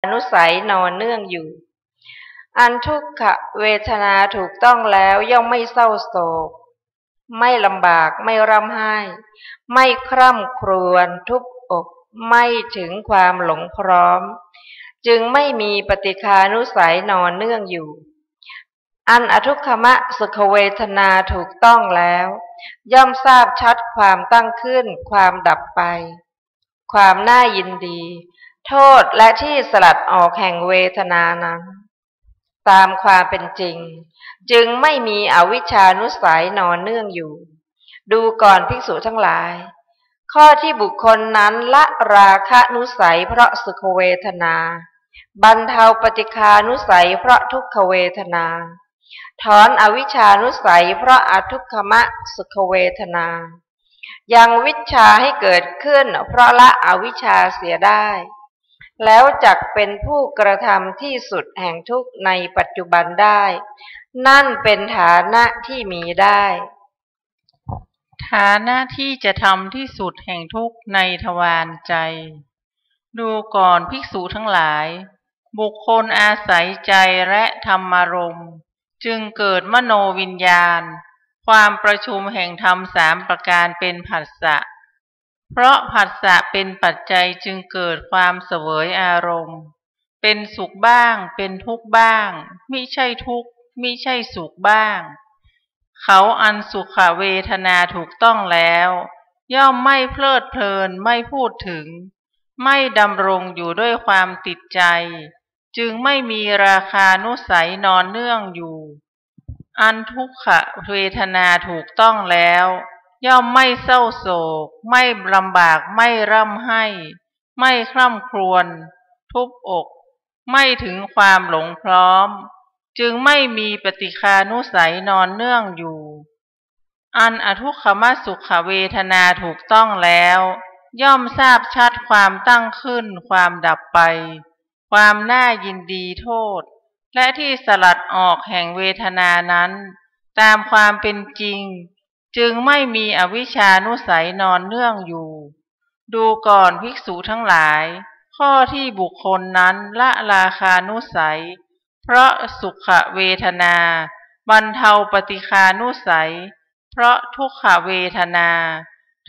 อนุสัยนอนเนื่องอยู่อันทุกขเวทนาถูกต้องแล้วย่อมไม่เศร้าโศกไม่ลำบากไม่ร่ำไห้ไม่คร่ำครวญทุบอกไม่ถึงความหลงพร้อมจึงไม่มีปฏิฆานุสัยนอนเนื่องอยู่อันอทุกขมสุขเวทนาถูกต้องแล้วย่อมทราบชัดความตั้งขึ้นความดับไปความน่ายินดีโทษและที่สลัดออกแห่งเวทนานั้นตามความเป็นจริงจึงไม่มีอวิชชานุสัยนอนเนื่องอยู่ดูก่อนภิกษุทั้งหลายข้อที่บุคคลนั้นละราคะนุสัยเพราะสุขเวทนาบรรเทาปฏิฆานุสัยเพราะทุกขเวทนาถอนอวิชชานุสัยเพราะอทุกขมสุขเวทนายังวิชชาให้เกิดขึ้นเพราะละอวิชชาเสียได้แล้วจักเป็นผู้กระทำที่สุดแห่งทุกข์ในปัจจุบันได้นั่นเป็นฐานะที่มีได้ฐานะที่จะทำที่สุดแห่งทุกข์ในทวารใจดูก่อนภิกษุทั้งหลายบุคคลอาศัยใจและธรรมารมณ์จึงเกิดมโนวิญญาณความประชุมแห่งธรรมสามประการเป็นผัสสะเพราะผัสสะเป็นปัจจัยจึงเกิดความเสวยอารมณ์เป็นสุขบ้างเป็นทุกข์บ้างมิใช่ทุกข์มิใช่สุขบ้างเขาอันสุขเวทนาถูกต้องแล้วย่อมไม่เพลิดเพลินไม่พูดถึงไม่ดำรงอยู่ด้วยความติดใจจึงไม่มีราคานุสัยนอนเนื่องอยู่อันทุกขเวทนาถูกต้องแล้วย่อมไม่เศร้าโศกไม่ลำบากไม่ร่ำไห้ไม่คร่ำครวญทุบอกไม่ถึงความหลงพร้อมจึงไม่มีปฏิฆานุสัยนอนเนื่องอยู่อันอทุกขมสุขเวทนาถูกต้องแล้วย่อมทราบชัดความตั้งขึ้นความดับไปความน่ายินดีโทษและที่สลัดออกแห่งเวทนานั้นตามความเป็นจริงจึงไม่มีอวิชชานุสัยนอนเนื่องอยู่ดูก่อนภิกษุทั้งหลายข้อที่บุคคลนั้นละราคานุสัยเพราะสุขเวทนาบรรเทาปฏิฆานุสัยเพราะทุกขเวทนา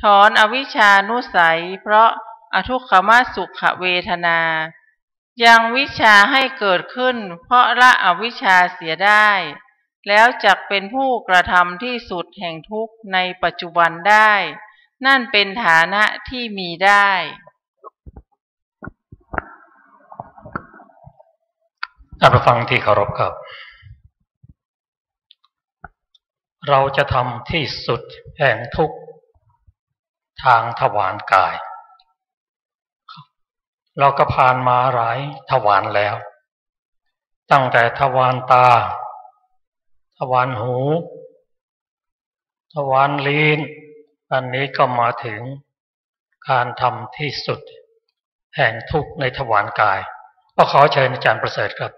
ถอนอวิชชานุสัยเพราะอทุกขมสุขเวทนายังวิชาให้เกิดขึ้นเพราะละอวิชชาเสียได้แล้วจักเป็นผู้กระทำที่สุดแห่งทุกข์ในปัจจุบันได้นั่นเป็นฐานะที่มีได้ท่านผู้ฟังที่เคารพครับเราจะทำที่สุดแห่งทุกข์ทางทวารกายเราก็ผ่านมาหลายทวารแล้วตั้งแต่ทวารตาทวารหูทวารลิ้นอันนี้ก็มาถึงการทำที่สุดแห่งทุกข์ในทวารกายก็ขอเชิญอาจารย์ประเสริฐครับ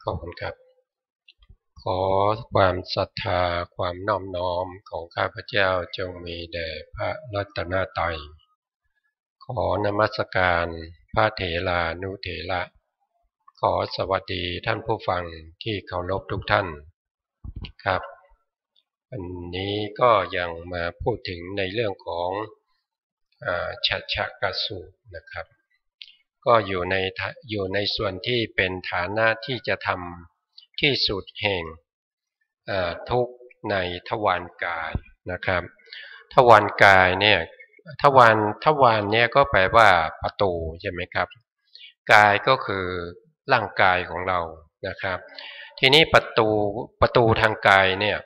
ขอบคุณครับขอความศรัทธาความน้อมน้อมของข้าพเจ้าจงมีแด่พระรัตนตรัยขอนมัสการพระเถรานุเถระขอสวัสดีท่านผู้ฟังที่เคารพทุกท่านครับวันนี้ก็ยังมาพูดถึงในเรื่องของฉัชกสูตรนะครับก็อยู่ในส่วนที่เป็นฐานะที่จะทำที่สุดแห่งทุกข์ในทวารกายนะครับทวารกายเนี่ยทวารเนี่ยก็แปลว่าประตูใช่ไหมครับกายก็คือร่างกายของเรานะครับทีนี้ประตูทางกายเนี่ย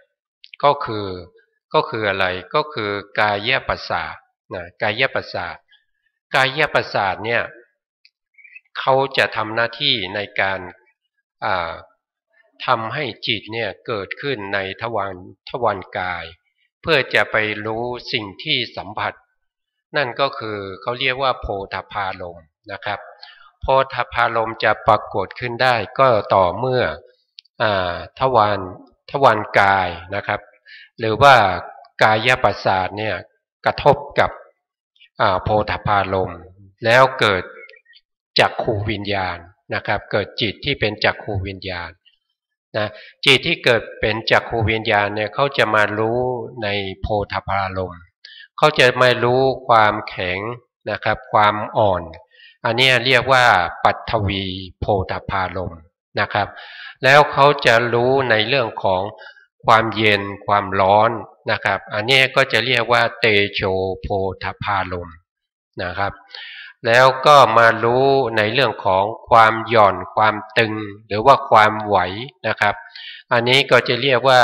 ก็คืออะไรก็คือกายประสาทนะกายประสาทเนี่ยเขาจะทำหน้าที่ในการทำให้จิตเนี่ยเกิดขึ้นในทวารกายเพื่อจะไปรู้สิ่งที่สัมผัสนั่นก็คือเขาเรียกว่าโพธพารมณ์นะครับโพธพารมณ์จะปรากฏขึ้นได้ก็ต่อเมื่อทวารกายนะครับหรือว่ากายประสาทเนี่ยกระทบกับ โพธพารมณ์แล้วเกิดจักขูวิญญาณนะครับเกิดจิตที่เป็นจักขูวิญญาณนะจิตที่เกิดเป็นจักขูวิญญาณเนี่ยเขาจะมารู้ในโพธพารมณ์เขาจะมารู้ความแข็งนะครับความอ่อนอันนี้เรียกว่าปัทวีโพธพารมณ์นะครับแล้วเขาจะรู้ในเรื่องของความเย็นความร้อนนะครับอันนี้ก็จะเรียกว่าเตโชโพธพารมณ์นะครับแล้วก็มารู้ในเรื่องของความหย่อนความตึงหรือว่าความไหวนะครับอันนี้ก็จะเรียกว่า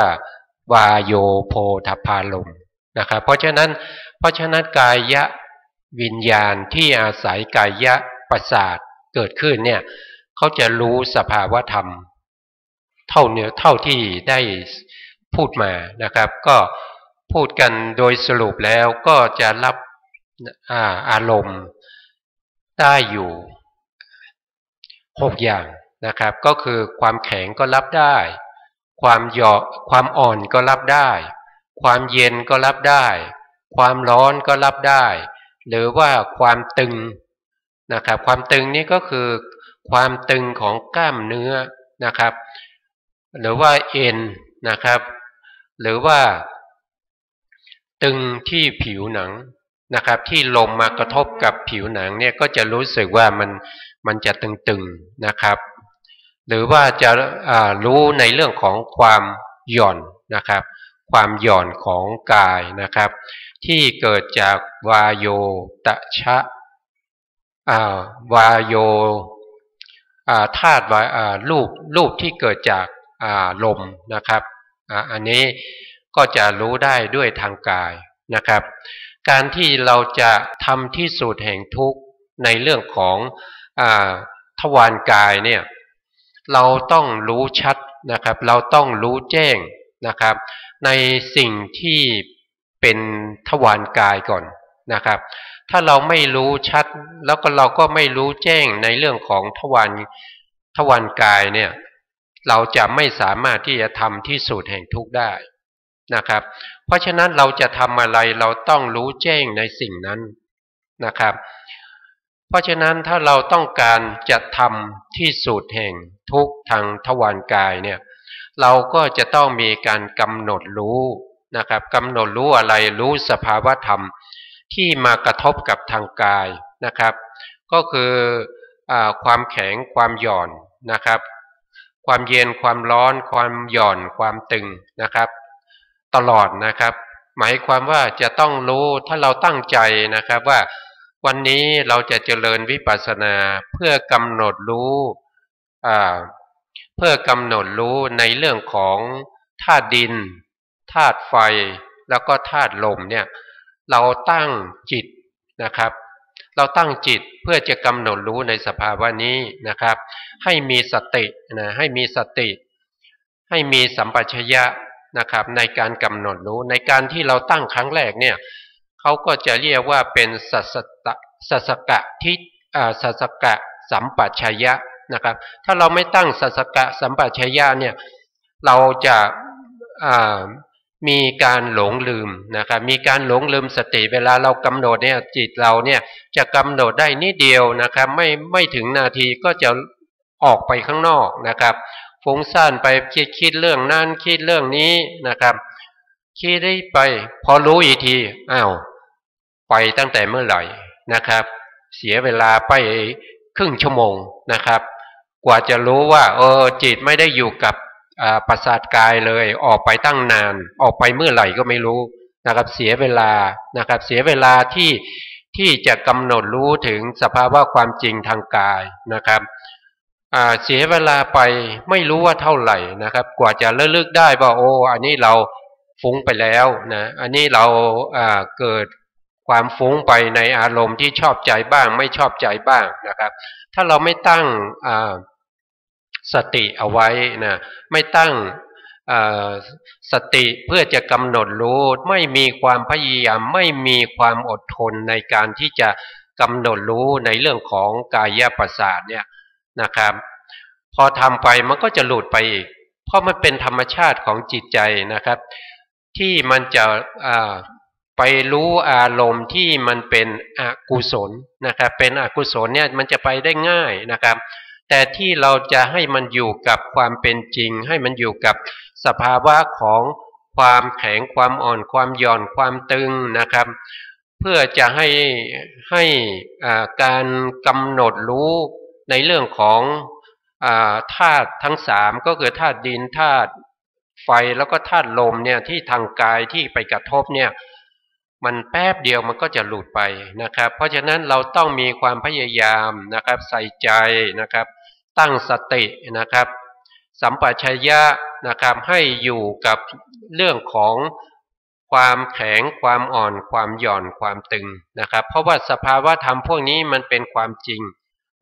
วาโยโพธพารมณ์นะครับเพราะฉะนั้นกายวิญญาณที่อาศัยกายประสาทเกิดขึ้นเนี่ยเขาจะรู้สภาวธรรมเท่าที่ได้พูดมานะครับก็พูดกันโดยสรุปแล้วก็จะรับอารมณ์ได้อยู่6อย่างนะครับก็คือความแข็งก็รับได้ความอ่อนก็รับได้ความเย็นก็รับได้ความร้อนก็รับได้หรือว่าความตึงนะครับความตึงนี้ก็คือความตึงของกล้ามเนื้อนะครับหรือว่าเอ็นนะครับหรือว่าตึงที่ผิวหนังนะครับที่ลมมากระทบกับผิวหนังเนี่ยก็จะรู้สึกว่ามันจะตึงๆนะครับหรือว่าจะรู้ในเรื่องของความหย่อนนะครับความหย่อนของกายนะครับที่เกิดจากวาโยตชะวาโยธาตุรูปที่เกิดจากลมนะครับอันนี้ก็จะรู้ได้ด้วยทางกายนะครับการที่เราจะทำที่สุดแห่งทุกข์ในเรื่องของทวารกายเนี่ยเราต้องรู้ชัดนะครับเราต้องรู้แจ้งนะครับในสิ่งที่เป็นทวารกายก่อนนะครับถ้าเราไม่รู้ชัดแล้วก็เราก็ไม่รู้แจ้งในเรื่องของทวารกายเนี่ยเราจะไม่สามารถที่จะทำที่สุดแห่งทุกข์ได้นะครับเพราะฉะนั้นเราจะทำอะไรเราต้องรู้แจ้งในสิ่งนั้นนะครับเพราะฉะนั้นถ้าเราต้องการจะทำที่สุดแห่งทุกข์ทางทวารกายเนี่ยเราก็จะต้องมีการกำหนดรู้นะครับกำหนดรู้อะไรรู้สภาวะธรรมที่มากระทบกับทางกายนะครับก็คือความแข็งความหย่อนนะครับความเย็นความร้อนความหย่อนความตึงนะครับตลอดนะครับหมายความว่าจะต้องรู้ถ้าเราตั้งใจนะครับว่าวันนี้เราจะเจริญวิปัสสนาเพื่อกำหนดรู้ในเรื่องของธาตุดินธาตุไฟแล้วก็ธาตุลมเนี่ยเราตั้งจิตนะครับเราตั้งจิตเพื่อจะกำหนดรู้ในสภาวะนี้นะครับให้มีสตินะให้มีสติให้มีสัมปชัญญะนะครับในการกำหนดรู้ในการที่เราตั้งครั้งแรกเนี่ยเขาก็จะเรียกว่าเป็นสัสกะสัมปชัญญะนะครับถ้าเราไม่ตั้งสัสกะสัมปชัญญะเนี่ยเราจะมีการหลงลืมนะครับมีการหลงลืมสติเวลาเรากำหนดเนี่ยจิตเราเนี่ยจะกำหนดได้นิดเดียวนะครับไม่ถึงนาทีก็จะออกไปข้างนอกนะครับฟุ้งซ่านไปคิดเรื่องนั้นคิดเรื่องนี้นะครับคิดได้ไปพอรู้อีกทีอ้าวไปตั้งแต่เมื่อไหร่นะครับเสียเวลาไปครึ่งชั่วโมงนะครับกว่าจะรู้ว่าจิตไม่ได้อยู่กับประสาทกายเลยออกไปตั้งนานออกไปเมื่อไหร่ก็ไม่รู้นะครับเสียเวลานะครับเสียเวลาที่จะกำหนดรู้ถึงสภาวะความจริงทางกายนะครับเสียเวลาไปไม่รู้ว่าเท่าไหร่นะครับกว่าจะระลึกได้ว่าอันนี้เราฟุ้งไปแล้วนะอันนี้เราเกิดความฟุ้งไปในอารมณ์ที่ชอบใจบ้างไม่ชอบใจบ้างนะครับถ้าเราไม่ตั้งสติเอาไว้นะไม่ตั้งสติเพื่อจะกำหนดรู้ไม่มีความพยายามไม่มีความอดทนในการที่จะกำหนดรู้ในเรื่องของกายประสาทเนี่ยนะครับพอทำไปมันก็จะหลุดไปอีกเพราะมันเป็นธรรมชาติของจิตใจนะครับที่มันจะ ไปรู้อารมณ์ที่มันเป็นอกุศลนะครับเป็นอกุศลเนี่ยมันจะไปได้ง่ายนะครับแต่ที่เราจะให้มันอยู่กับความเป็นจริงให้มันอยู่กับสภาวะของความแข็งความอ่อนความหย่อนความตึงนะครับเพื่อจะให้การกำหนดรู้ในเรื่องของธาตุทั้งสามก็คือธาตุดินธาตุไฟแล้วก็ธาตุลมเนี่ยที่ทางกายที่ไปกระทบเนี่ยมันแป๊บเดียวมันก็จะหลุดไปนะครับเพราะฉะนั้นเราต้องมีความพยายามนะครับใส่ใจนะครับตั้งสตินะครับสัมปชัญญะนะครับให้อยู่กับเรื่องของความแข็งความอ่อนความหย่อนความตึงนะครับเพราะว่าสภาวะธรรมพวกนี้มันเป็นความจริง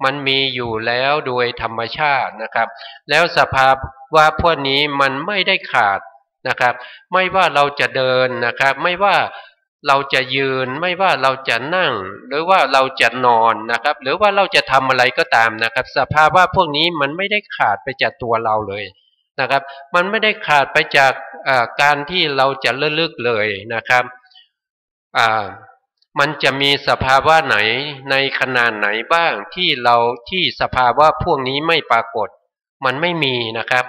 มันมีอยู่แล้วโดยธรรมชาตินะครับแล้วสภาวะพวกนี้มันไม่ได้ขาดนะครับไม่ว่าเราจะเดินนะครับไม่ว่าเราจะยืนไม่ว่าเราจะนั่งหรือว่าเราจะนอนนะครับหรือว่าเราจะทำอะไรก็ตามนะครับสภาวะพวกนี้มันไม่ได้ขาดไปจากตัวเราเลยนะครับมันไม่ได้ขาดไปจากการที่เราจะระลึกเลยนะครับมันจะมีสภาวะไหนในขนาดไหนบ้างที่สภาวะพวกนี้ไม่ปรากฏมันไม่มีนะครับ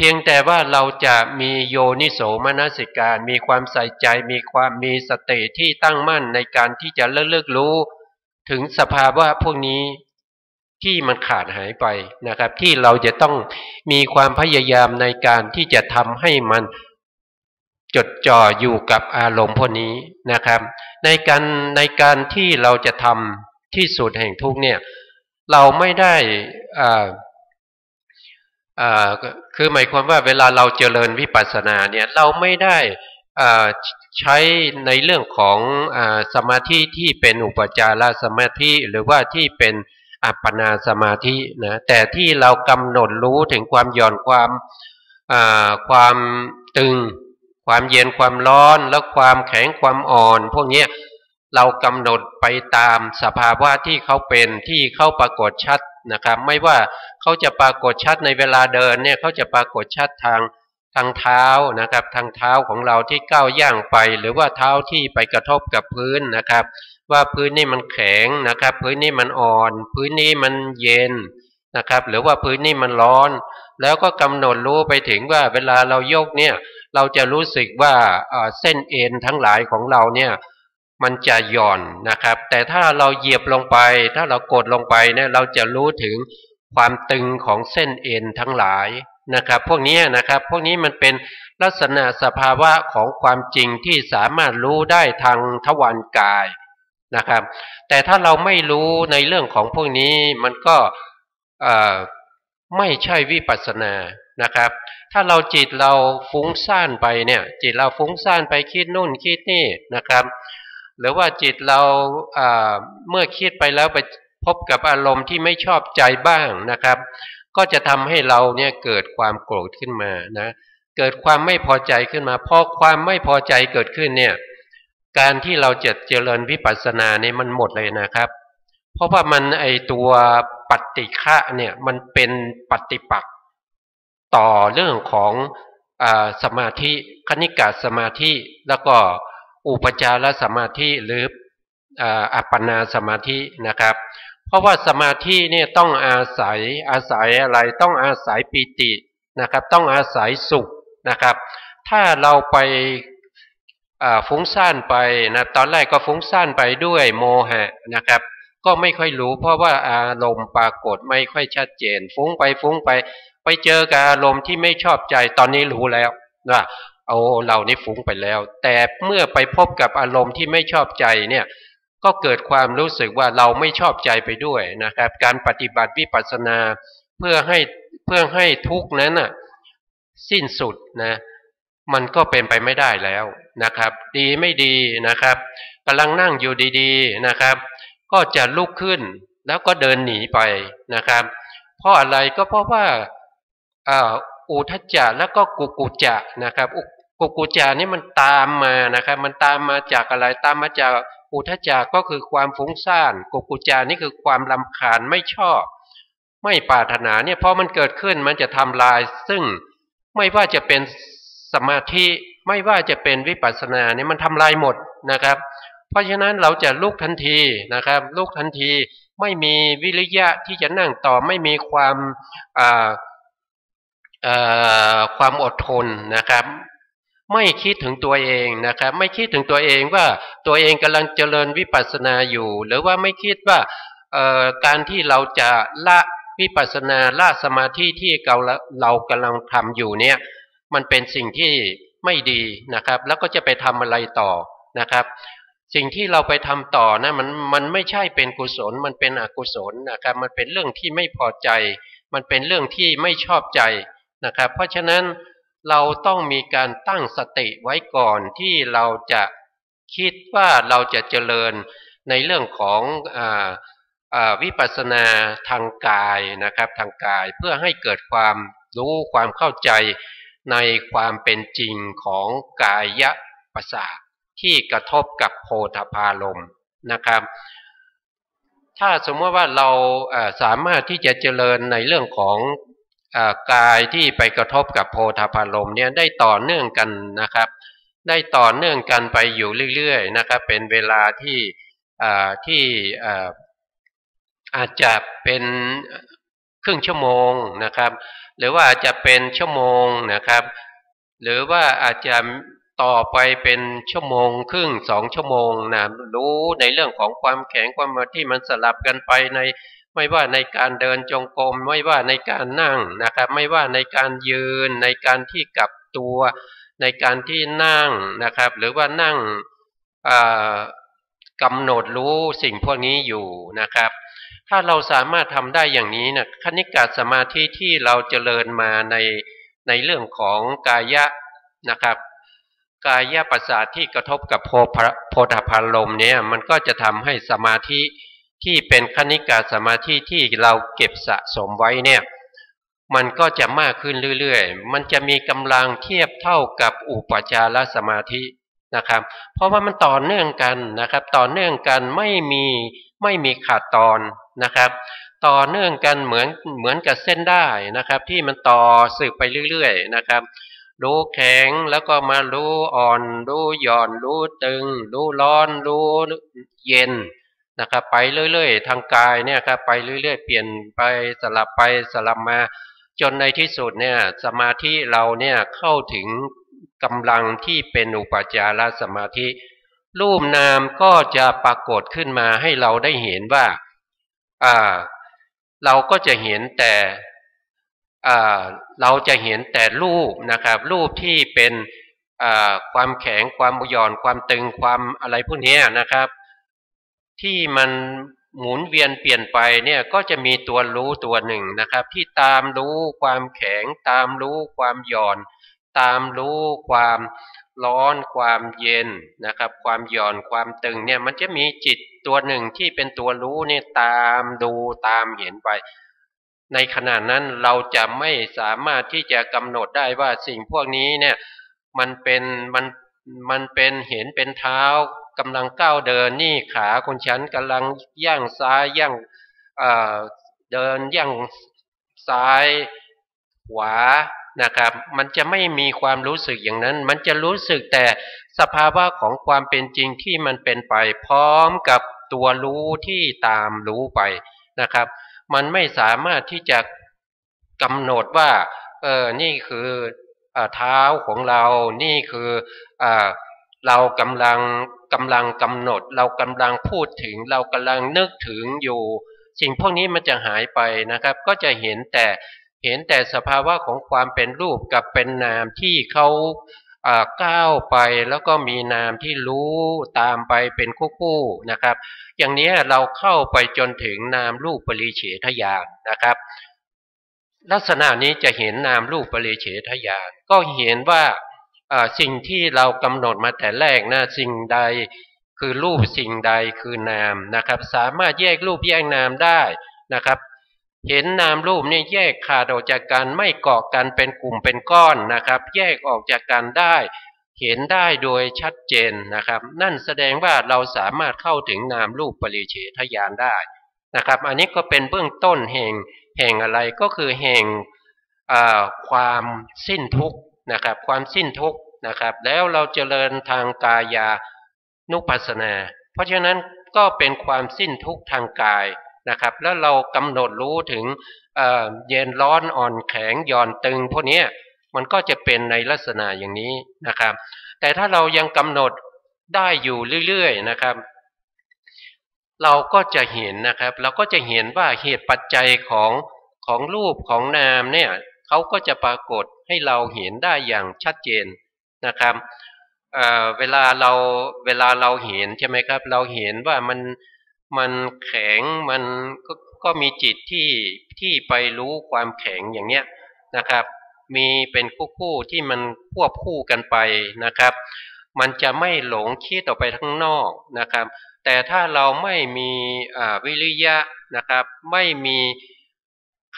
เพียงแต่ว่าเราจะมีโยนิโสมนสิการมีความใส่ใจมีสติที่ตั้งมั่นในการที่จะระลึกรู้ถึงสภาวะพวกนี้ที่มันขาดหายไปนะครับที่เราจะต้องมีความพยายามในการที่จะทำให้มันจดจ่ออยู่กับอารมณ์พวกนี้นะครับในการที่เราจะทำที่สุดแห่งทุกข์เนี่ยเราไม่ได้คือหมายความว่าเวลาเราเจริญวิปัสสนาเนี่ยเราไม่ได้ใช้ในเรื่องของสมาธิที่เป็นอุปจารสมาธิหรือว่าที่เป็นอัปปนาสมาธินะแต่ที่เรากำหนดรู้ถึงความหย่อนความตึงความเย็นความร้อนและความแข็งความอ่อนพวกนี้เรากำหนดไปตามสภาวะที่เขาเป็นที่เขาปรากฏชัดนะครับไม่ว่าเขาจะปรากฏชัดในเวลาเดินเนี่ยเขาจะปรากฏชัดทางเท้านะครับทางเท้าของเราที่ก้าวย่างไปหรือว่าเท้าที่ไปกระทบกับพื้นนะครับว่าพื้นนี่มันแข็งนะครับพื้นนี่มันอ่อนพื้นนี่มันเย็นนะครับหรือว่าพื้นนี่มันร้อนแล้วก็กำหนดรู้ไปถึงว่าเวลาเรายกเนี่ยเราจะรู้สึกว่าเส้นเอ็นทั้งหลายของเราเนี่ยมันจะหย่อนนะครับแต่ถ้าเราเหยียบลงไปถ้าเรากดลงไปเนี่ยเราจะรู้ถึงความตึงของเส้นเอ็นทั้งหลายนะครับพวกนี้นะครับพวกนี้มันเป็นลักษณะสภาวะของความจริงที่สามารถรู้ได้ทางทวารกายนะครับแต่ถ้าเราไม่รู้ในเรื่องของพวกนี้มันก็ไม่ใช่วิปัสสนานะครับถ้าเราจิตเราฟุ้งซ่านไปเนี่ยจิตเราฟุ้งซ่านไปคิดนู่นคิดนี่นะครับหรือว่าจิตเราเมื่อคิดไปแล้วไปพบกับอารมณ์ที่ไม่ชอบใจบ้างนะครับก็จะทำให้เราเนี่ยเกิดความโกรธขึ้นมานะเกิดความไม่พอใจขึ้นมาพอความไม่พอใจเกิดขึ้นเนี่ยการที่เราจะเจริญวิปัสสนาเนี่ยมันหมดเลยนะครับเพราะว่ามันไอตัวปฏิฆะเนี่ยมันเป็นปฏิปักษ์ต่อเรื่องของสมาธิคณิกะสมาธิแล้วก็อุปจารสมาธิหรืออัปปนาสมาธินะครับเพราะว่าสมาธิเนี่ยต้องอาศัยอะไรต้องอาศัยปีตินะครับต้องอาศัยสุขนะครับถ้าเราไปฟุ้งซ่านไปนะตอนแรกก็ฟุ้งซ่านไปด้วยโมหะนะครับก็ไม่ค่อยรู้เพราะว่าอารมณ์ปรากฏไม่ค่อยชัดเจนฟุ้งไปเจอกับอารมณ์ที่ไม่ชอบใจตอนนี้รู้แล้วว่าเรานี่ฟุ้งไปแล้วแต่เมื่อไปพบกับอารมณ์ที่ไม่ชอบใจเนี่ยก็เกิดความรู้สึกว่าเราไม่ชอบใจไปด้วยนะครับการปฏิบัติวิปัสสนาเพื่อให้ทุกข์นั้นน่ะสิ้นสุดนะมันก็เป็นไปไม่ได้แล้วนะครับดีไม่ดีนะครับกำลังนั่งอยู่ดีๆนะครับก็จะลุกขึ้นแล้วก็เดินหนีไปนะครับเพราะอะไรก็เพราะว่าอุทธัจจะแล้วก็กุกุจจะนะครับกุกุจจะนี่มันตามมานะครับมันตามมาจากอะไรตามมาจากอุทธัจจะก็คือความฟุ้งซ่านกุกุจจะนี่คือความรำคาญไม่ชอบไม่ปรารถนาเนี่ยพอมันเกิดขึ้นมันจะทำลายซึ่งไม่ว่าจะเป็นสมาธิไม่ว่าจะเป็นวิปัสสนาเนี่ยมันทำลายหมด นะครับเพราะฉะนั้นเราจะลุกทันทีนะครับลุกทันทีไม่มีวิริยะที่จะนั่งต่อไม่มีความอดทนนะครับไม่คิดถึงตัวเองนะครับไม่คิดถึงตัวเองว่าตัวเองกำลังเจริญวิปัสสนาอยู่หรือว่าไม่คิดว่าการที่เราจะละวิปัสสนาละสมาธิที่เรากำลังทำอยู่เนี่ยมันเป็นสิ่งที่ไม่ดีนะครับแล้วก็จะไปทำอะไรต่อนะครับสิ่งที่เราไปทำต่อนะมันไม่ใช่เป็นกุศลมันเป็นอกุศลนะครับมันเป็นเรื่องที่ไม่พอใจมันเป็นเรื่องที่ไม่ชอบใจนะครับเพราะฉะนั้นเราต้องมีการตั้งสติไว้ก่อนที่เราจะคิดว่าเราจะเจริญในเรื่องของวิปัสสนาทางกายนะครับทางกายเพื่อให้เกิดความรู้ความเข้าใจในความเป็นจริงของกายประสาทที่กระทบกับโพธพารมณ์นะครับถ้าสมมติว่าเราสามารถที่จะเจริญในเรื่องของกายที่ไปกระทบกับโพธพารมณ์เนี่ยได้ต่อเนื่องกันนะครับได้ต่อเนื่องกันไปอยู่เรื่อยๆนะครับเป็นเวลาที่อาจจะเป็นครึ่งชั่วโมงนะครับหรือว่าอาจจะเป็นชั่วโมงนะครับหรือว่าอาจจะต่อไปเป็นชั่วโมงครึ่ง2 ชั่วโมงนะรู้ในเรื่องของความแข็งความที่มันสลับกันไปในไม่ว่าในการเดินจงกรมไม่ว่าในการนั่งนะครับไม่ว่าในการยืนในการที่กลับตัวในการที่นั่งนะครับหรือว่านั่งกำหนดรู้สิ่งพวกนี้อยู่นะครับถ้าเราสามารถทำได้อย่างนี้นะคณิกะสมาธิที่เราเจริญมาในเรื่องของกายะนะครับกายประสาทที่กระทบกับโพธพารมณ์เนี่ยมันก็จะทำให้สมาธิที่เป็นคณิกะสมาธิที่เราเก็บสะสมไว้เนี่ยมันก็จะมากขึ้นเรื่อยๆมันจะมีกำลังเทียบเท่ากับอุปจารสมาธินะครับเพราะว่ามันต่อเนื่องกันนะครับต่อเนื่องกันไม่มีขาดตอนนะครับต่อเนื่องกันเหมือนกับเส้นได้นะครับที่มันต่อสืบไปเรื่อยๆนะครับรู้แข็งแล้วก็มารู้อ่อนรู้หย่อนรู้ตึงรู้ร้อนรู้เย็นนะครับไปเรื่อยๆทางกายเนี่ยครับไปเรื่อยๆเปลี่ยนไปสลับไปสลับมาจนในที่สุดเนี่ยสมาธิเราเนี่ยเข้าถึงกำลังที่เป็นอุปจารสมาธิรูปนามก็จะปรากฏขึ้นมาให้เราได้เห็นว่าเราก็จะเห็นแต่เราจะเห็นแต่รูปนะครับรูปที่เป็นความแข็งความหย่อนความตึงความอะไรพวกนี้นะครับที่มันหมุนเวียนเปลี่ยนไปเนี่ยก็จะมีตัวรู้ตัวหนึ่งนะครับที่ตามรู้ความแข็งตามรู้ความหย่อนตามรู้ความร้อนความเย็นนะครับความหย่อนความตึงเนี่ยมันจะมีจิตตัวหนึ่งที่เป็นตัวรู้เนี่ยตามดูตามเห็นไปในขณะนั้นเราจะไม่สามารถที่จะกำหนดได้ว่าสิ่งพวกนี้เนี่ยมันเป็นเห็นเป็นเท้ากำลังก้าวเดินนี่ขาคนฉันกำลังย่างซ้ายย่างเดินย่างซ้ายขวานะครับมันจะไม่มีความรู้สึกอย่างนั้นมันจะรู้สึกแต่สภาวะของความเป็นจริงที่มันเป็นไปพร้อมกับตัวรู้ที่ตามรู้ไปนะครับมันไม่สามารถที่จะกำหนดว่านี่คือเท้าของเรานี่คือเรากำลังกำหนดเรากำลังพูดถึงเรากำลังนึกถึงอยู่สิ่งพวกนี้มันจะหายไปนะครับก็จะเห็นแต่สภาวะของความเป็นรูปกับเป็นนามที่เขาก้าวไปแล้วก็มีนามที่รู้ตามไปเป็นคู่ๆนะครับอย่างนี้เราเข้าไปจนถึงนามรูปปริเฉทญาณนะครับลักษณะนี้จะเห็นนามรูปปริเฉทญาณก็เห็นว่าสิ่งที่เรากำหนดมาแต่แรกนะสิ่งใดคือรูปสิ่งใดคือนามนะครับสามารถแยกรูปแยกนามได้นะครับเห็นนามรูปเนี่ยแยกขาดออกจากกันไม่เกาะกันเป็นกลุ่มเป็นก้อนนะครับแยกออกจากกันได้เห็นได้โดยชัดเจนนะครับนั่นแสดงว่าเราสามารถเข้าถึงนามรูปปริเฉทญาณได้นะครับอันนี้ก็เป็นเบื้องต้นแห่งอะไรก็คือแห่งความสิ้นทุกข์นะครับความสิ้นทุกข์นะครับแล้วเราเจริญทางกาย นุปัสสนาเพราะฉะนั้นก็เป็นความสิ้นทุกข์ทางกายนะครับแล้วเรากำหนดรู้ถึงเย็นร้อนอ่อนแข็งหย่อนตึงพวกนี้มันก็จะเป็นในลักษณะอย่างนี้นะครับแต่ถ้าเรายังกำหนดได้อยู่เรื่อยๆนะครับเราก็จะเห็นนะครับเราก็จะเห็นว่าเหตุปัจจัยของรูปของนามเนี่ยเขาก็จะปรากฏให้เราเห็นได้อย่างชัดเจนนะครับเวลาเราเห็นใช่ไหมครับเราเห็นว่ามันแข็งมันก็มีจิตที่ไปรู้ความแข็งอย่างเนี้ยนะครับมีเป็นคู่ที่มันควบคู่กันไปนะครับมันจะไม่หลงคิดออกไปข้างนอกนะครับแต่ถ้าเราไม่มีวิริยะนะครับไม่มี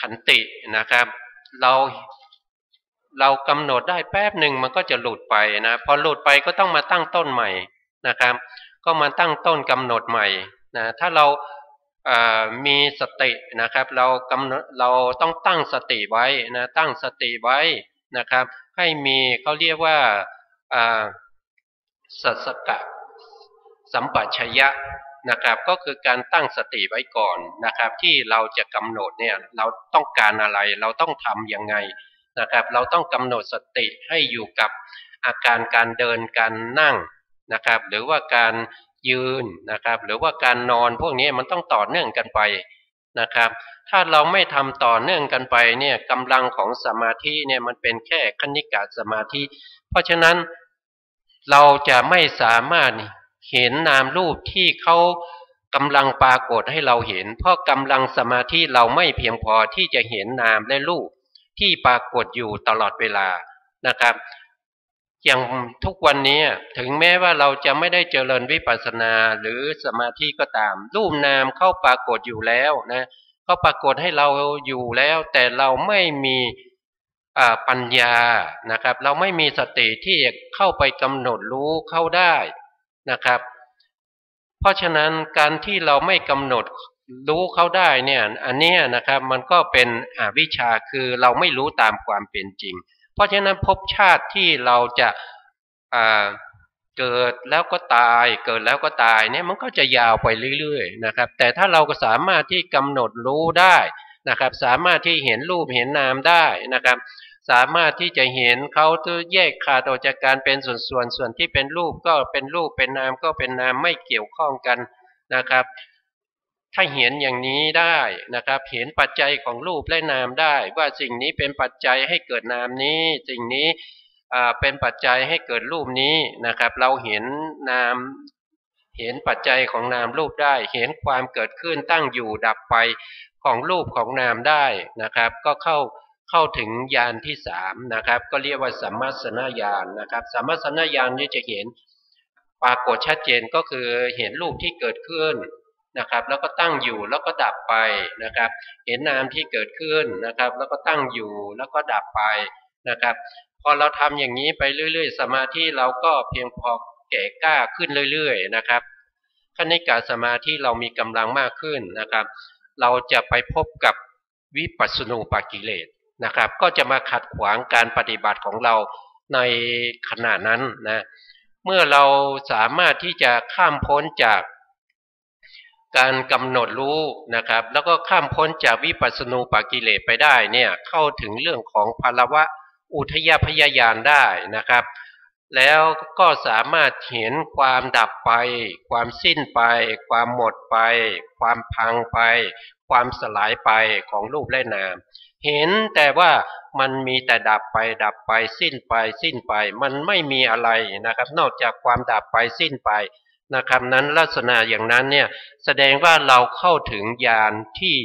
ขันตินะครับเรากำหนดได้แป๊บหนึ่งมันก็จะหลุดไปนะพอหลุดไปก็ต้องมาตั้งต้นใหม่นะครับก็มาตั้งต้นกำหนดใหม่นะถ้าเรามีสตินะครับเราต้องตั้งสติไว้นะตั้งสติไว้นะครับให้มีเขาเรียกว่าสัสสกะสัมปชัญญะนะครับก็คือการตั้งสติไว้ก่อนนะครับที่เราจะกำหนดเนี่ยเราต้องการอะไรเราต้องทำยังไงนะครับเราต้องกำหนดสติให้อยู่กับอาการการเดินการนั่งนะครับหรือว่าการยืนนะครับหรือว่าการนอนพวกนี้มันต้องต่อเนื่องกันไปนะครับถ้าเราไม่ทำต่อเนื่องกันไปเนี่ยกำลังของสมาธิเนี่ยมันเป็นแค่คณิกะสมาธิเพราะฉะนั้นเราจะไม่สามารถเห็นนามรูปที่เขากำลังปรากฏให้เราเห็นเพราะกำลังสมาธิเราไม่เพียงพอที่จะเห็นนามและรูปที่ปรากฏอยู่ตลอดเวลานะครับอย่างทุกวันนี้ถึงแม้ว่าเราจะไม่ได้เจริญวิปัสสนาหรือสมาธิก็ตามรูปนามเข้าปรากฏอยู่แล้วนะเขาปรากฏให้เราอยู่แล้วแต่เราไม่มีปัญญานะครับเราไม่มีสติที่เข้าไปกำหนดรู้เข้าได้นะครับเพราะฉะนั้นการที่เราไม่กำหนดรู้เขาได้เนี่ยอันนี้นะครับมันก็เป็นอวิชชาคือเราไม่รู้ตามความเป็นจริงเพราะฉะนั้นภพชาติที่เราจะเกิดแล้วก็ตายเกิดแล้วก็ตายเนี่ยมันก็จะยาวไปเรื่อยๆนะครับแต่ถ้าเราก็สามารถที่กำหนดรู้ได้นะครับสามารถที่เห็นรูปเห็นนามได้นะครับสามารถที่จะเห็นเขาแยกขาดออกจากการเป็นส่วนที่เป็นรูปก็เป็นรูปเป็นนามก็เป็นนามไม่เกี่ยวข้องกันนะครับถ้าเห็นอย่างนี้ได้นะครับเห็นปัจจัยของรูปและนามได้ว่าสิ่งนี้เป็นปัจจัยให้เกิดนามนี้สิ่งนี้เป็นปัจจัยให้เกิดรูปนี้นะครับเราเห็นนามเห็นปัจจัยของนามรูปได้เห็นความเกิดขึ้นตั้งอยู่ดับไปของรูปของนามได้นะครับก็เข้าถึงญาณที่3นะครับก็เรียกว่าสัมมัสสนญาณนะครับสัมมัสสนญาณนี้จะเห็นปรากฏชัดเจนก็คือเห็นรูปที่เกิดขึ้นนะครับแล้วก็ตั้งอยู่แล้วก็ดับไปนะครับเห็นนามที่เกิดขึ้นนะครับแล้วก็ตั้งอยู่แล้วก็ดับไปนะครับพอเราทำอย่างนี้ไปเรื่อยๆสมาธิเราก็เพียงพอแก่กล้าขึ้นเรื่อยๆนะครับคณิกะสมาธิเรามีกำลังมากขึ้นนะครับเราจะไปพบกับวิปัสสนูปกิเลสนะครับก็จะมาขัดขวางการปฏิบัติของเราในขณะนั้นนะเมื่อเราสามารถที่จะข้ามพ้นจากการกำหนดรู้นะครับแล้วก็ข้ามพ้นจากวิปัสสนูปกิเลสไปได้เนี่ยเข้าถึงเรื่องของภาวะอุทยพยญาณได้นะครับแล้วก็สามารถเห็นความดับไปความสิ้นไปความหมดไปความพังไปความสลายไปของรูปและนามเห็นแต่ว่ามันมีแต่ดับไปสิ้นไปมันไม่มีอะไรนะครับนอกจากความดับไปสิ้นไปนะครับนั้นลักษณะอย่างนั้นเนี่ยแสดงว่าเราเข้าถึงญาณที่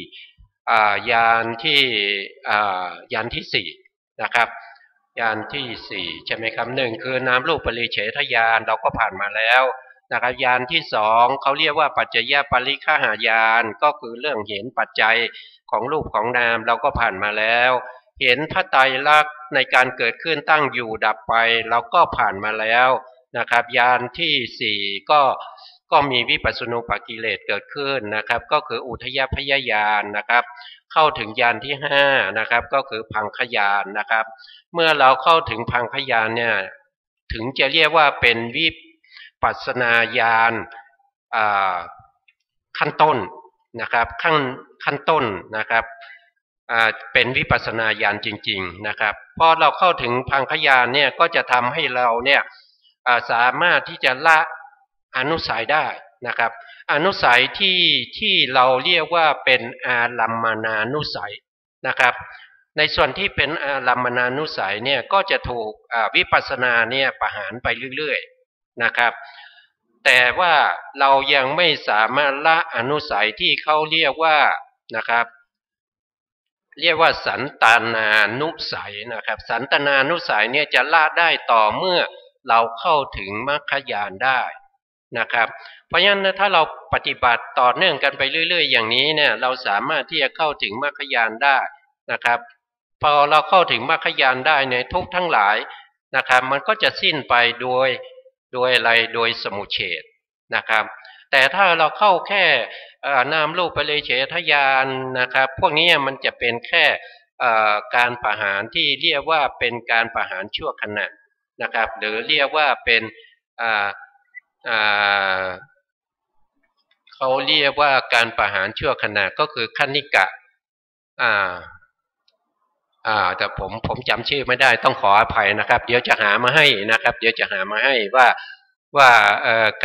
4นะครับญาณที่4ใช่ไหมครับ1คือนามรูปปริเฉทญาณเราก็ผ่านมาแล้วนะครับญาณที่2เขาเรียกว่าปัจจยปริฆหญาณก็คือเรื่องเห็นปัจจัยของรูปของนามเราก็ผ่านมาแล้วเห็นพระไตรลักษณ์ในการเกิดขึ้นตั้งอยู่ดับไปเราก็ผ่านมาแล้วนะครับญาณที่4ก็มีวิปัสสนูปกิเลสเกิดขึ้นนะครับก็คืออุทยพยญาณนะครับเข้าถึงญาณที่5นะครับก็คือพังคญาณนะครับเมื่อเราเข้าถึงพังคญาณเนี่ยถึงจะเรียกว่าเป็นวิป ปัสสนาญาณขั้นต้นนะครับขั้นต้นนะครับเป็นวิปัสสนาญาณจริงๆนะครับพอเราเข้าถึงพังคญาณเนี่ยก็จะทำให้เราเนี่ยสามารถที่จะละอนุสัยได้นะครับอนุสัยที่เราเรียกว่าเป็นอารัมมณานุสัยนะครับในส่วนที่เป็นอารัมมณานุสัยเนี่ยก็จะถูกวิปัสสนาเนี่ยประหารไปเรื่อยๆนะครับแต่ว่าเรายังไม่สามารถละอนุสัยที่เขาเรียกว่านะครับเรียกว่าสันตานานุสัยนะครับสันตานานุสัยเนี่ยจะละได้ต่อเมื่อเราเข้าถึงมรรคญาณได้นะครับเพราะฉะนั้นถ้าเราปฏิบัติต่อเนื่องกันไปเรื่อยๆอย่างนี้เนี่ยเราสามารถที่จะเข้าถึงมรรคญาณได้นะครับพอเราเข้าถึงมรรคญาณได้ในทุกทั้งหลายนะครับมันก็จะสิ้นไปโดยอะไรโดยสมุเฉทนะครับแต่ถ้าเราเข้าแค่นามรูปไปเลยเฉทญาณนะครับพวกนี้มันจะเป็นแค่การประหารที่เรียกว่าเป็นการประหารชั่วขณะนะครับหรือเรียกว่าเป็นเขาเรียกว่าการประหารชั่วขณะก็คือคณิกะแต่ผมจำชื่อไม่ได้ต้องขออภัยนะครับเดี๋ยวจะหามาให้นะครับเดี๋ยวจะหามาให้ว่า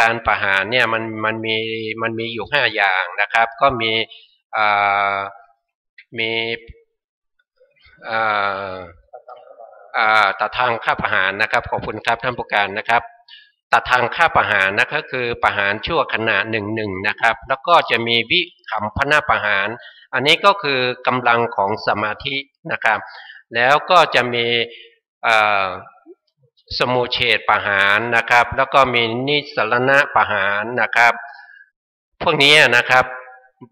การประหารเนี่ยมันมีอยู่5อย่างนะครับก็มีตัดทางฆ่าประหารนะครับขอบคุณครับท่านผู้การนะครับตัดทางฆ่าประหารนะครับคือประหารชั่วขณะหนึ่งนะครับแล้วก็จะมีวิคัมภนาประหารอันนี้ก็คือกำลังของสมาธินะครับแล้วก็จะมีสมุเฉทประหารนะครับแล้วก็มีนิสรณะประหารนะครับพวกนี้นะครับ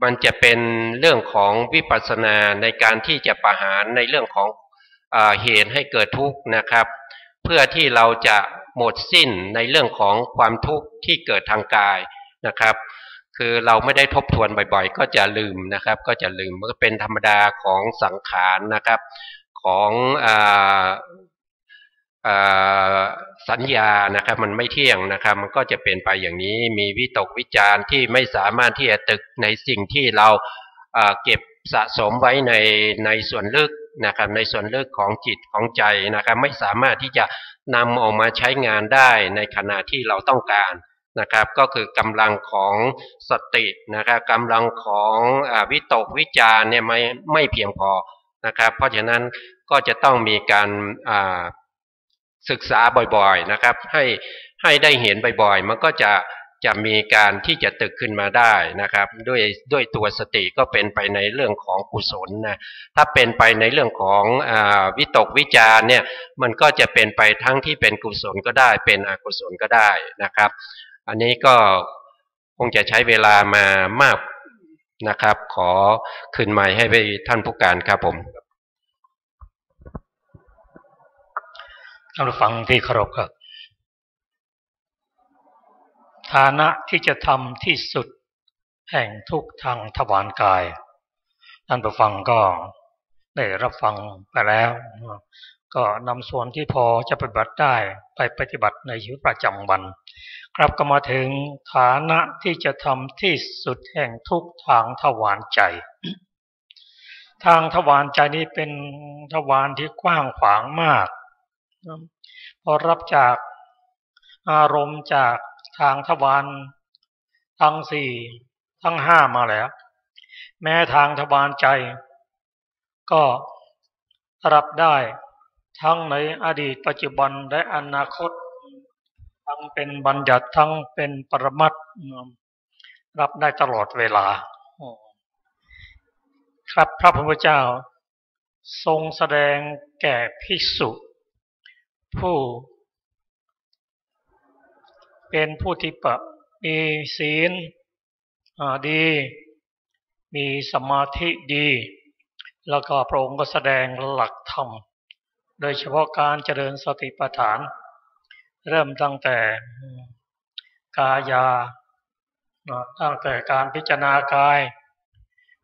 มันจะเป็นเรื่องของวิปัสสนาในการที่จะประหารในเรื่องของเหตุให้เกิดทุกข์นะครับเพื่อที่เราจะหมดสิ้นในเรื่องของความทุกข์ที่เกิดทางกายนะครับคือเราไม่ได้ทบทวนบ่อยๆก็จะลืมนะครับก็จะลืมมันก็เป็นธรรมดาของสังขารนะครับของสัญญานะครับมันไม่เที่ยงนะครับมันก็จะเป็นไปอย่างนี้มีวิตกวิจารณ์ที่ไม่สามารถที่จะตึกในสิ่งที่เราเก็บสะสมไว้ในส่วนลึกนะครับในส่วนลึกของจิตของใจนะครับไม่สามารถที่จะนำออกมาใช้งานได้ในขณะที่เราต้องการนะครับก็คือกำลังของสตินะครับกำลังของวิตกวิจารณ์เนี่ยไม่เพียงพอนะครับเพราะฉะนั้นก็จะต้องมีการศึกษาบ่อยๆนะครับให้ได้เห็นบ่อยๆมันก็จะมีการที่จะตึกขึ้นมาได้นะครับด้วยตัวสติก็เป็นไปในเรื่องของกุศลนะถ้าเป็นไปในเรื่องของวิตกวิจารเนี่ยมันก็จะเป็นไปทั้งที่เป็นกุศลก็ได้เป็นอกุศลก็ได้นะครับอันนี้ก็คงจะใช้เวลามามากนะครับขอคืนไมค์ให้ไปท่านผู้การครับผมท่านผู้ฟังที่เคารพครับฐานะที่จะทำที่สุดแห่งทุกทางทวารกายท่านผู้ฟังก็ได้รับฟังไปแล้วก็นำส่วนที่พอจะปฏิบัติได้ไปปฏิบัติในชีวิตประจำวันครับก็มาถึงฐานะที่จะทำที่สุดแห่งทุกทางทวารใจทางทวารใจนี้เป็นทวารที่กว้างขวางมากพอรับจากอารมณ์จากทางทวารทั้ง4ทั้ง5มาแล้วแม้ทางทวารใจก็รับได้ทั้งในอดีตปัจจุบันและอนาคตทั้งเป็นบัญญัติทั้งเป็นปรมัตถ์รับได้ตลอดเวลาครับพระพุทธเจ้าทรงแสดงแก่ภิกษุผู้เป็นผู้ที่มีศีลดีมีสมาธิดีแล้วก็พระองค์ก็แสดงหลักธรรมโดยเฉพาะการเจริญสติปัฏฐานเริ่มตั้งแต่กายาตั้งแต่การพิจารณากาย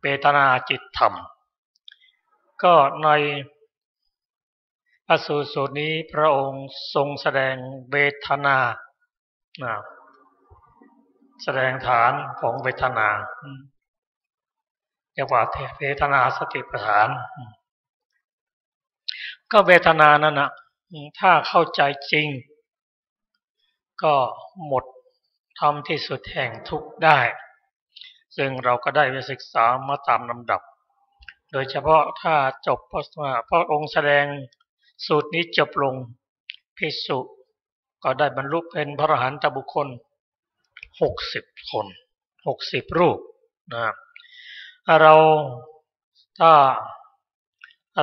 เวทนาจิตธรรมก็ในอสูตรนี้พระองค์ทรงแสดงเวทนา แสดงฐานของเวทนาเรียกว่าเวทนาสติปัฏฐานก็เวทนานั่นนะถ้าเข้าใจจริงก็หมดทำที่สุดแห่งทุกข์ได้ซึ่งเราก็ได้ไปศึกษามาตามลำดับโดยเฉพาะถ้าจบพระองค์แสดงสูตรนี้จบลงภิกษุก็ได้บรรลุเป็นพระอรหันตบุคคล60 คน60 รูปนะถ้าเ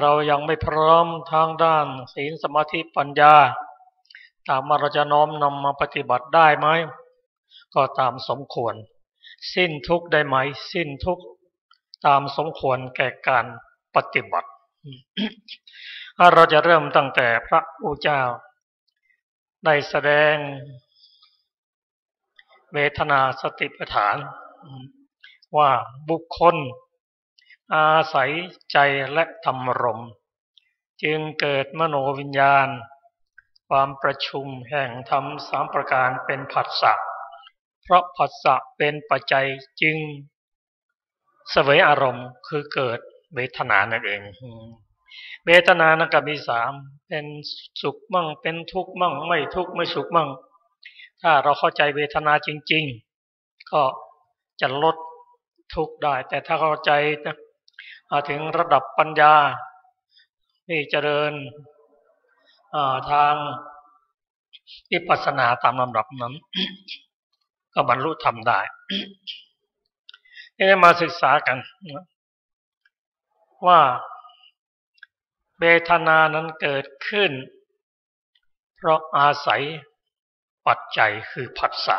รายังไม่พร้อมทางด้านศีลสมาธิปัญญาถามว่าเราจะน้อมนำมาปฏิบัติได้ไหมก็ตามสมควรสิ้นทุกข์ได้ไหมสิ้นทุกข์ตามสมควรแก่การปฏิบัติเราจะเริ่มตั้งแต่พระพุทธเจ้าได้แสดงเวทนาสติปัฏฐานว่าบุคคลอาศัยใจและธรรมารมณ์จึงเกิดมโนวิญญาณความประชุมแห่งธรรม3 ประการเป็นผัสสะเพราะผัสสะเป็นปัจจัยจึงเสวยอารมณ์คือเกิดเวทนานั่นเองเวทนานั้นก็มี3เป็นสุขมั่งเป็นทุกข์มั่งไม่ทุกข์ไม่สุขมั่งถ้าเราเข้าใจเวทนาจริงๆก็จะลดทุกข์ได้แต่ถ้าเข้าใจถึงระดับปัญญาที่เจริญทางวิปัสสนาตามลำดับนั้น ก็บรรลุธรรมได้นี่มาศึกษากันว่าเวทนานั้นเกิดขึ้นเพราะอาศัยปัจจัยคือผัสสะ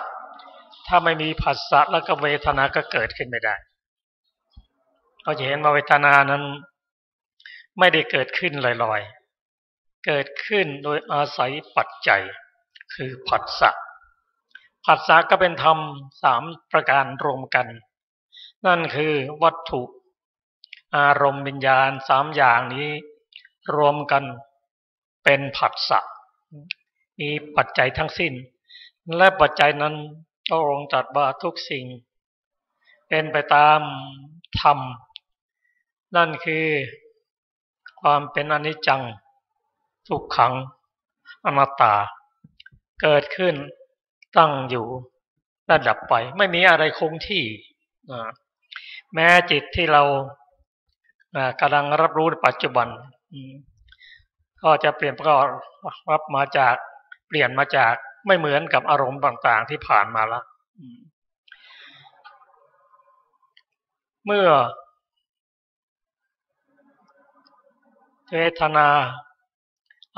ถ้าไม่มีผัสสะแล้วก็เวทนาก็เกิดขึ้นไม่ได้เราจะเห็นว่าเวทนานั้นไม่ได้เกิดขึ้นลอยๆเกิดขึ้นโดยอาศัยปัจจัยคือผัสสะผัสสะก็เป็นธรรม3 ประการรวมกันนั่นคือวัตถุอารมณ์วิญญาณ3 อย่างนี้รวมกันเป็นผัสสะมีปัจจัยทั้งสิ้นและปัจจัยนั้นพระองค์ตรัสว่าทุกสิ่งเป็นไปตามธรรมนั่นคือความเป็นอนิจจังทุกขังอนัตตาเกิดขึ้นตั้งอยู่และดับไปไม่มีอะไรคงที่แม้จิตที่เรากำลังรับรู้ในปัจจุบันก็จะเปลี่ยนก็รับมาจากเปลี่ยนมาจากไม่เหมือนกับอารมณ์ต่างๆที่ผ่านมาแล้วเมื่อเวทนา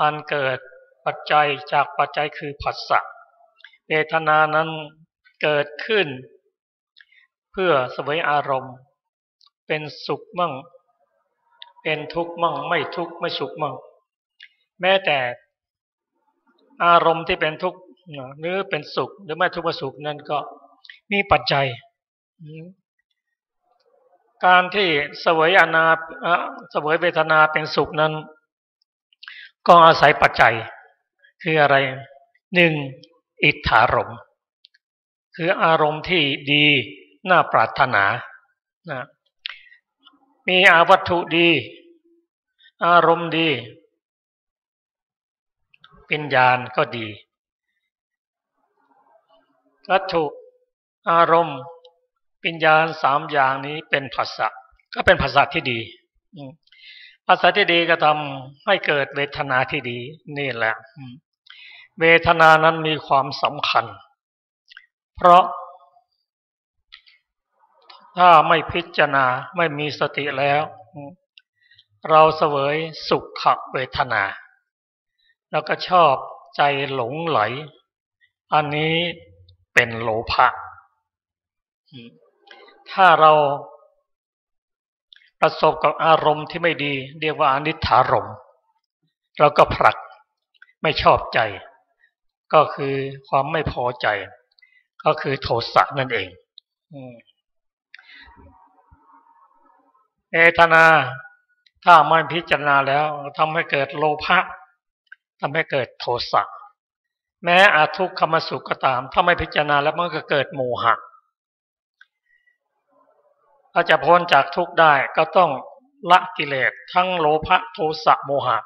อันเกิดปัจจัยจากปัจจัยคือผัสสะเวทนานั้นเกิดขึ้นเพื่อเสวยอารมณ์เป็นสุขมั่งเป็นทุกข์มั่งไม่ทุกข์ไม่สุขมั่งแม้แต่อารมณ์ที่เป็นทุกข์หรือเป็นสุขหรือไม่ทุกข์ไม่สุขนั้นก็มีปัจจัยการที่เสวยเวทนาเป็นสุขนั้นก็อาศัยปัจจัยคืออะไร1อิทธารมณ์คืออารมณ์ที่ดีน่าปรารถนามีวัตถุดีอารมณ์ดีวิญญาณก็ดีวัตถุอารมณ์วิญญาณ3 อย่างนี้เป็นผัสสะก็เป็นผัสสะที่ดีผัสสะที่ดีก็ทำให้เกิดเวทนาที่ดีนี่แหละเวทนานั้นมีความสำคัญเพราะถ้าไม่พิจารณาไม่มีสติแล้วเราเสวยสุขเวทนาแล้วก็ชอบใจหลงไหลอันนี้เป็นโลภะถ้าเราประสบกับอารมณ์ที่ไม่ดีเรียกว่าอนิจฐารมณ์เราก็ผลักไม่ชอบใจก็คือความไม่พอใจก็คือโทสะนั่นเองเวทนาถ้าไม่พิจารณาแล้วทำให้เกิดโลภะทำให้เกิดโทสะแม้ทุกขมสุขก็ตามถ้าไม่พิจารณาแล้วมันก็เกิดโมหะ ถ้าจะพ้นจากทุกข์ได้ก็ต้องละกิเลสทั้งโลภะโทสะโมหะ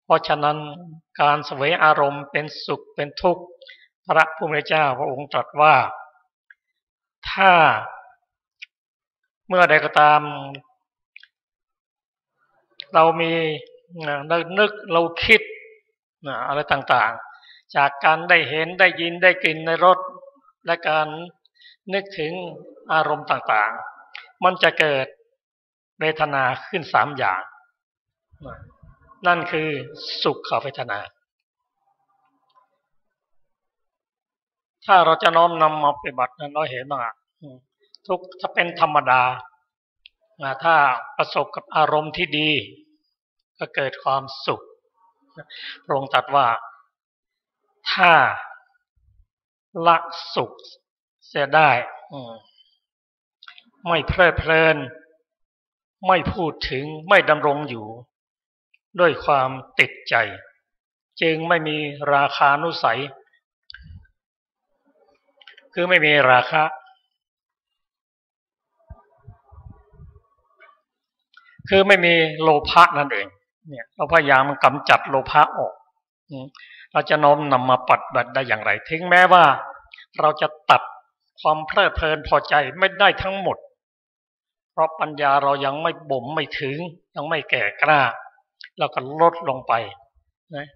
เพราะฉะนั้นการเสวยอารมณ์เป็นสุขเป็นทุกข์พระผู้มีพระเจ้าพระองค์ตรัสว่าถ้าเมื่อใดก็ตามเรามีนึกเราคิดอะไรต่างๆจากการได้เห็นได้ยินได้กลิ่นในรสและการนึกถึงอารมณ์ต่างๆมันจะเกิดเวทนาขึ้น3อย่างนั่นคือสุขเวทนาถ้าเราจะน้อมนำมาปฏิบัตินั้นเราเห็นว่าทุกข์ถ้าเป็นธรรมดาถ้าประสบกับอารมณ์ที่ดีก็เกิดความสุขพระองค์ตรัสว่าถ้าละสุขเสียได้ไม่เพลิดเพลินไม่พูดถึงไม่ดำรงอยู่ด้วยความติดใจจึงไม่มีราคานุสัยคือไม่มีราคะคือไม่มีโลภะนั่นเองเนี่ยเราพยายามกำจัดโลภะออกเราจะน้อมนำมาปฏิบัติได้อย่างไรถึงแม้ว่าเราจะตัดความเพลิดเพลินพอใจไม่ได้ทั้งหมดเพราะปัญญาเรายังไม่บ่มไม่ถึงยังไม่แก่กล้าเราก็ลดลงไปนะ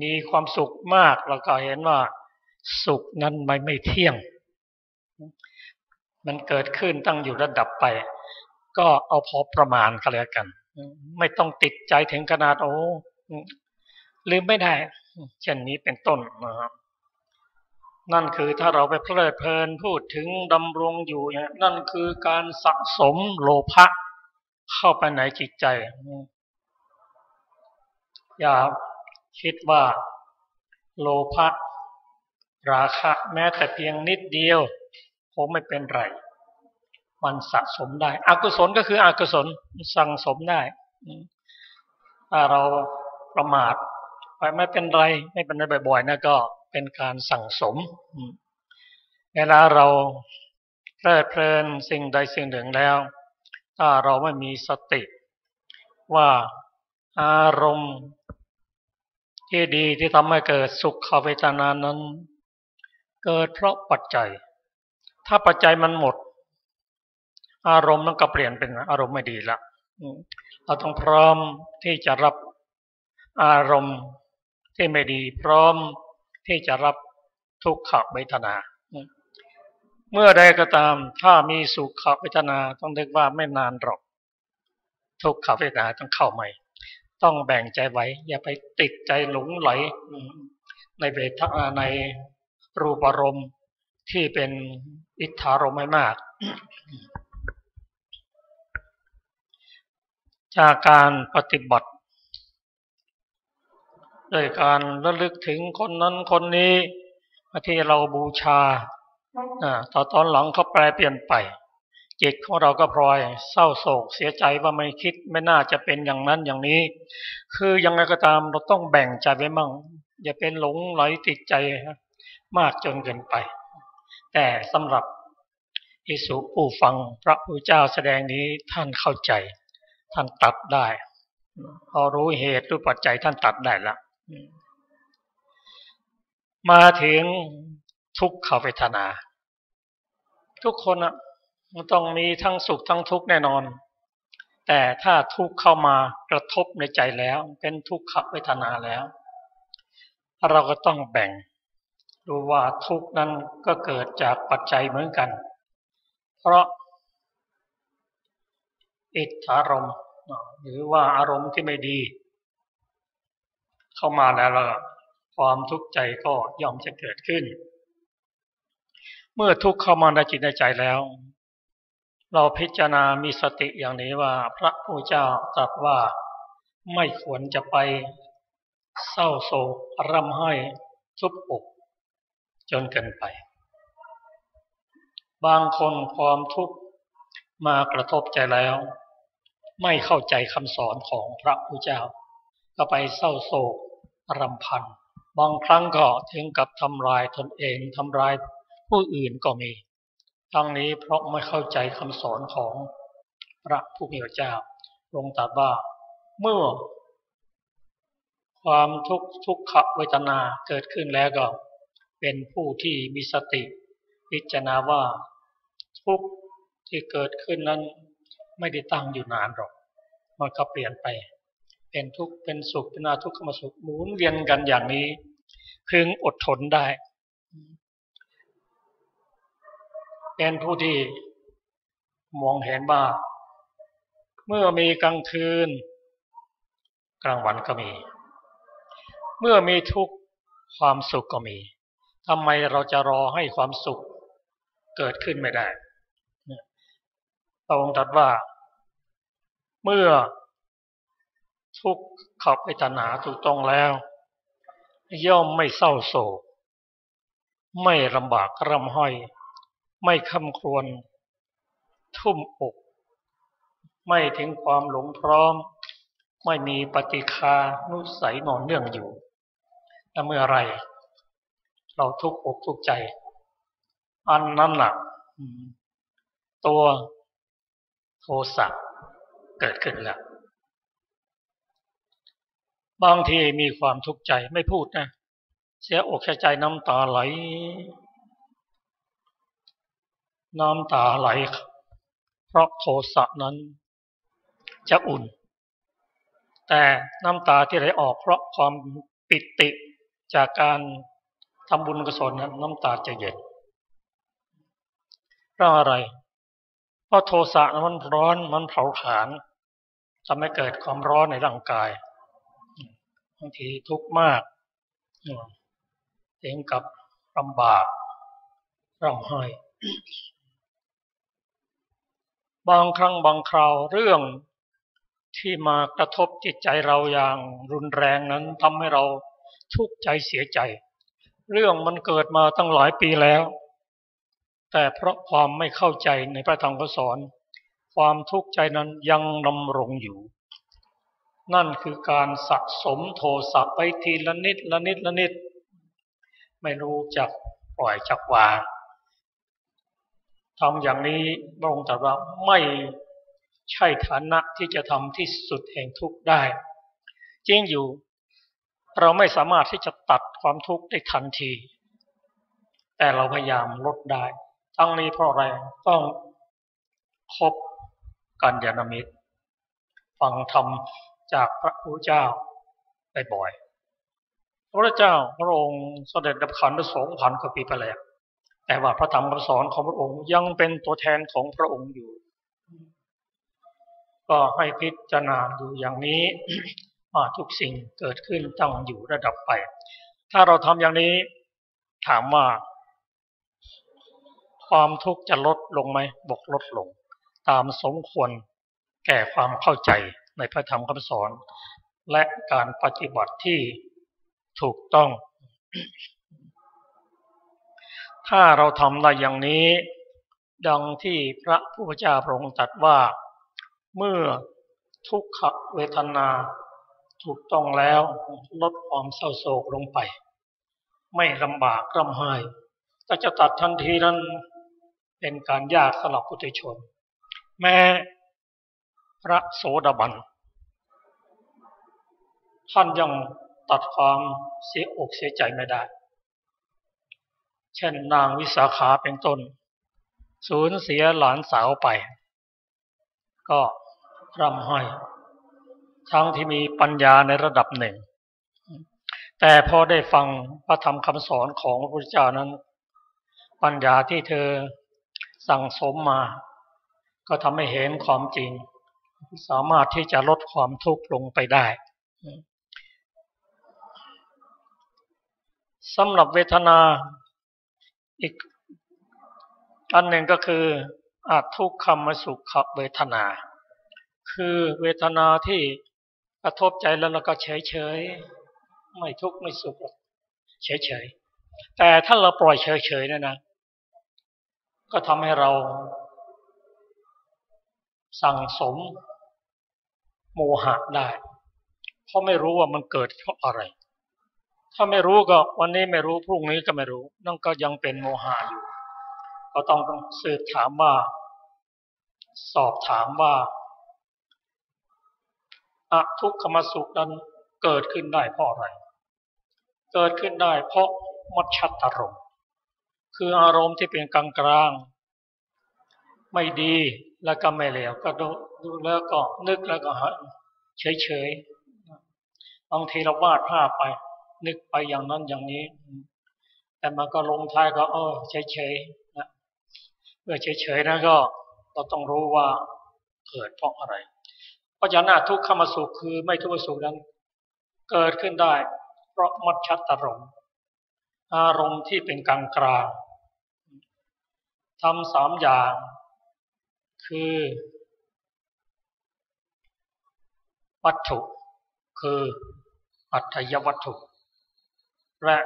มีความสุขมากเราก็เห็นว่าสุขนั้นไม่เที่ยงมันเกิดขึ้นตั้งอยู่ระดับไปก็เอาพอประมาณก็แล้วกันไม่ต้องติดใจถึงขนาดลืมไม่ได้เช่นนี้เป็นต้นนะครับนั่นคือถ้าเราไปเพลิดเพลินพูดถึงดำรงอยู่นั่นคือการสะสมโลภะเข้าไปในจิตใจอย่าคิดว่าโลภะราคะแม้แต่เพียงนิดเดียวคงไม่เป็นไรมันสะสมได้อกุศลก็คืออกุศลสั่งสมได้ถ้าเราประมาทไปไม่เป็นไรไม่เป็นไรบ่อยๆนะก็เป็นการสั่งสมเวลาเราเพลิดเพลินสิ่งใดสิ่งหนึ่งแล้วถ้าเราไม่มีสติว่าอารมณ์ที่ดีที่ทำให้เกิดสุขเวทนานั้นเกิดเพราะปัจจัยถ้าปัจจัยมันหมดอารมณ์มันก็เปลี่ยนเป็นอารมณ์ไม่ดีละเราต้องพร้อมที่จะรับอารมณ์ที่ไม่ดีพร้อมที่จะรับทุกขเวทนาเมื่อใดก็ตามถ้ามีสุขเวทนาต้องนึกว่าไม่นานหรอกทุกขเวทนาต้องเข้าใหม่ต้องแบ่งใจไว้อย่าไปติดใจหลงไหลในเวทนาในรูปอารมณ์ที่เป็นอิทธารมณ์ไม่มากจากการปฏิบัติโดยการระลึกถึงคนนั้นคนนี้ที่เราบูชาตอนหลังเขาแปลเปลี่ยนไปจิตของเราก็พลอยเศร้าโศกเสียใจว่าไม่คิดไม่น่าจะเป็นอย่างนั้นอย่างนี้คือยังไงก็ตามเราต้องแบ่งใจไว้มั่งอย่าเป็นหลงไหลติดใจมากจนเกินไปแต่สำหรับภิกษุผู้ฟังพระพุทธเจ้าแสดงนี้ท่านเข้าใจท่านตัดได้พอรู้เหตุรู้ปัจจัยท่านตัดได้ละมาถึงทุกขเวทนาทุกคนมันต้องมีทั้งสุขทั้งทุกข์แน่นอนแต่ถ้าทุกข์เข้ามากระทบในใจแล้วเป็นทุกขเวทนาแล้วเราก็ต้องแบ่งดูว่าทุกข์นั้นก็เกิดจากปัจจัยเหมือนกันเพราะอิทธารมณ์หรือว่าอารมณ์ที่ไม่ดีเข้ามาแล้วความทุกข์ใจก็ย่อมจะเกิดขึ้นเมื่อทุกข์เข้ามาในจิตในใจแล้วเราพิจารณามีสติอย่างนี้ว่าพระพุทธเจ้าตรัสว่าไม่ควรจะไปเศร้าโศกร่ำไห้ทุบอกจนเกินไปบางคนความทุกข์มากระทบใจแล้วไม่เข้าใจคำสอนของพระพุทธเจ้าก็ไปเศร้าโศกรำพันบางครั้งก็ถึงกับทำลายตนเองทำลายผู้อื่นก็มีทั้งนี้เพราะไม่เข้าใจคำสอนของ พระผู้มีพระเจ้าทรงตรัสว่าเมื่อความทุกขเวทนาเกิดขึ้นแล้วก็เป็นผู้ที่มีสติพิจารณาว่าทุกข์ที่เกิดขึ้นนั้นไม่ได้ตั้งอยู่นานหรอกมันก็เปลี่ยนไปเป็นทุกข์เป็นสุขเป็นอาทุกขมสุขหมุนเวียนกันอย่างนี้พึงอดทนได้เป็นผู้ที่มองเห็นว่าเมื่อมีกลางคืนกลางวันก็มีเมื่อมีทุกข์ความสุขก็มีทำไมเราจะรอให้ความสุขเกิดขึ้นไม่ได้พระองค์ตรัสว่าเมื่อทุกขเวทนาถูกต้องแล้วย่อมไม่เศร้าโศกไม่ลำบากร่ำห้อยไม่คำครวญทุ่มอกไม่ถึงความหลงพร้อมไม่มีปฏิฆานุสัยนอนเนื่องอยู่แต่เมื่อไรเราทุกข์อกทุกข์ใจอันนั้นน่ะตัวโทสะเกิดขึ้นแล้วบางทีมีความทุกข์ใจไม่พูดนะเสียอกเสียใจน้ำตาไหลเพราะโทสะนั้นจะอุ่นแต่น้ำตาที่ไหลออกเพราะความปิติจากการทำบุญกุศลนั้นน้ำตาจะเย็นเพราะอะไรเพราะโทสะมันร้อนมันเผาผลาญทำให้เกิดความร้อนในร่างกายบางทีทุกข์มากถึงกับลำบากร่ำไห้บางครั้งบางคราวเรื่องที่มากระทบจิตใจเราอย่างรุนแรงนั้นทำให้เราทุกข์ใจเสียใจเรื่องมันเกิดมาตั้งหลายปีแล้วแต่เพราะความไม่เข้าใจในพระธรรมคำสอนความทุกข์ใจนั้นยังดำรงอยู่นั่นคือการสะสมโทสะไปทีละนิดละนิดละนิดไม่รู้จักปล่อยจักวางทำอย่างนี้พระองค์ตรัสว่าไม่ใช่ฐานะที่จะทำที่สุดแห่งทุกข์ได้จริงอยู่เราไม่สามารถที่จะตัดความทุกข์ได้ทันทีแต่เราพยายามลดได้ทั้งนี้เพราะอะไรต้องคบกัลยาณมิตรฟังธรรมจากพระพุทธเจ้าบ่อยๆพระพุทธเจ้าพระองค์เสด็จดับขันธ์2,000 กว่าปีไปแล้วแต่ว่าพระธรรมคำสอนของพระองค์ยังเป็นตัวแทนของพระองค์อยู่ก็ให้พิจารณาดูอย่างนี้ว่าทุกสิ่งเกิดขึ้นตั้งอยู่ระดับไปถ้าเราทำอย่างนี้ถามว่าความทุกข์จะลดลงไหมบอกลดลงตามสมควรแก่ความเข้าใจในพระธรรมคำสอนและการปฏิบัติที่ถูกต้องถ้าเราทำได้อย่างนี้ดังที่พระพุทธเจ้าพระองค์ตรัสว่าเมื่อทุกขเวทนาถูกต้องแล้วลดความเศร้าโศกลงไปไม่ลำบากร่ำไห้ถ้าจะตัดทันทีนั้นเป็นการยากสำหรับปุถุชนแม้พระโสดาบันท่านยังตัดความเสียอกเสียใจไม่ได้เช่นนางวิสาขาเป็นต้นสูญเสียหลานสาวไปก็ร่ำไห้ทั้งที่มีปัญญาในระดับหนึ่งแต่พอได้ฟังพระธรรมคำสอนของพระพุทธเจ้านั้นปัญญาที่เธอสั่งสมมาก็ทำให้เห็นความจริงสามารถที่จะลดความทุกข์ลงไปได้สำหรับเวทนาอีกอันหนึ่งก็คืออาทุกขมสุขเวทนาคือเวทนาที่กระทบใจแล้วเราก็เฉยๆไม่ทุกข์ไม่สุขเฉยๆแต่ถ้าเราปล่อยเฉยๆนะก็ทำให้เราสั่งสมโมหะได้เพราะไม่รู้ว่ามันเกิดเพราะอะไรถ้าไม่รู้ก็วันนี้ไม่รู้พรุ่งนี้ก็ไม่รู้นั่นก็ยังเป็นโมหะอยู่ก็ต้องสืบถามว่า สอบถามว่าอทุกขมสุขนั้นเกิดขึ้นได้เพราะอะไรเกิดขึ้นได้เพราะมัชฌัตตารมณ์คืออารมณ์ที่เป็นกลางๆไม่ดีแล้วก็ไม่เลวก็ดูแล้วก็นึกแล้วก็เฉยๆบางทีเราวาดภาพไปนึกไปอย่างนั้นอย่างนี้แต่มันก็ลงท้ายก็เฉยๆนะเมื่อเฉยๆนะก็เราต้องรู้ว่าเกิดเพราะอะไรเพราะฉะนั้นทุกขมสุขคือไม่ทุกขสุขนั้นเกิดขึ้นได้เพราะมัชฌัตตารมณ์อารมณ์ที่เป็นกลางๆทำ3อย่างคือวัตถุคืออัตถยวัตถุและ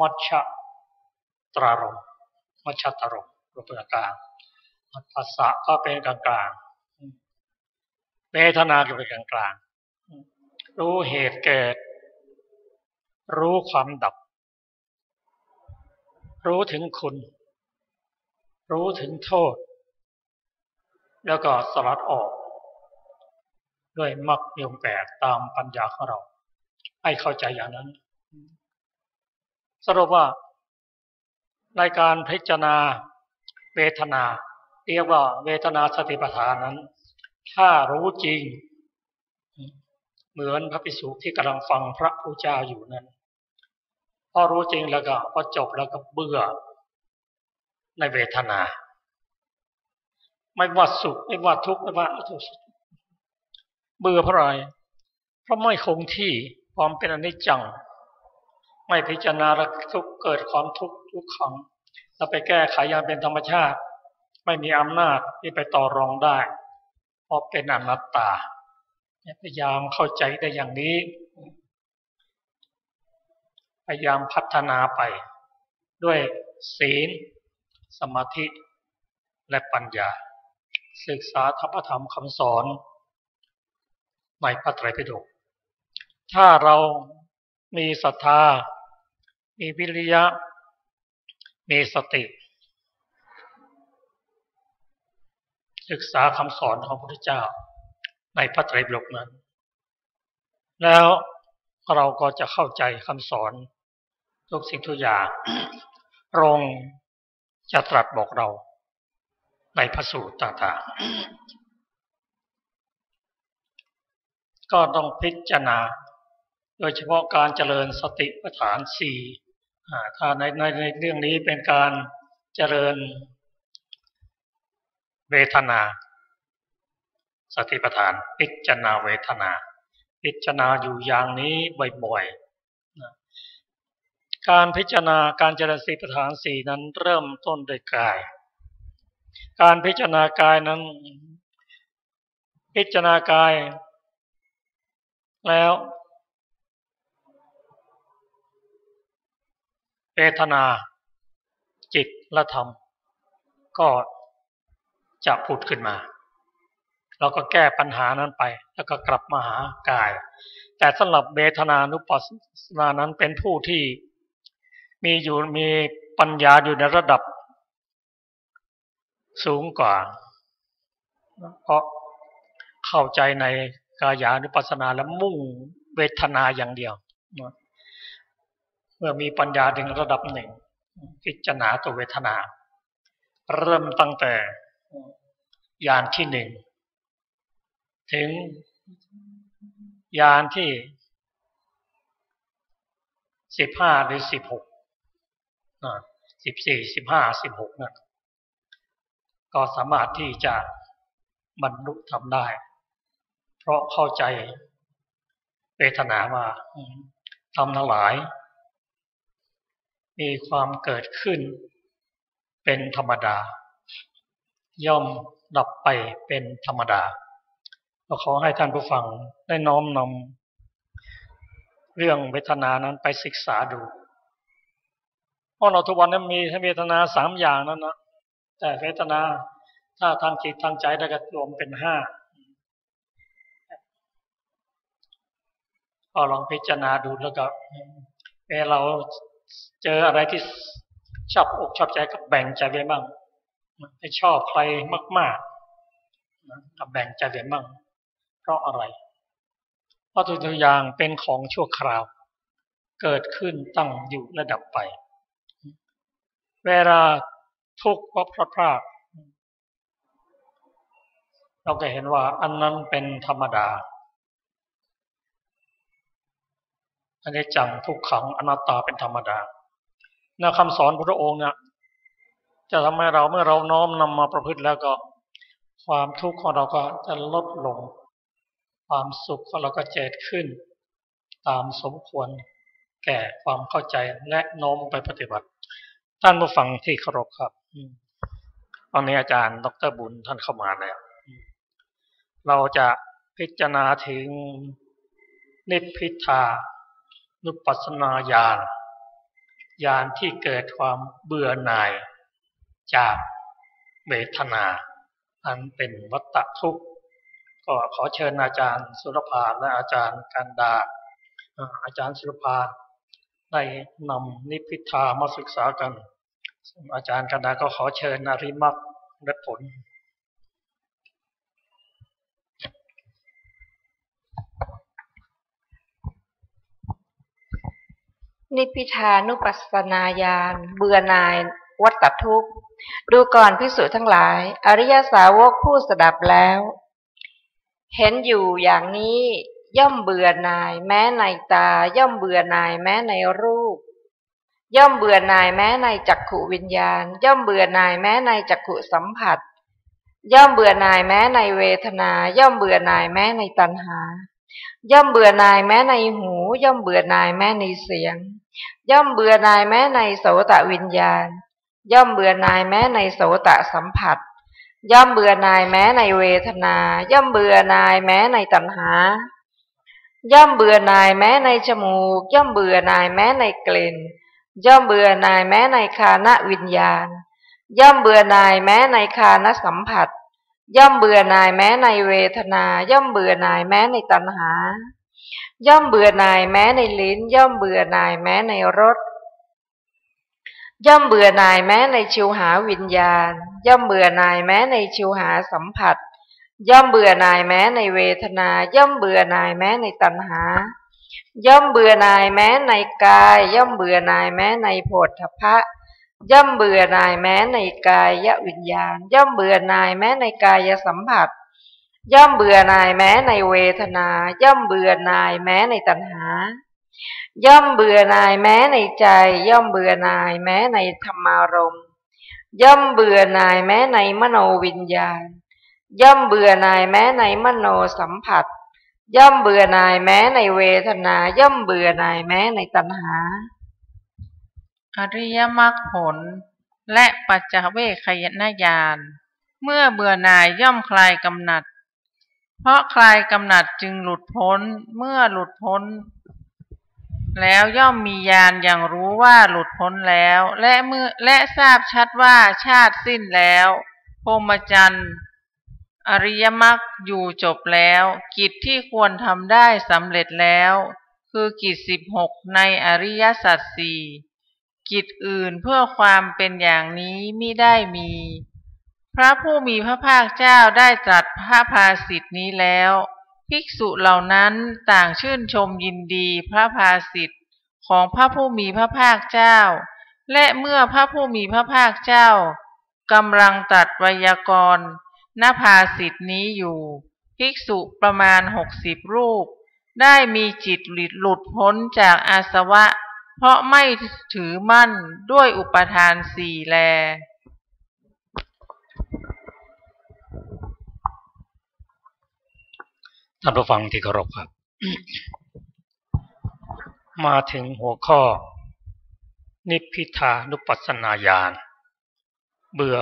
มัชฌัตตารมณ์มัชฌัตตารมณ์รูปกลางภาษาก็เป็นกลางๆเวทนาก็เป็นกลางๆรู้เหตุเกิดรู้ความดับรู้ถึงคุณรู้ถึงโทษแล้วก็สลัดออกด้วยมรรคมีองค์8ตามปัญญาของเราให้เข้าใจอย่างนั้นสรุปว่าในการพิจารณาเวทนาเรียกว่าเวทนาสติปัฏฐานนั้นถ้ารู้จริงเหมือนพระภิกษุที่กำลังฟังพระพุทธเจ้าอยู่นั้นพอรู้จริงแล้วก็พอจบแล้วก็เบื่อในเวทนาไม่ว่าสุขไม่ว่าทุกข์ไม่ว่าเบื่อเพราะอะไรเพราะไม่คงที่ความเป็นอนิจจังไม่พิจารณาแล้วทุกเกิดความทุกข์ทุกขังเราไปแก้ไขอย่างเป็นธรรมชาติไม่มีอำนาจที่ไปต่อรองได้เพราะเป็นอนัตตาพยายามเข้าใจได้อย่างนี้พยายามพัฒนาไปด้วยศีลสมาธิและปัญญาศึกษาธรรมคำสอนในพระไตรปิฎกถ้าเรามีศรัทธามีวิริยะมีสติศึกษาคำสอนของพระพุทธเจ้าในพระไตรปิฎกนั้นแล้วเราก็จะเข้าใจคำสอนทุกสิ่งทุกอย่างพระองค์จะตรัสบอกเราในพระสูตรต่างๆก็ต้องพิจารณาโดยเฉพาะการเจริญสติปัฏฐาน4ถ้าในเรื่องนี้เป็นการเจริญเวทนาสติปัฏฐานพิจารณาเวทนาพิจารณาอยู่อย่างนี้บ่อยๆการพิจารณาการเจริญสติปัฏฐาน4นั้นเริ่มต้นด้วยกายการพิจารณากายนั้นพิจารณากายแล้วเวทนาจิตและธรรมก็จะผุดขึ้นมาเราก็แก้ปัญหานั้นไปแล้วก็กลับมาหากายแต่สำหรับเวทนานุปัสสนานั้นเป็นผู้ที่มีปัญญาอยู่ในระดับสูงกว่าเพราะเข้าใจในกายานุปัสสนาและมุ่งเวทนาอย่างเดียวเมื่อมีปัญญาถึงระดับหนึ่งพิจารณาตัวเวทนาเริ่มตั้งแต่ญาณที่1ถึงญาณที่15หรือ16 14 15 16นั่นก็สามารถที่จะบรรลุธรรมได้เพราะเข้าใจเวทนาว่าธรรมทั้งหลายมีความเกิดขึ้นเป็นธรรมดาย่อมดับไปเป็นธรรมดาก็ขอให้ท่านผู้ฟังได้น้อมนำเรื่องเวทนานั้นไปศึกษาดูเพราะเราทุกวันนั้นมีเวทนา3อย่างนั้นนะแต่เวทนาถ้าทางจิตทางใจได้ก็รวมเป็น5ก็ลองพิจารณาดูแล้วก็เราเจออะไรที่ชอบอกชอบใจก็แบ่งใจไว้บ้าง ไม่ชอบใครมากๆกับแบ่งใจเสียมั่งเพราะอะไรเพราะตัวอย่างเป็นของชั่วคราวเกิดขึ้นตั้งอยู่และดับไปเวลาทุกข์เพราะพลาดพลาดเราก็เห็นว่าอันนั้นเป็นธรรมดาอนิจจังทุกขังอนัตตาเป็นธรรมดาในคำสอนพระองค์เนี่ยจะทำให้เราเมื่อเราน้อมนำมาประพฤติแล้วก็ความทุกข์ของเราก็จะลดลงความสุขของเราก็เกิดขึ้นตามสมควรแก่ความเข้าใจและน้อมไปปฏิบัติท่านผู้ฟังที่เคารพครับตอนนี้อาจารย์ดร.บุญท่านเข้ามาแล้วเราจะพิจารณาถึงนิพพิทานุปัสสนาญาณญาณที่เกิดความเบื่อหน่ายจากเวทนาอันเป็นวัฏฏะทุกข์ก็ขอเชิญอาจารย์สุรภาและอาจารย์กันดาอาจารย์สุรภาได้นำนิพพิทามาศึกษากันอาจารย์กันดาก็ขอเชิญอริมักและผลนิพพิทานุปัสสนาญาณเบื่อหน่ายวัฏฏทุกข์ดูก่อนภิกษุทั้งหลายอริยสาวกผู้สดับแล้วเห็นอยู่อย่างนี้ย่อมเบื่อหน่ายแม้ในตาย่อมเบื่อหน่ายแม้ในรูปย่อมเบื่อหน่ายแม้ในจักขุวิญญาณย่อมเบื่อหน่ายแม้ในจักขุสัมผัสย่อมเบื่อหน่ายแม้ในเวทนาย่อมเบื่อหน่ายแม้ในตัณหาย่อมเบื่อหน่ายแม้ในหูย่อมเบื่อหน่ายแม้ในเสียงย่อมเบื่อหน่ายแม้ในโสตวิญญาณย่อมเบื่อหน่ายแม้ในโสตสัมผัสย่อมเบื่อหน่ายแม้ในเวทนาย่อมเบื่อหน่ายแม้ในตัณหาย่อมเบื่อหน่ายแม้ในจมูกย่อมเบื่อหน่ายแม้ในกลิ่นย่อมเบื่อหน่ายแม้ในฆานวิญญาณย่อมเบื่อหน่ายแม้ในฆานสัมผัสย่อมเบื่อหน่ายแม้ในเวทนาย่อมเบื่อหน่ายแม้ในตัณหาย่อมเบื่อหน่ายแม้ในลิ้นย่อมเบื่อหน่ายแม้ในรสย่อมเบื่อหน่ายแม้ในชิวหาวิญญาณย่อมเบื่อหน่ายแม้ในชิวหาสัมผัสย่อมเบื่อหน่ายแม้ในเวทนาย่อมเบื่อหน่ายแม้ในตัณหาย่อมเบื่อหน่ายแม้ในกายย่อมเบื่อหน่ายแม้ในโผฏฐัพพะย่อมเบื่อหน่ายแม้ในกายวิญญาณย่อมเบื่อหน่ายแม้ในกายสัมผัสย่อมเบื่อหน่ายแม้ในเวทนาย่อมเบื่อหน่ายแม้ในตัณหาย่อมเบื่อหน่ายแม้ในใจย่อมเบื่อหน่ายแม้ในธรรมารมณ์ย่อมเบื่อหน่ายแม้ในมโนวิญญาณย่อมเบื่อหน่ายแม้ในมโนสัมผัสย่อมเบื่อหน่ายแม้ในเวทนาย่อมเบื่อหน่ายแม้ในตัณหาอริยมรรคผลและปัจจเวคขยญญาณเมื่อเบื่อหน่ายย่อมคลายกำหนัดเพราะคลายกำหนัดจึงหลุดพ้นเมื่อหลุดพ้นแล้วย่อมมีญาณอย่างรู้ว่าหลุดพ้นแล้วและทราบชัดว่าชาติสิ้นแล้วพรหมจรรย์อริยมรรคอยู่จบแล้วกิจที่ควรทำได้สำเร็จแล้วคือกิจ16ในอริยสัจสี่กิจอื่นเพื่อความเป็นอย่างนี้มิได้มีพระผู้มีพระภาคเจ้าได้ตรัสพระภาสิทธินี้แล้วภิกษุเหล่านั้นต่างชื่นชมยินดีพระภาสิทธิของพระผู้มีพระภาคเจ้าและเมื่อพระผู้มีพระภาคเจ้ากำลังตรัสไวยากรณ์ณภาสิทธินี้อยู่ภิกษุประมาณ60รูปได้มีจิตหลุดพ้นจากอาสวะเพราะไม่ถือมั่นด้วยอุปทานสี่แลท่านผู้ฟังที่เคารพครับ มาถึงหัวข้อนิพพิทานุปัสสนาญาณเบื่อ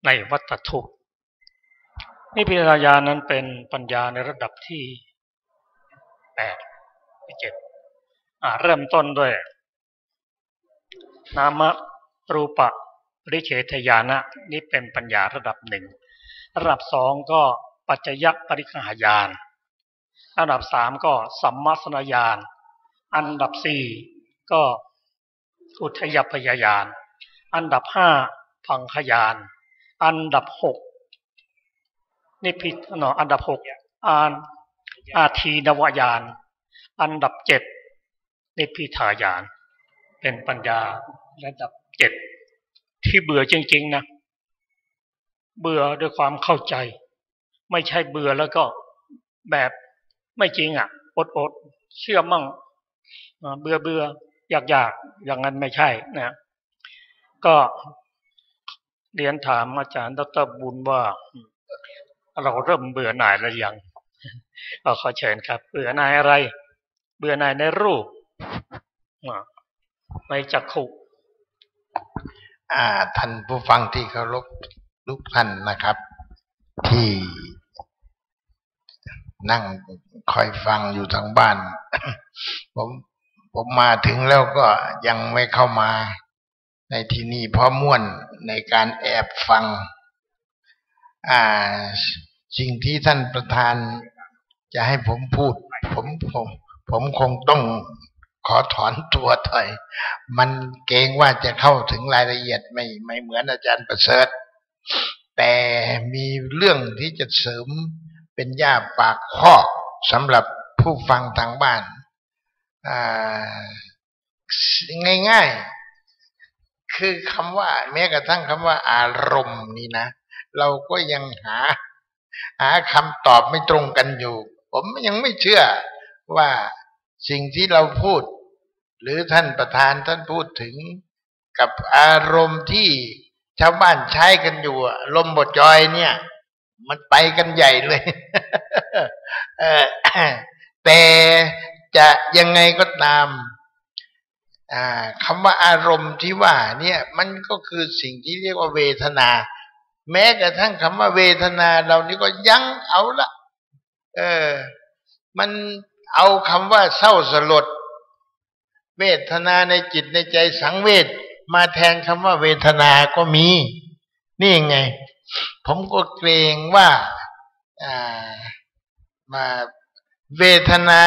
ในวัฏทุกข์นิพพิทาญาณนั้นเป็นปัญญาในระดับที่8ที่7เริ่มต้นด้วยนามรูปะปริเฉทญาณะนี่เป็นปัญญาระดับ1ระดับ2ก็ปัจจยปริคหญาณอันดับ3ก็สัมมัสสนญาณอันดับ4ก็อุทธัยพยญาณอันดับ5พังคญาณ อันดับหกนิพพิทอันดับหกอาทีนวญาณอันดับเจ็ดนิพพิทายานเป็นปัญญาระดับเจ็ดที่เบื่อจริงๆนะเบื่อด้วยความเข้าใจไม่ใช่เบื่อแล้วก็แบบไม่จริงอดเชื่อมั่งเบื่ออยากอย่างนั้นไม่ใช่นะก็เรียนถามอาจารย์ดร.บุญว่าเราเริ่มเบื่อหน่ายแล้วยังขอเชิญครับเบื่อหน่ายอะไรเบื่อหน่ายในรูปในจักขุท่านผู้ฟังที่เคารพทุกท่านนะครับที่นั่งคอยฟังอยู่ทางบ้าน ผมมาถึงแล้วก็ยังไม่เข้ามาในที่นี่เพราะม่วนในการแอบฟังสิ่งที่ท่านประธานจะให้ผมพูดผมคงต้องขอถอนตัวถอยมันเกรงว่าจะเข้าถึงรายละเอียดไม่เหมือนอาจารย์ประเสริฐแต่มีเรื่องที่จะเสริมเป็นหญ้าปากคอกสำหรับผู้ฟังทางบ้านง่ายๆคือคำว่าแม้กระทั่งคำว่าอารมณ์นี่นะเราก็ยังหาคำตอบไม่ตรงกันอยู่ผมยังไม่เชื่อว่าสิ่งที่เราพูดหรือท่านประธานท่านพูดถึงกับอารมณ์ที่ชาวบ้านใช้กันอยู่ลมบทจอยเนี่ยมันไปกันใหญ่เลย แต่จะยังไงก็ตามคำว่าอารมณ์ที่ว่าเนี่ยมันก็คือสิ่งที่เรียกว่าเวทนาแม้กระทั่งคำว่าเวทนาเรานี่ก็ยังเอาละมันเอาคำว่าเศร้าสลดเวทนาในจิตในใจสังเวชมาแทนคำว่าเวทนาก็มีนี่ไงผมก็เกรงว่ามาเวทนา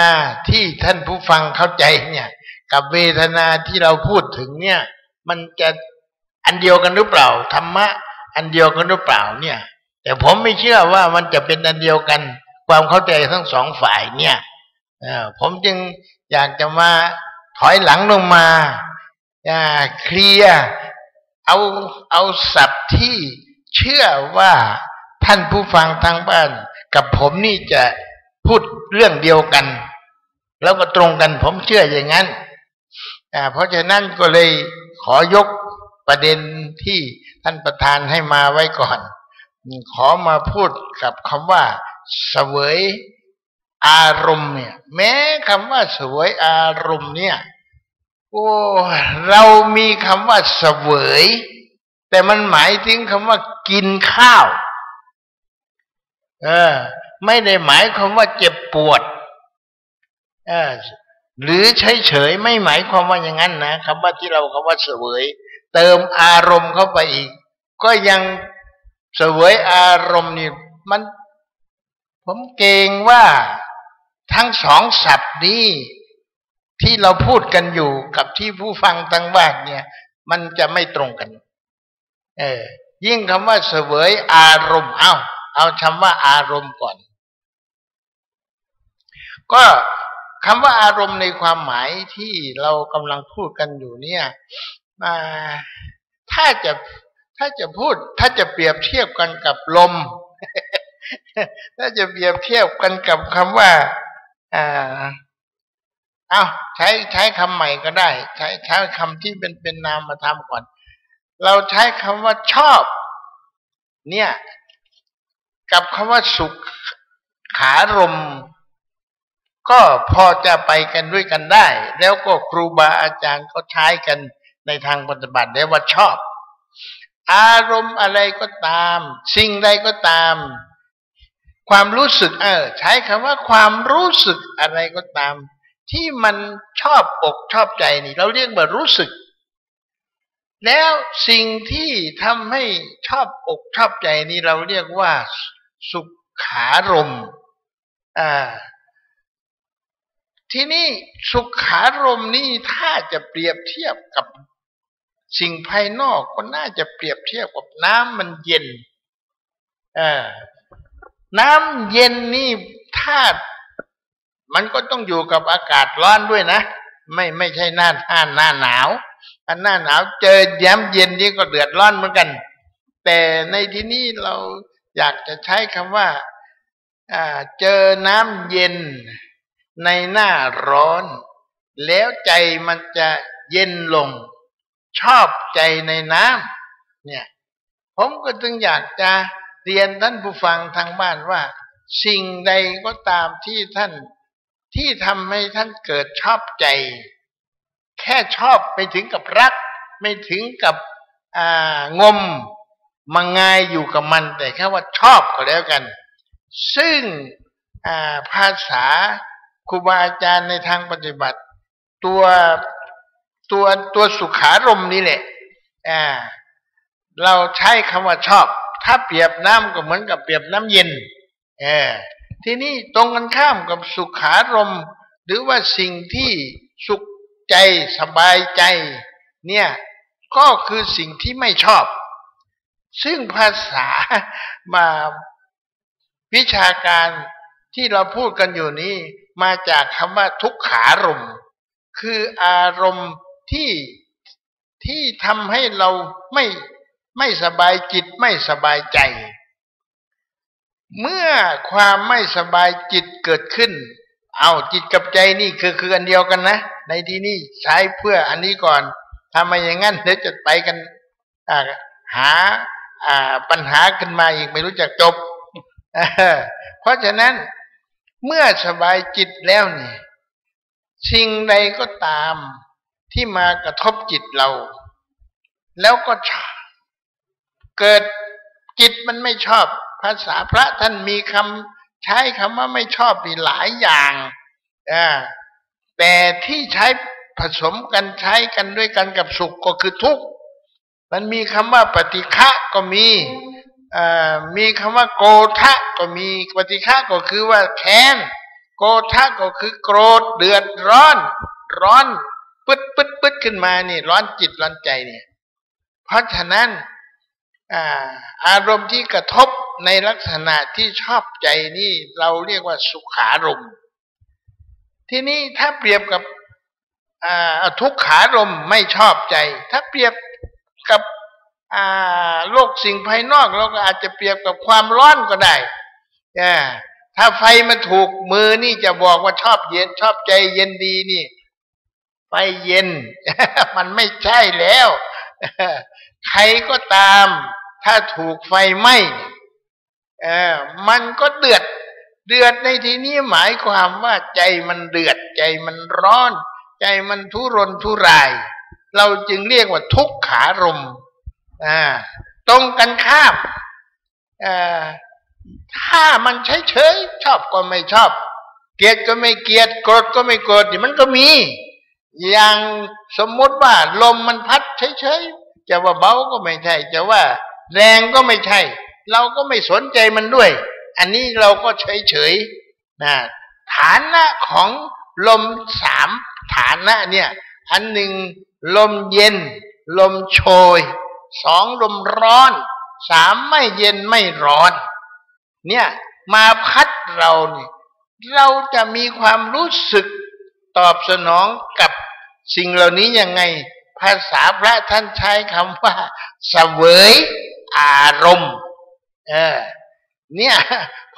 ที่ท่านผู้ฟังเข้าใจเนี่ยกับเวทนาที่เราพูดถึงเนี่ยมันจะอันเดียวกันหรือเปล่าธรรมะอันเดียวกันหรือเปล่าเนี่ยแต่ผมไม่เชื่อว่ามันจะเป็นอันเดียวกันความเข้าใจทั้งสองฝ่ายเนี่ยผมจึงอยากจะมาถอยหลังลงมาเคลียร์เอาศัพท์ที่เชื่อว่าท่านผู้ฟังทางบ้านกับผมนี่จะพูดเรื่องเดียวกันแล้วก็ตรงกันผมเชื่ออย่างนั้นเพราะฉะนั้นก็เลยขอยกประเด็นที่ท่านประธานให้มาไว้ก่อนขอมาพูดกับคำว่าเสวยอารมณ์เนี่ยแม้คำว่าเสวยอารมณ์เนี่ยโอ้เรามีคำว่าเสวยแต่มันหมายถึงคำว่ากินข้าวไม่ได้หมายความว่าเจ็บปวดหรือเฉยๆไม่หมายความว่าอย่างนั้นนะคำว่าที่เราคำว่าเสวยเติมอารมณ์เข้าไปอีกก็ยังเสวยอารมณ์นี่มันผมเกรงว่าทั้งสองศัพท์นี้ที่เราพูดกันอยู่กับที่ผู้ฟังทางบ้านเนี่ยมันจะไม่ตรงกันยิ่งคำว่าเสวยอารมณ์เอาคำว่าอารมณ์ก่อนก็คำว่าอารมณ์ในความหมายที่เรากำลังพูดกันอยู่เนี่ยถ้าจะพูดถ้าจะเปรียบเทียบกันกับลม ถ้าจะเปรียบเทียบกันกับคำว่าใช้คำใหม่ก็ได้ใช้คำที่เป็นนามธรรมก่อนเราใช้คำว่าชอบเนี่ยกับคำว่าสุขขารมก็พอจะไปกันด้วยกันได้แล้วก็ครูบาอาจารย์ก็ใช้กันในทางปฏิบัติได้ว่าชอบอารมณ์อะไรก็ตามสิ่งใดก็ตามความรู้สึกใช้คำว่าความรู้สึกอะไรก็ตามที่มันชอบอกชอบใจนี่เราเรียกว่ารู้สึกแล้วสิ่งที่ทำให้ชอบอกชอบใจนี่เราเรียกว่าสุขขารมณ์ทีนี้สุขขารมณ์นี่ถ้าจะเปรียบเทียบกับ สิ่งภายนอกก็น่าจะเปรียบเทียบกับน้ำมันเย็นน้ำเย็นนี่ถ้ามันก็ต้องอยู่กับอากาศร้อนด้วยนะไม่ใช่หน้าหนาวอันหน้าหนาวเจอย้ำเย็นนี่ก็เดือดร้อนเหมือนกันแต่ในที่นี้เราอยากจะใช้คำว่าเจอน้ำเย็นในหน้าร้อนแล้วใจมันจะเย็นลงชอบใจในน้ำเนี่ยผมก็จึงอยากจะเรียนท่านผู้ฟังทางบ้านว่าสิ่งใดก็ตามที่ทำให้ท่านเกิดชอบใจแค่ชอบไม่ถึงกับรักไม่ถึงกับงมมังงายอยู่กับมันแต่แค่ว่าชอบก็แล้วกันซึ่งภาษาครูบาอาจารย์ในทางปฏิบัติตัวสุขารมณ์นี่แหละเราใช้คำว่าชอบถ้าเปรียบน้ำก็เหมือนกับเปรียบน้ำเย็นที่นี่ตรงกันข้ามกับสุขารมณ์หรือว่าสิ่งที่สุขใจสบายใจเนี่ยก็คือสิ่งที่ไม่ชอบซึ่งภาษามาวิชาการที่เราพูดกันอยู่นี้มาจากคำว่าทุกขารมณ์คืออารมณ์ที่ทำให้เราไม่สบายจิตไม่สบายใจเมื่อความไม่สบายจิตเกิดขึ้นเอาจิตกับใจนี่คืออันเดียวกันนะในที่นี้ใช้เพื่ออันนี้ก่อนถ้าไม่อย่างนั้นเดี๋ยวจะไปกันหาปัญหาขึ้นมาอีกไม่รู้จักจบเพราะฉะนั้นเมื่อสบายจิตแล้วนี่สิ่งใดก็ตามที่มากระทบจิตเราแล้วก็เกิดจิตมันไม่ชอบภาษาพระท่านมีใช้คำว่าไม่ชอบมีหลายอย่างแต่ที่ใช้ผสมกันใช้กันด้วยกันกับสุขก็คือทุกข์มันมีคำว่าปฏิฆะก็มีคำว่าโกทะก็มีปฏิฆะก็คือว่าแค้นโกทะก็คือโกรธเดือดร้อนปึ๊ดขึ้นมานี่ร้อนจิตร้อนใจเนี่ยเพราะฉะนั้นอารมณ์ที่กระทบในลักษณะที่ชอบใจนี่เราเรียกว่าสุขารมณ์ที่นี่ถ้าเปรียบกับทุกขารมณ์ไม่ชอบใจถ้าเปรียบกับโลกสิ่งภายนอกเราก็อาจจะเปรียบกับความร้อนก็ได้ถ้าไฟมันถูกมือนี่จะบอกว่าชอบเย็นชอบใจเย็นดีนี่ไฟเย็น มันไม่ใช่แล้วใครก็ตามถ้าถูกไฟไหม้มันก็เดือดในที่นี้หมายความว่าใจมันเดือดใจมันร้อนใจมันทุรนทุรายเราจึงเรียกว่าทุกขารมณ์ตรงกันข้ามถ้ามันเฉยชอบก็ไม่ชอบเกลียดก็ไม่เกลียดโกรธก็ไม่โกรธนี่มันก็มีอย่างสมมติว่าลมมันพัดเฉยจะว่าเบาก็ไม่ใช่จะว่าแรงก็ไม่ใช่เราก็ไม่สนใจมันด้วยอันนี้เราก็เฉยนะฐานะของลม3ฐานะเนี่ยอันหนึ่งลมเย็นลมโชย2ลมร้อน3ไม่เย็นไม่ร้อนเนี่ยมาพัดเราเนี่ยเราจะมีความรู้สึกตอบสนองกับสิ่งเหล่านี้ยังไงภาษาพระท่านใช้คำว่าเสวยอารมณ์เนี่ย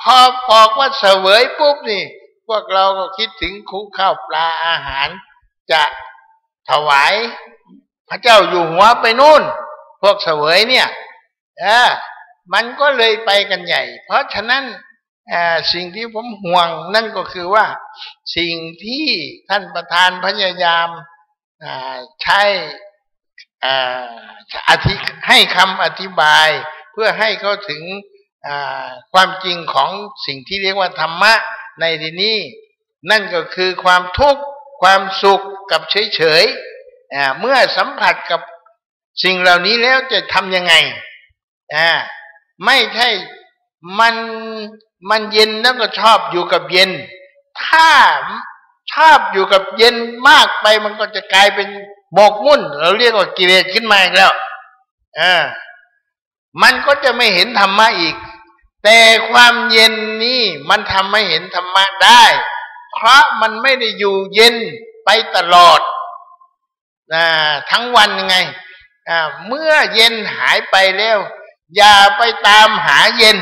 พอบอกว่าเสวยปุ๊บนี่พวกเราก็คิดถึงคุกข้าวปลาอาหารจะถวายพระเจ้าอยู่หัวไปนู่นพวกเสวยเนี่ยมันก็เลยไปกันใหญ่เพราะฉะนั้นสิ่งที่ผมห่วงนั่นก็คือว่าสิ่งที่ท่านประธานพยายามใช้ให้คำอธิบายเพื่อให้เข้าถึงความจริงของสิ่งที่เรียกว่าธรรมะในที่นี้นั่นก็คือความทุกข์ความสุขกับเฉยๆเมื่อสัมผัสกับสิ่งเหล่านี้แล้วจะทำยังไงไม่ใช่มันเย็นแล้วก็ชอบอยู่กับเย็นถ้าชอบอยู่กับเย็นมากไปมันก็จะกลายเป็น หมกมุ่นเราเรียกว่ากิเลสขึ้นมาอีกแล้วมันก็จะไม่เห็นธรรมะอีกแต่ความเย็นนี้มันทำให้เห็นธรรมะได้เพราะมันไม่ได้อยู่เย็นไปตลอดทั้งวันยังไงเมื่อเย็นหายไปแล้วอย่าไปตามหาเย็น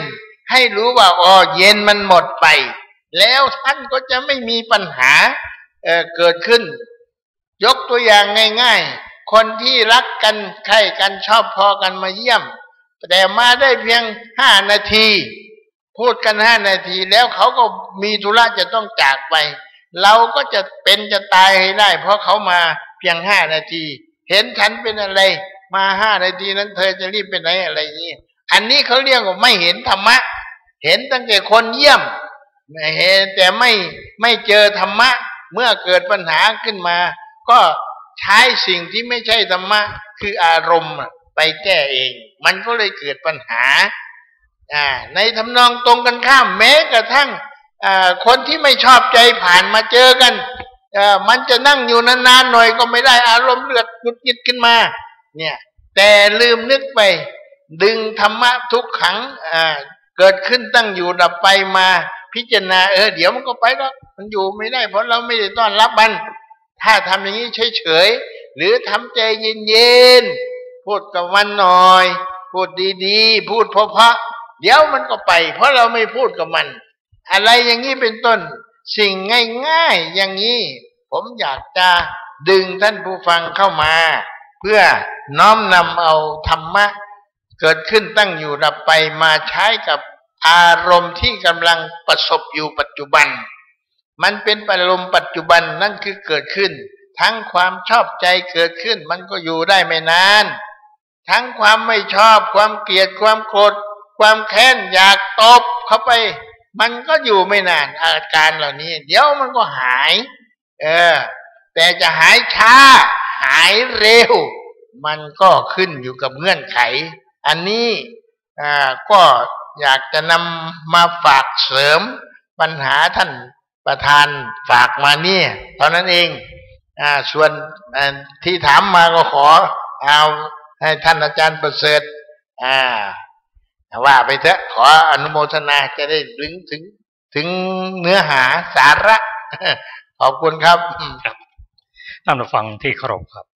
ให้รู้ว่าเย็นมันหมดไปแล้วท่านก็จะไม่มีปัญหาเกิดขึ้นยกตัวอย่างง่ายๆคนที่รักกันใคร่กันชอบพอกันมาเยี่ยมแต่มาได้เพียง5 นาทีพูดกัน5 นาทีแล้วเขาก็มีธุระจะต้องจากไปเราก็จะเป็นจะตายให้ได้เพราะเขามาเพียง5 นาทีเห็นฉันเป็นอะไรมา5 นาทีนั้นเธอจะรีบไปไหนอะไรอย่างนี้อันนี้เขาเรียกว่าไม่เห็นธรรมะเห็นตั้งแต่คนเยี่ยมเห็นแต่ไม่เจอธรรมะเมื่อเกิดปัญหาขึ้นมาก็ใช้สิ่งที่ไม่ใช่ธรรมะคืออารมณ์ไปแก้เองมันก็เลยเกิดปัญหาในทำนองตรงกันข้ามแม้กระทั่งคนที่ไม่ชอบใจผ่านมาเจอกันมันจะนั่งอยู่นานๆหน่อยก็ไม่ได้อารมณ์เลือดหงุดหงิดขึ้นมาเนี่ยแต่ลืมนึกไปดึงธรรมะทุกขังเกิดขึ้นตั้งอยู่ดับไปมาพิจารณาเดี๋ยวมันก็ไปแล้วมันอยู่ไม่ได้เพราะเราไม่ได้ต้อนรับมันถ้าทำอย่างนี้เฉยๆหรือทำใจเย็นๆพูดกับมันหน่อยพูดดีๆพูดเพราะๆเดี๋ยวมันก็ไปเพราะเราไม่พูดกับมันอะไรอย่างนี้เป็นต้นสิ่งง่ายๆอย่างนี้ผมอยากจะดึงท่านผู้ฟังเข้ามาเพื่อน้อมนำเอาธรรมะเกิดขึ้นตั้งอยู่ดับไปมาใช้กับอารมณ์ที่กำลังประสบอยู่ปัจจุบันมันเป็นอารมณ์ปัจจุบันนั่นคือเกิดขึ้นทั้งความชอบใจเกิดขึ้นมันก็อยู่ได้ไม่นานทั้งความไม่ชอบความเกลียดความโกรธความแค้นอยากตบเข้าไปมันก็อยู่ไม่นานอาการเหล่านี้เดี๋ยวมันก็หายแต่จะหายช้าหายเร็วมันก็ขึ้นอยู่กับเงื่อนไขอันนี้ก็อยากจะนำมาฝากเสริมปัญหาท่านประธานฝากมาเนี่ยเท่านั้นเองส่วนที่ถามมาก็ขอเอาให้ท่านอาจารย์ประเสริฐว่าไปเถอะขออนุโมทนาจะได้ถึงเนื้อหาสาระขอบคุณครับท่านผู้ฟังที่เคารพครับ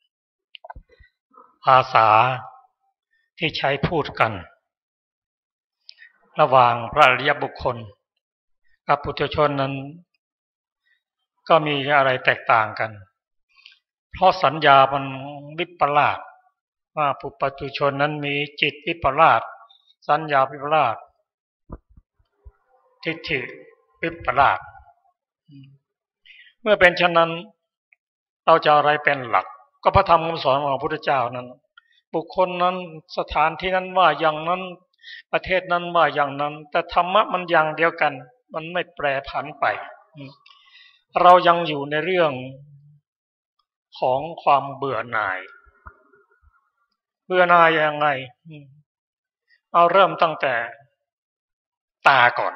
ภาษาที่ใช้พูดกันระหว่างพระอริยบุคคลกับปุถุชนนั้นก็มีอะไรแตกต่างกันเพราะสัญญามันวิปลาสว่าปุถุชนนั้นมีจิตวิปลาสสัญญาวิปลาสทิฏฐิวิปลาสเมื่อเป็นเช่นนั้นเราจะอะไรเป็นหลักก็พระธรรมคำสอนของพระพุทธเจ้านั้นบุคคลนั้นสถานที่นั้นว่าอย่างนั้นประเทศนั้นว่าอย่างนั้นแต่ธรรมะมันอย่างเดียวกันมันไม่แปรผันไปเรายังอยู่ในเรื่องของความเบื่อหน่ายยังไงเอาเริ่มตั้งแต่ตาก่อน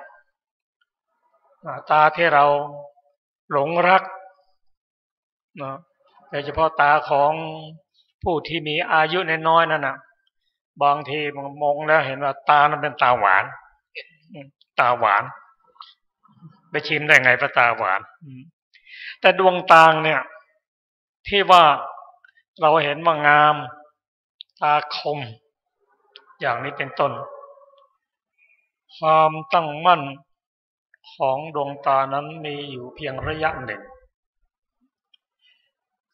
ตาที่เราหลงรักนะโดยเฉพาะตาของผู้ที่มีอายุน้อยๆนั่นนะบางทีมองแล้วเห็นว่าตานั้นเป็นตาหวานไปชิมได้ไงพระตาหวานแต่ดวงตาเนี่ยที่ว่าเราเห็นว่างามตาคมอย่างนี้เป็นต้นความตั้งมั่นของดวงตานั้นมีอยู่เพียงระยะหนึ่ง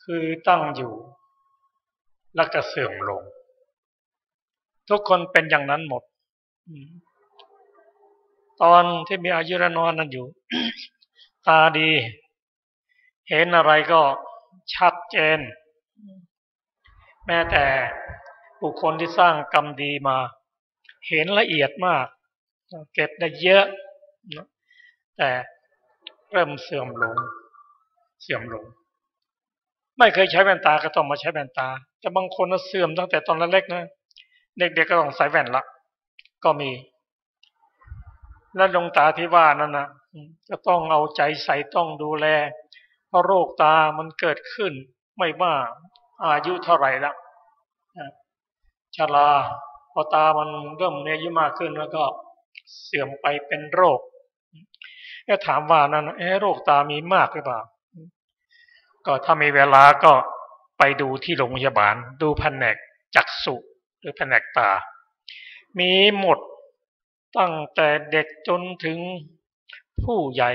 คือตั้งอยู่แล้วก็เสื่อมลงทุกคนเป็นอย่างนั้นหมดตอนที่มีอายุน้อยนั้นอยู่ ตาดีเห็นอะไรก็ชัดเจนแม้แต่บุคคลที่สร้างกรรมดีมาเห็นละเอียดมากเก็บได้เยอะแต่เริ่มเสื่อมลงไม่เคยใช้แว่นตาก็ต้องมาใช้แว่นตาแต่บางคนเสื่อมตั้งแต่ตอนเล็กๆนะเด็กๆก็ต้องใส่แว่นละก็มีและดวงตาที่ว่านั่นนะจะต้องเอาใจใส่ต้องดูแลเพราะโรคตามันเกิดขึ้นไม่ว่า อายุเท่าไหร่ละชราพอตามันเริ่มมีอายุมากขึ้นแล้วก็เสื่อมไปเป็นโรคก็ถามว่านั้นโรคตามีมากหรือเปล่าก็ถ้ามีเวลาก็ไปดูที่โรงพยาบาลดูแผนกจักษุหรือแผนกตามีหมดตั้งแต่เด็กจนถึงผู้ใหญ่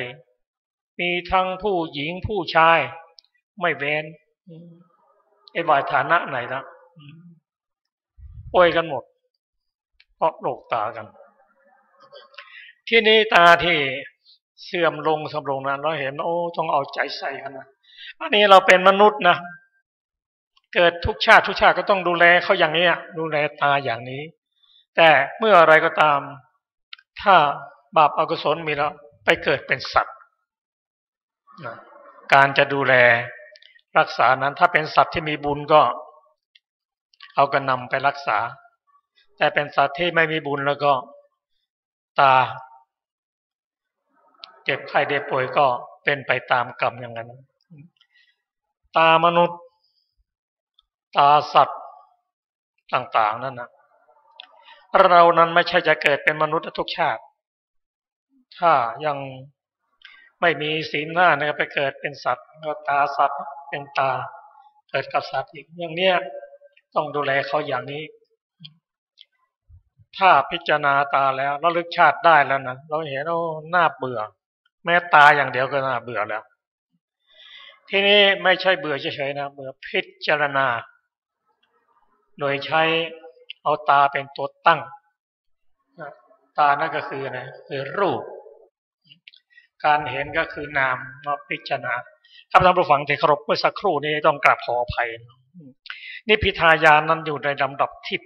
มีทั้งผู้หญิงผู้ชายไม่เว้นว่าฐานะไหนนะป่วยกันหมดเพราะโรคตากันที่นี้ตาที่เสื่อมลงสำลงนั้นเราเห็นต้องเอาใจใส่กันนะอันนี้เราเป็นมนุษย์นะเกิดทุกชาติก็ต้องดูแลเขาอย่างนี้ดูแลตาอย่างนี้แต่เมื่ออะไรก็ตามถ้าบาปอกุศลมีแล้วไปเกิดเป็นสัตว์การจะดูแลรักษานั้นถ้าเป็นสัตว์ที่มีบุญก็เอากระนำไปรักษาแต่เป็นสัตว์ที่ไม่มีบุญแล้วก็ตาเจ็บไข้ได้ป่วยก็เป็นไปตามกรรมอย่างนั้นตามนุษย์ตาสัตว์ต่างๆนั่นนะเรานั้นไม่ใช่จะเกิดเป็นมนุษย์ทุกชาติถ้ายังไม่มีศีลหน้าเนี่ยไปเกิดเป็นสัตว์ก็ตาสัตว์เป็นตาเกิดกับสัตว์อีกอย่างเนี้ยต้องดูแลเขาอย่างนี้ถ้าพิจารณาตาแล้วระลึกชาติได้แล้วนะเราเห็นน่าเบื่อแม้ตาอย่างเดียวก็น่าเบื่อแล้วทีนี้ไม่ใช่เบื่อเฉยๆนะเบื่อพิจารณาโดยใช้เอาตาเป็นตัวตั้งตานั่นก็คืออะไรคือรูปการเห็นก็คือนามมาพิจารณาท่านผู้ฟังที่เคารพเมื่อสักครู่นี้ต้องกราบขออภัยนี่พิทายานนั้นอยู่ในลำดับที่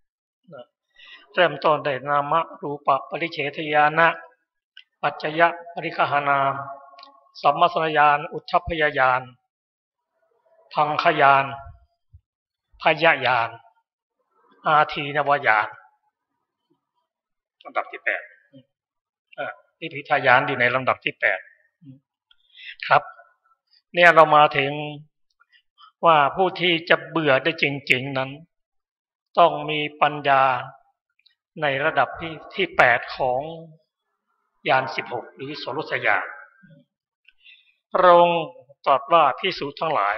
8เริ่มต้นได้นามรูปปริเฉทญาณปัจจยปริคหานามสัมมัสนญาณอุทธัพพยญาณพังคญาณพยญาณอาทีนวญาณลำดับที่8นี่พิทายานอยู่ในลำดับที่8ครับเนี่ยเรามาถึงว่าผู้ที่จะเบื่อได้จริงๆนั้นต้องมีปัญญาในระดับที่8ของญาณ16หรือโสรุสญาณพระองค์ตรัสว่าภิกษุทั้งหลาย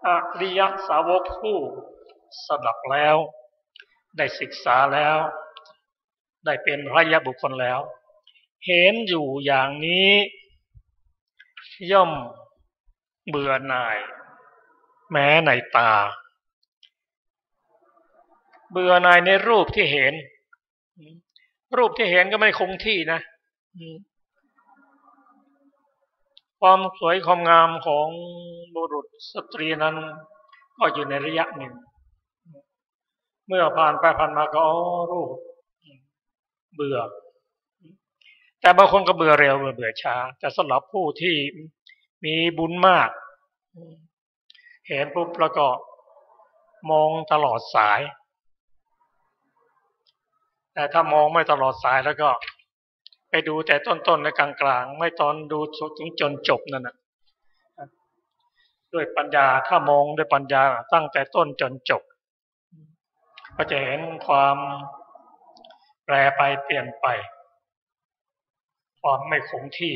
อริยสาวกผู้สดับแล้วได้ศึกษาแล้วได้เป็นพระอริยบุคคลแล้วเห็นอยู่อย่างนี้ย่อมเบื่อหน่ายแม้ในตาเบื่อหน่ายในรูปที่เห็นรูปที่เห็นก็ไม่คงที่นะความสวยความงามของบุรุษสตรีนั้นก็อยู่ในระยะหนึ่งเมื่อผ่านไปผ่านมาก็รูปเบื่อแต่บางคนก็เบื่อเร็วเบื่อช้าแต่สำหรับผู้ที่มีบุญมากเห็นปุ๊บแล้วก็มองตลอดสายแต่ถ้ามองไม่ตลอดสายแล้วก็ไปดูแต่ต้นๆและกลางๆไม่ตอนดูถึงจนจบนั่นนะด้วยปัญญาถ้ามองด้วยปัญญาตั้งแต่ต้นจนจบก็จะเห็นความแปรไปเปลี่ยนไปความไม่คงที่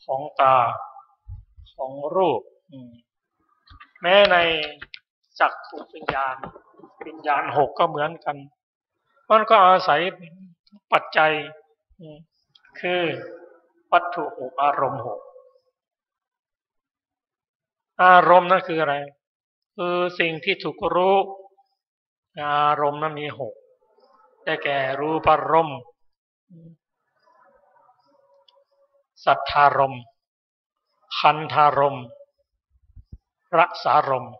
ของตาของรูปแม้ในจักขุวิญญาณ6ก็เหมือนกันมันก็อาศัยปัจจัยคือวัตถุ6อารมณ์6อารมณ์นั่นคืออะไรคือสิ่งที่ถูกรู้อารมณ์นั้นมี6ได้แก่รูปารมณ์สัทธารมณ์คันธารมณ์รสารมณ์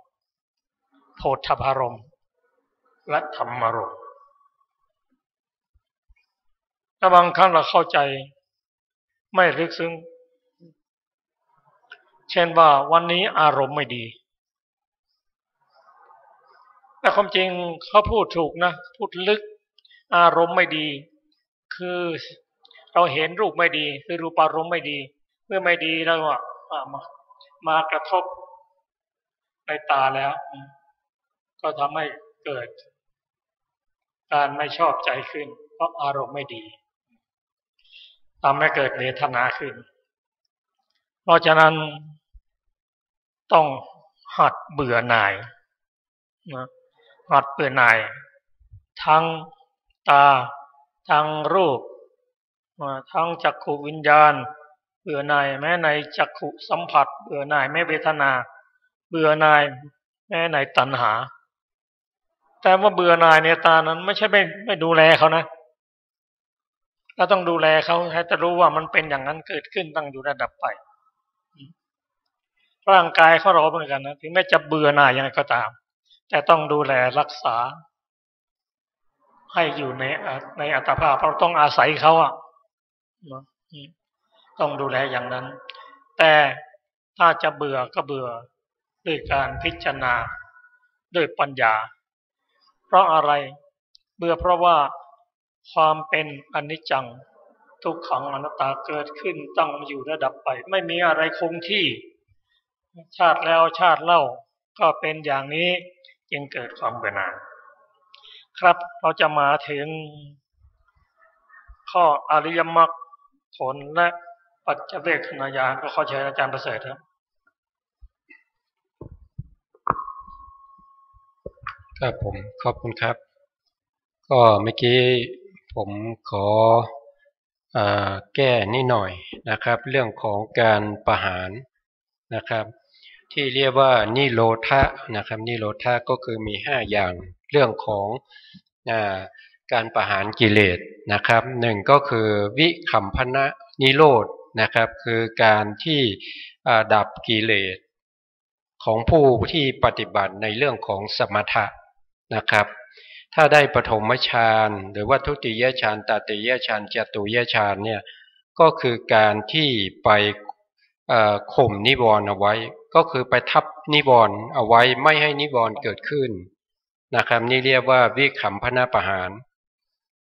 โผฏฐัพพารมณ์และธรรมารมณ์ถ้าบางครั้งเราเข้าใจไม่ลึกซึ้งเช่นว่าวันนี้อารมณ์ไม่ดีแต่ความจริงเขาพูดถูกนะพูดลึกอารมณ์ไม่ดีคือเราเห็นรูปไม่ดีคือรูปารมณ์ไม่ดีเมื่อไม่ดีแล้วมากระทบ ในตาแล้วก็ทำให้เกิดการไม่ชอบใจขึ้นเพราะอารมณ์ไม่ดีทำให้เกิดเวทนาขึ้นเพราะฉะนั้นต้องหัดเบื่อหน่ายนะหัดเบื่อหน่ายทั้งตาทั้งรูปทั้งจักขุวิญญาณเบื่อหน่ายแม้ในจักขุสัมผัสเบื่อหน่ายแม้เวทนาเบื่อหน่ายแม้ในตัณหาแต่ว่าเบื่อหน่ายในตานั้นไม่ใช่ไม่ดูแลเขานะเราต้องดูแลเขาให้จะรู้ว่ามันเป็นอย่างนั้นเกิดขึ้นตั้งอยู่ระดับไปร่างกายเขาเราเหมือนกันนะถึงแม้จะเบื่อหน่ายยังไงก็ตามแต่ต้องดูแลรักษาให้อยู่ในอัตภาพเราต้องอาศัยเขาต้องดูแลอย่างนั้นแต่ถ้าจะเบื่อก็เบื่อด้วยการพิจารณาด้วยปัญญาเพราะอะไรเบื่อเพราะว่าความเป็นอนิจจังทุกขังอนัตตาเกิดขึ้นตั้งอยู่ระดับไปไม่มีอะไรคงที่ชาติแล้วชาติเล่าก็เป็นอย่างนี้จึงเกิดความเบื่อหน่ายครับเราจะมาถึงข้ออริยมรรคผลและปัจเจเวคขณะญาณก็ขอเชิญอาจารย์ประเสริฐครับครับผมขอบคุณครับก็เมื่อกี้ผมขอแก้นิดหน่อยนะครับเรื่องของการประหารนะครับที่เรียกว่านิโรธะนะครับนิโรธะก็คือมี5อย่างเรื่องของการประหารกิเลสนะครับหนึ่งก็คือวิคัมภนนิโรธนะครับคือการที่ดับกิเลสของผู้ที่ปฏิบัติในเรื่องของสมถะนะครับถ้าได้ปฐมฌานหรือว่าทุติยฌานตติยฌานจตุยฌานเนี่ยก็คือการที่ไปข่มนิวรณ์เอาไว้ก็คือไปทับนิวรณ์เอาไว้ไม่ให้นิวรณ์เกิดขึ้นนะครับนี่เรียกว่าวิคัมภนประหาร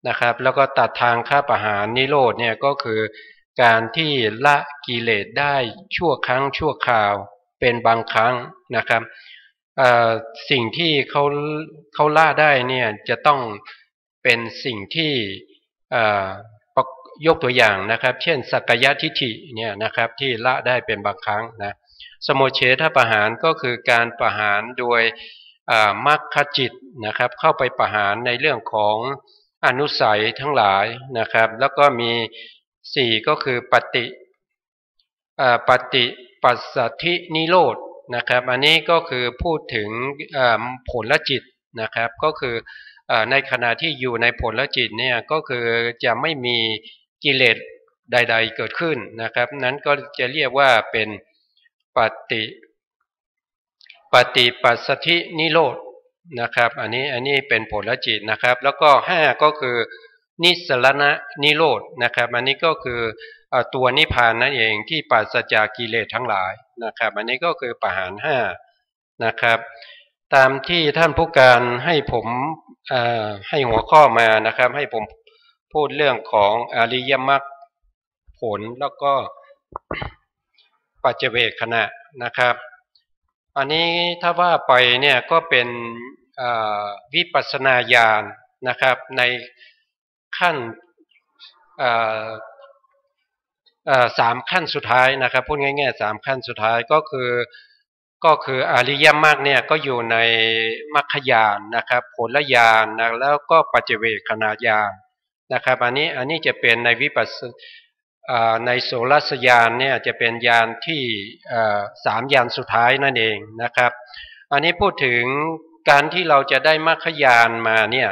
นะครับแล้วก็ตัดทางฆ่าประหารนิโรธเนี่ยก็คือการที่ละกิเลสได้ชั่วครั้งชั่วคราวเป็นบางครั้งนะครับสิ่งที่เขาละได้เนี่ยจะต้องเป็นสิ่งที่ยกตัวอย่างนะครับเช่นสักกายทิฏฐิเนี่ยนะครับที่ละได้เป็นบางครั้งนะสมุจเฉทประหารก็คือการประหารโดยมรรคจิตนะครับเข้าไปประหารในเรื่องของอนุสัยทั้งหลายนะครับแล้วก็มี4ก็คือปฏิปัสสัทธินิโรธนะครับอันนี้ก็คือพูดถึงผลจิตนะครับก็คือในขณะที่อยู่ในผลจิตเนี่ยก็คือจะไม่มีกิเลสใดๆเกิดขึ้นนะครับนั้นก็จะเรียกว่าเป็นปฏิปัสสัทธินิโรธนะครับอันนี้เป็นผลจิตนะครับแล้วก็5ก็คือนิสสรณนิโรธนะครับอันนี้ก็คือตัวนิพพานนั่นเองที่ปราศจากกิเลสทั้งหลายนะครับอันนี้ก็คือประหาร5นะครับตามที่ท่านผู้การให้ผมให้หัวข้อมานะครับให้ผมพูดเรื่องของอริยมรรคผลแล้วก็ปัจเจเวคขณะนะครับอันนี้ถ้าว่าไปเนี่ยก็เป็นวิปัสสนาญาณนะครับในขั้น3ขั้นสุดท้ายนะครับพูดง่ายๆ3ขั้นสุดท้ายก็คืออริยมรรคเนี่ยก็อยู่ในมรรคญาณนะครับผลญาณนะแล้วก็ปัจเจเวคขณะญาณนะครับอันนี้จะเป็นในวิปัสสในโสรสญาณเนี่ยจะเป็นญาณที่3ญาณสุดท้ายนั่นเองนะครับอันนี้พูดถึงการที่เราจะได้มรรคญาณมาเนี่ย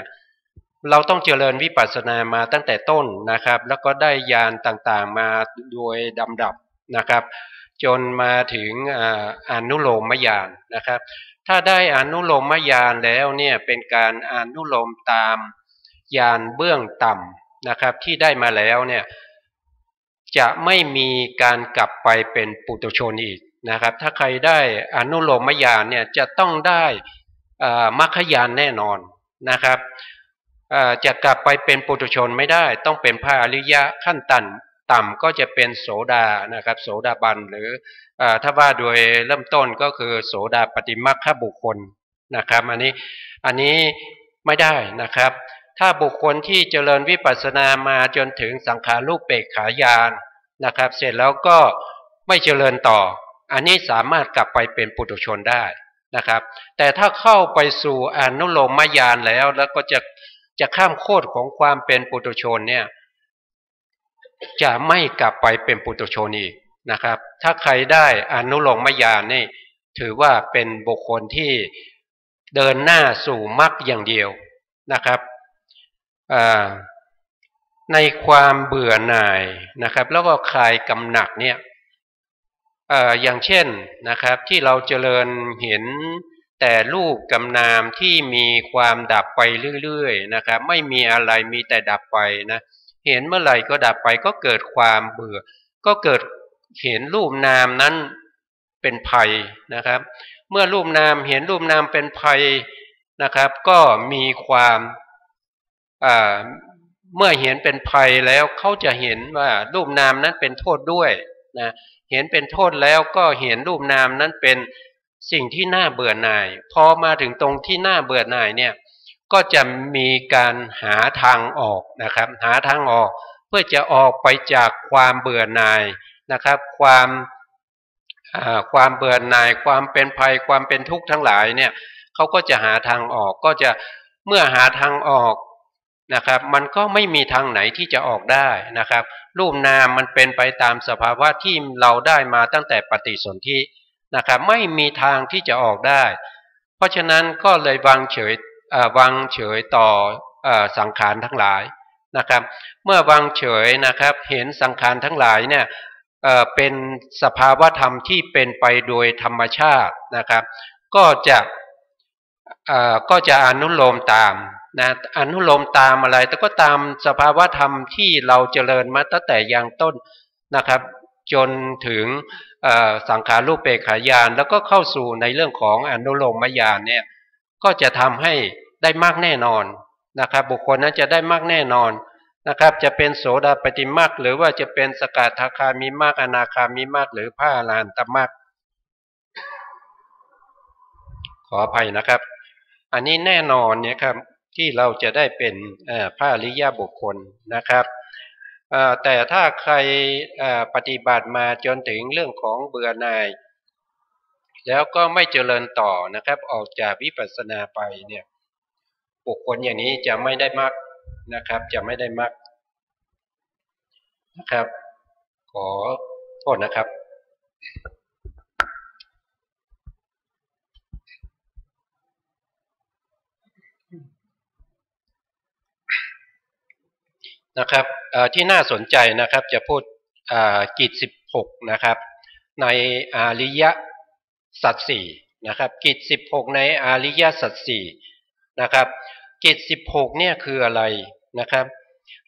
เราต้องเจริญวิปัสสนามาตั้งแต่ต้นนะครับแล้วก็ได้ญาณต่างๆมาโดยลำดับนะครับจนมาถึงอนุโลมญาณนะครับถ้าได้อนุโลมญาณแล้วเนี่ยเป็นการอนุโลมตามญาณเบื้องต่ำนะครับที่ได้มาแล้วเนี่ยจะไม่มีการกลับไปเป็นปุถุชนอีกนะครับถ้าใครได้อนุโลมญาณเนี่ยจะต้องได้มรรคญาณแน่นอนนะครับจะกลับไปเป็นปุถุชนไม่ได้ต้องเป็นพระอริยะขั้น ต่ำก็จะเป็นโสดานะครับโสดาบันหรือถ้าว่าโดยเริ่มต้นก็คือโสดาปฏิมัคคบุคคลนะครับอันนี้ไม่ได้นะครับถ้าบุคคลที่เจริญวิปัสสนามาจนถึงสังขารูปเปกขายานนะครับเสร็จแล้วก็ไม่เจริญต่ออันนี้สามารถกลับไปเป็นปุถุชนได้นะครับแต่ถ้าเข้าไปสู่อนุโลมญาณแล้วก็จะข้ามโคตรของความเป็นปุถุชนเนี่ยจะไม่กลับไปเป็นปุถุชนอีกนะครับถ้าใครได้อนุโลมญาณนี่ถือว่าเป็นบุคคลที่เดินหน้าสู่มรรคอย่างเดียวนะครับในความเบื่อหน่ายนะครับแล้วก็คลายกำหนัดเนี่ยอย่างเช่นนะครับที่เราเจริญเห็นแต่รูปกำนามที่มีความดับไปเรื่อยๆนะครับไม่มีอะไรมีแต่ดับไปนะเห็นเมื่อไหร่ก็ดับไปก็เกิดความเบื่อก็เกิดเห็นรูปนามนั้นเป็นภัยนะครับเมื่อรูปนามเห็นรูปนามเป็นภัยนะครับก็มีความเมื่อเห็นเป็นภัยแล้วเขาจะเห็นว่ารูปนามนั้นเป็นโทษด้วยนะเห็นเป็นโทษแล้วก็เห็นรูปนามนั้นเป็นสิ่งที่น่าเบื่อหน่ายพอมาถึงตรงที่น่าเบื่อหน่ายเนี่ยก็จะมีการหาทางออกนะครับหาทางออกเพื่อจะออกไปจากความเบื่อหน่ายนะครับความเบื่อหน่ายความเป็นภัยความเป็นทุกข์ทั้งหลายเนี่ยเขาก็จะหาทางออกก็จะเมื่อหาทางออกนะครับมันก็ไม่มีทางไหนที่จะออกได้นะครับรูปนามมันเป็นไปตามสภาวะที่เราได้มาตั้งแต่ปฏิสนธินะครับไม่มีทางที่จะออกได้เพราะฉะนั้นก็เลยวางเฉยต่อสังขารทั้งหลายนะครับเมื่อวางเฉยนะครับเห็นสังขารทั้งหลายเนี่ยเป็นสภาวะธรรมที่เป็นไปโดยธรรมชาตินะครับก็จะอนุโลมตามนะอนุโลมตามอะไรแต่ก็ตามสภาวะธรรมที่เราเจริญมาตั้งแต่อย่างต้นนะครับจนถึงสังขารรูปเปกขายานแล้วก็เข้าสู่ในเรื่องของอนุโลมญาณเนี่ยก็จะทำให้ได้มากแน่นอนนะครับบุคคลนั้นจะได้มากแน่นอนนะครับจะเป็นโสดาปัตติมรรคหรือว่าจะเป็นสกทาคามิมรรคอนาคามิมรรคหรือพระอรหันตมรรคขออภัยนะครับอันนี้แน่นอนเนี่ยครับที่เราจะได้เป็นพระอริยบุคคลนะครับแต่ถ้าใครปฏิบัติมาจนถึงเรื่องของเบื่อหน่ายแล้วก็ไม่เจริญต่อนะครับออกจากวิปัสสนาไปเนี่ยบุคคลอย่างนี้จะไม่ได้มรรคนะครับจะไม่ได้มรรคนะครับขอโทษนะครับนะครับที่น่าสนใจนะครับจะพูดกิจ16นะครับในอริยสัจสี่นะครับกิจ16ในอริยสัจสี่นะครับกิจ16เนี่ยคืออะไรนะครับ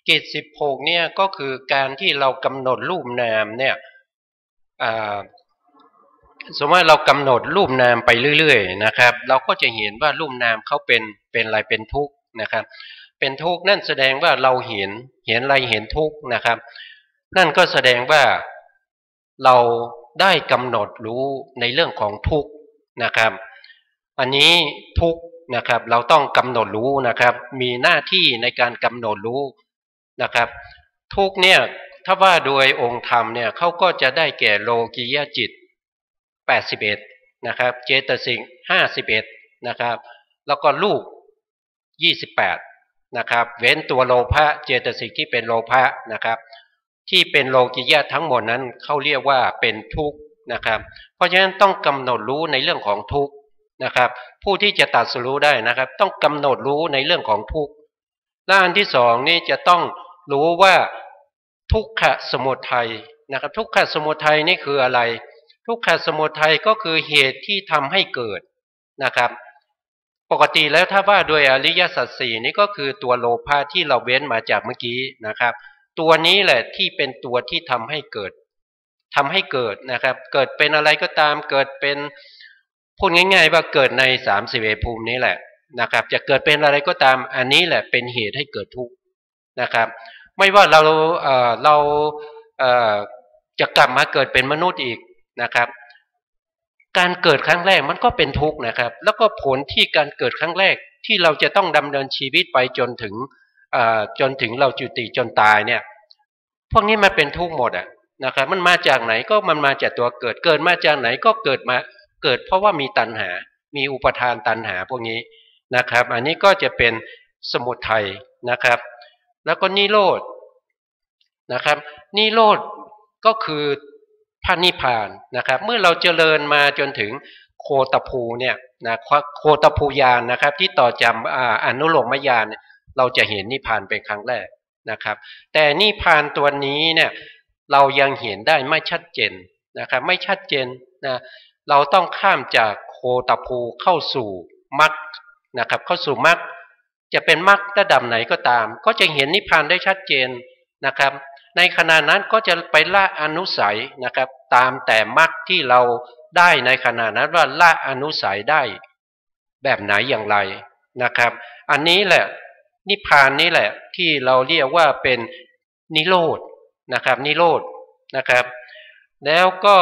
กิจ16เนี่ยก็คือการที่เรากำหนดรูปนามเนี่ยสมมติว่าเรากำหนดรูปนามไปเรื่อยๆนะครับเราก็จะเห็นว่ารูปนามเขาเป็นอะไรเป็นทุกข์นะครับเป็นทุกข์นั่นแสดงว่าเราเห็นอะไรเห็นทุกข์นะครับนั่นก็แสดงว่าเราได้กำหนดรู้ในเรื่องของทุกข์นะครับอันนี้ทุกข์นะครับเราต้องกำหนดรู้นะครับมีหน้าที่ในการกำหนดรู้นะครับทุกข์เนี่ยถ้าว่าโดยองค์ธรรมเนี่ยเขาก็จะได้แก่โลกียจิต81นะครับเจตสิก51นะครับแล้วก็รูป28นะครับเว้นตัวโลภะเจตสิกที่เป็นโลภะนะครับที่เป็นโลกิยะทั้งหมดนั้นเขาเรียกว่าเป็นทุกข์นะครับเพราะฉะนั้นต้องกำหนดรู้ในเรื่องของทุกข์นะครับผู้ที่จะตรัสรู้ได้นะครับต้องกำหนดรู้ในเรื่องของทุกข์และอันที่สองนี่จะต้องรู้ว่าทุกขสมุทัยนะครับทุกขสมุทัยนี่คืออะไรทุกขสมุทัยก็คือเหตุที่ทำให้เกิดนะครับปกติแล้วถ้าว่าโดยอริยสัจสี่นี่ก็คือตัวโลภะที่เราเว้นมาจากเมื่อกี้นะครับตัวนี้แหละที่เป็นตัวที่ทำให้เกิดนะครับเกิดเป็นอะไรก็ตามเกิดเป็นพูดง่ายๆว่าเกิดใน31ภูมินี้แหละนะครับจะเกิดเป็นอะไรก็ตามอันนี้แหละเป็นเหตุให้เกิดทุกข์นะครับไม่ว่าเรา จะกลับมาเกิดเป็นมนุษย์อีกนะครับการเกิดครั้งแรกมันก็เป็นทุกข์นะครับแล้วก็ผลที่การเกิดครั้งแรกที่เราจะต้องดำเนินชีวิตไปจนถึงเราจุติจนตายเนี่ยพวกนี้มันเป็นทุกข์หมดนะครับมันมาจากไหนก็มันมาจากตัวเกิดมาจากไหนก็เกิดเพราะว่ามีตัณหามีอุปทานตัณหาพวกนี้นะครับอันนี้ก็จะเป็นสมุทัยนะครับแล้วก็นิโรธนะครับนิโรธก็คือพระนิพพานนะครับเมื่อเราเจริญมาจนถึงโคตภูเนี่ยนะโคตภูญาณนะครับที่ต่อจากอนุโลมญาณเราจะเห็นนิพพานเป็นครั้งแรกนะครับแต่นิพพานตัวนี้เนี่ยเรายังเห็นได้ไม่ชัดเจนนะครับไม่ชัดเจนนะเราต้องข้ามจากโคตภูเข้าสู่มรรคนะครับเข้าสู่มรรคจะเป็นมรรคระดับไหนก็ตามก็จะเห็นนิพพานได้ชัดเจนนะครับในขณะนั้นก็จะไปละอนุสัยนะครับตามแต่มรรคที่เราได้ในขณะนั้นว่าละอนุสัยได้แบบไหนอย่างไรนะครับอันนี้แหละนิพพานนี้แหละที่เราเรียกว่าเป็นนิโรธนะครับนิโรธนะครับแล้วก็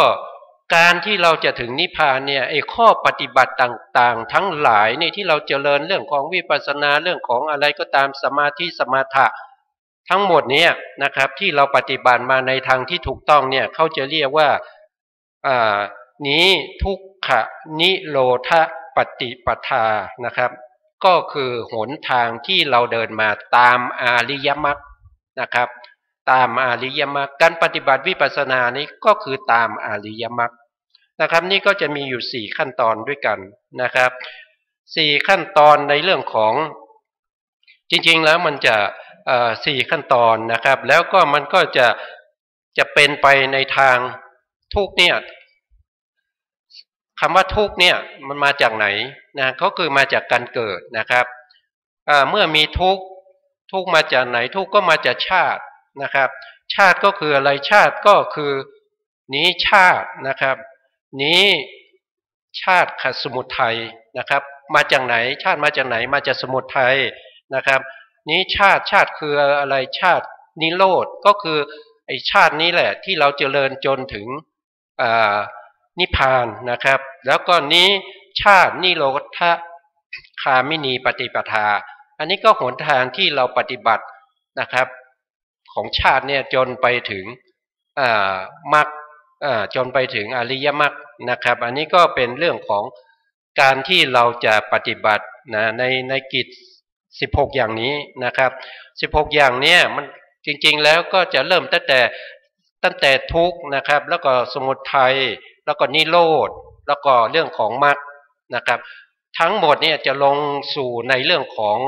การที่เราจะถึงนิพพานเนี่ยไอ้ข้อปฏิบัติต่างๆทั้งหลายนี่ที่เราเจริญเรื่องของวิปัสสนาเรื่องของอะไรก็ตามสมาธิสมาถะทั้งหมดนี้นะครับที่เราปฏิบัติมาในทางที่ถูกต้องเนี่ยเขาจะเรียกว่านี้ทุกขนิโรธปฏิปทานะครับก็คือหนทางที่เราเดินมาตามอริยมรรคนะครับตามอริยมรรคการปฏิบัติวิปัสสนานี้ก็คือตามอริยมรรคนะครับนี่ก็จะมีอยู่4ขั้นตอนด้วยกันนะครับ4ขั้นตอนในเรื่องของจริงๆแล้วมันจะ4ขั้นตอนนะครับแล้วก็มันก็จะเป็นไปในทางทุกเนี่ยคำว่าทุกเนี่ยมันมาจากไหนนะก็คือมาจากการเกิดนะครับเมื่อมีทุกมาจากไหนทุกก็มาจากชาตินะครับชาติก็คืออะไรชาติก็คือนี้ชาตินะครับนี้ชาติสมุทัยนะครับมาจากไหนชาติมาจากไหนมาจากสมุทัยนะครับนี้ชาติคืออะไรชาตินิโรธก็คือไอชาตินี้แหละที่เราเจริญจนถึงนิพพานนะครับแล้วก็นี้ชาตินิโรธคามินีปฏิปทาอันนี้ก็หนทางที่เราปฏิบัตินะครับของชาติเนี่ยจนไปถึงมรรคจนไปถึงอริยมรรคนะครับอันนี้ก็เป็นเรื่องของการที่เราจะปฏิบัตินะในกิจ16อย่างนี้นะครับ16อย่างนี้มันจริงๆแล้วก็จะเริ่มตั้งแต่ทุกข์นะครับแล้วก็สมุทัยแล้วก็นิโรธแล้วก็เรื่องของมรรคนะครับทั้งหมดเนี่ยจะลงสู่ในเรื่องของ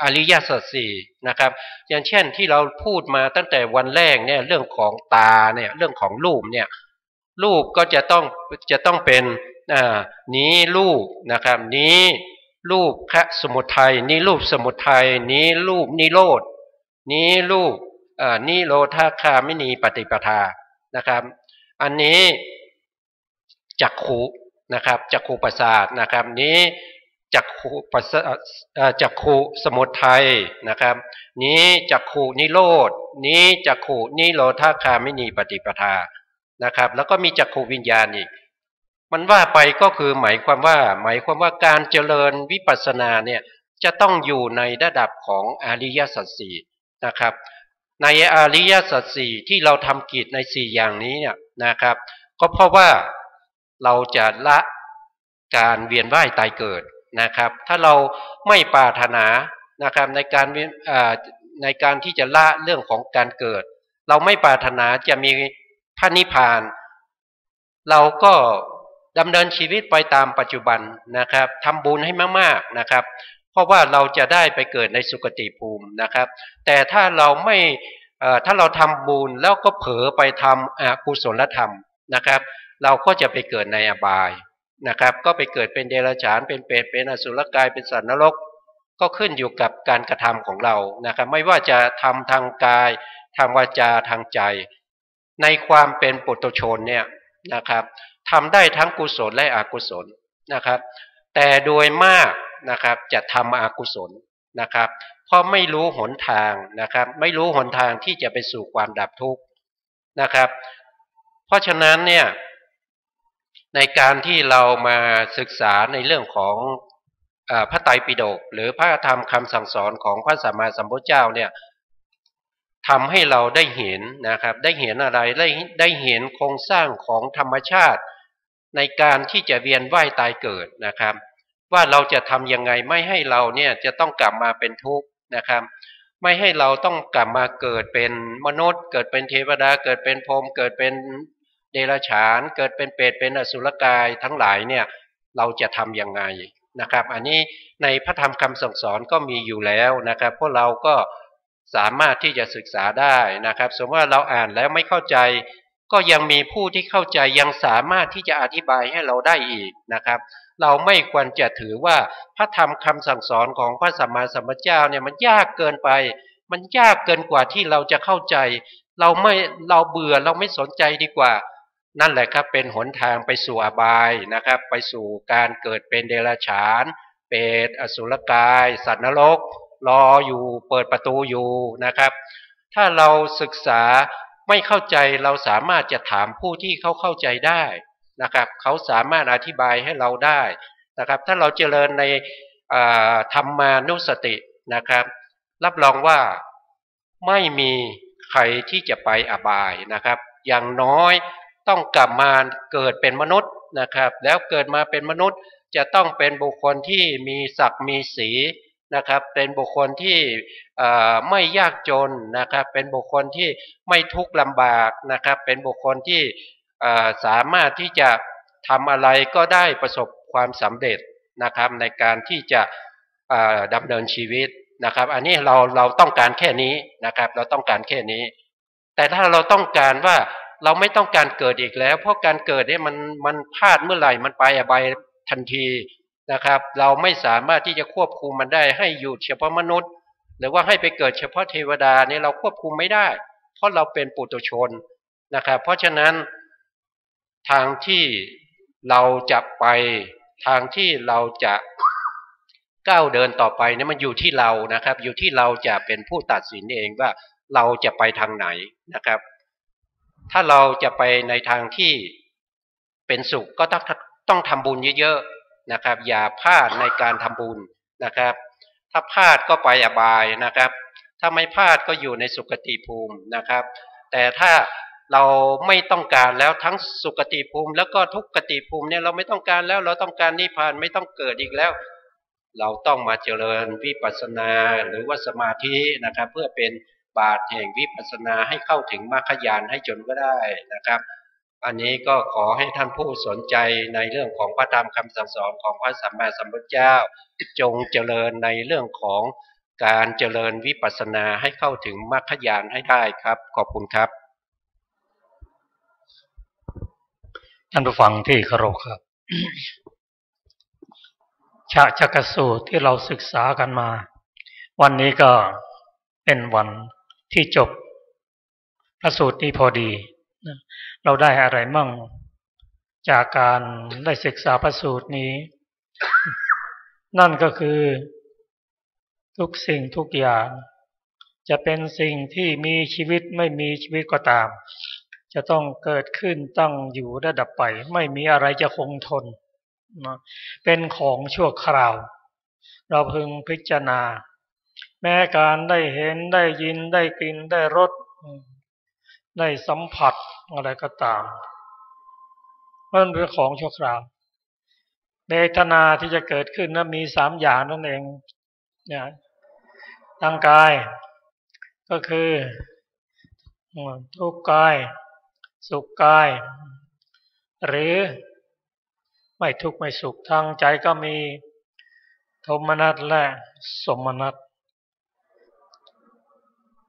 อริยสัจสี่นะครับอย่างเช่นที่เราพูดมาตั้งแต่วันแรกเนี่ยเรื่องของตาเนี่ยเรื่องของรูปเนี่ยรูปก็จะต้องเป็นนี้รูปนะครับนี้รูปสมุทัยนี้รูปสมุทัยนี้รูปนิโรธนี้รูปนิโรธคามินีปฏิปทานะครับอันนี้จักขุนะครับจักขุประสาทนะครับนี้จักขุสมุทัยนะครับนี้จักขุนิโรธนี้จักขุนิโรธคามินีปฏิปทานะครับแล้วก็มีจักขุวิญญาณอีกมันว่าไปก็คือหมายความว่าการเจริญวิปัสสนาเนี่ยจะต้องอยู่ในระดับของอริยสัจสี่นะครับในอริยสัจสี่ที่เราทำกิจใน4อย่างนี้เนี่ยนะครับก็เพราะว่าเราจะละการเวียนว่ายตายเกิดนะครับถ้าเราไม่ปรารถนานะครับในการที่จะละเรื่องของการเกิดเราไม่ปรารถนาจะมีพระนิพพานเราก็ดำเนินชีวิตไปตามปัจจุบันนะครับทำบุญให้มากๆนะครับเพราะว่าเราจะได้ไปเกิดในสุคติภูมินะครับแต่ถ้าเราทำบุญแล้วก็เผลอไปทำอกุศลธรรมนะครับเราก็จะไปเกิดในอบายนะครับก็ไปเกิดเป็นเดรัจฉานเป็นเปรตเป็นอสุรกายเป็นสัตว์นรกก็ขึ้นอยู่กับการกระทำของเรานะครับไม่ว่าจะทำทางกายทางวาจาทางใจในความเป็นปุถุชนเนี่ยนะครับทำได้ทั้งกุศลและอกุศลนะครับแต่โดยมากนะครับจะทำอกุศลนะครับเพราะไม่รู้หนทางนะครับไม่รู้หนทางที่จะไปสู่ความดับทุกข์ นะครับเพราะฉะนั้นเนี่ยในการที่เรามาศึกษาในเรื่องของพระไตรปิฎกหรือพระธรรมคำสั่งสอนของพระสัมมาสัมพุทธเจ้าเนี่ยทำให้เราได้เห็นนะครับได้เห็นอะไรได้เห็นโครงสร้างของธรรมชาติในการที่จะเวียนว่ายตายเกิดนะครับว่าเราจะทำยังไงไม่ให้เราเนี่ยจะต้องกลับมาเป็นทุกข์นะครับไม่ให้เราต้องกลับมาเกิดเป็นมนุษย์เกิดเป็นเทวดาเกิดเป็นพรหมเกิดเป็นเดรัจฉานเกิดเป็นเปรตเป็นอสุรกายทั้งหลายเนี่ยเราจะทำยังไงนะครับอันนี้ในพระธรรมคำสั่งสอนก็มีอยู่แล้วนะครับพวกเราก็สามารถที่จะศึกษาได้นะครับสมมติว่าเราอ่านแล้วไม่เข้าใจก็ยังมีผู้ที่เข้าใจยังสามารถที่จะอธิบายให้เราได้อีกนะครับเราไม่ควรจะถือว่าพระธรรมคำสั่งสอนของพระสัมมาสัมพุทธเจ้าเนี่ยมันยากเกินไปมันยากเกินกว่าที่เราจะเข้าใจเราเบื่อเราไม่สนใจดีกว่านั่นแหละครับเป็นหนทางไปสู่อบายนะครับไปสู่การเกิดเป็นเดรัจฉานเปรตอสุรกายสัตว์นรกรออยู่เปิดประตูอยู่นะครับถ้าเราศึกษาไม่เข้าใจเราสามารถจะถามผู้ที่เขาเข้าใจได้นะครับเขาสามารถอธิบายให้เราได้นะครับถ้าเราเจริญในธรรมานุสตินะครับรับรองว่าไม่มีใครที่จะไปอบายนะครับอย่างน้อยต้องกลับมาเกิดเป็นมนุษย์นะครับแล้วเกิดมาเป็นมนุษย์จะต้องเป็นบุคคลที่มีศักดิ์มีสีนะครับเป็นบุคคลที่ไม่ยากจนนะครับเป็นบุคคลที่ไม่ทุกข์ลำบากนะครับเป็นบุคคลที่สามารถที่จะทำอะไรก็ได้ประสบความสำเร็จนะครับในการที่จะดำเนินชีวิตนะครับอันนี้เราต้องการแค่นี้นะครับเราต้องการแค่นี้แต่ถ้าเราต้องการว่าเราไม่ต้องการเกิดอีกแล้วเพราะการเกิดเนี่ยมันพลาดเมื่อไหร่มันไปอบายทันทีนะครับเราไม่สามารถที่จะควบคุมมันได้ให้อยู่เฉพาะมนุษย์หรือว่าให้ไปเกิดเฉพาะเทวดาเนี่ยเราควบคุมไม่ได้เพราะเราเป็นปุถุชนนะครับเพราะฉะนั้นทางที่เราจะไปทางที่เราจะก้าวเดินต่อไปเนี่ยมันอยู่ที่เรานะครับอยู่ที่เราจะเป็นผู้ตัดสินเองว่าเราจะไปทางไหนนะครับถ้าเราจะไปในทางที่เป็นสุขก็ต้องทำบุญเยอะๆนะครับอย่าพลาดในการทำบุญนะครับถ้าพลาดก็ไปอบายนะครับถ้าไม่พลาดก็อยู่ในสุคติภูมินะครับแต่ถ้าเราไม่ต้องการแล้วทั้งสุคติภูมิแล้วก็ทุกขติภูมิเนี่ยเราไม่ต้องการแล้วเราต้องการนิพพานไม่ต้องเกิดอีกแล้วเราต้องมาเจริญวิปัสสนาหรือว่าสมาธินะครับเพื่อเป็นบาตรแห่งวิปัสสนาให้เข้าถึงมรรคญาณให้จนก็ได้นะครับอันนี้ก็ขอให้ท่านผู้สนใจในเรื่องของพระธรรมคำสั่งสอนของพระสัมมาสัมพุทธเจ้าจงเจริญในเรื่องของการเจริญวิปัสสนาให้เข้าถึงมรรคญาณให้ได้ครับขอบคุณครับท่านผู้ฟังที่เคารพครับ ชาจักรสูตรที่เราศึกษากันมาวันนี้ก็เป็นวันที่จบพระสูตรนี้พอดีเราได้อะไรมั่งจากการได้ศึกษาพระสูตรนี้นั่นก็คือทุกสิ่งทุกอย่างจะเป็นสิ่งที่มีชีวิตไม่มีชีวิตก็ตามจะต้องเกิดขึ้นตั้งอยู่และดับไปไม่มีอะไรจะคงทนเป็นของชั่วคราวเราพึงพิจารณาแม้การได้เห็นได้ยินได้กลิ่นได้รสได้สัมผัสอะไรก็ตามมันเป็นของชั่วคราวเวทนาที่จะเกิดขึ้นนั้นมี3อย่างนั่นเองเนี่ยทางกายก็คือทุกข์กายสุขกายหรือไม่ทุกข์ไม่สุขทางใจก็มีโทมนัสและสมนัส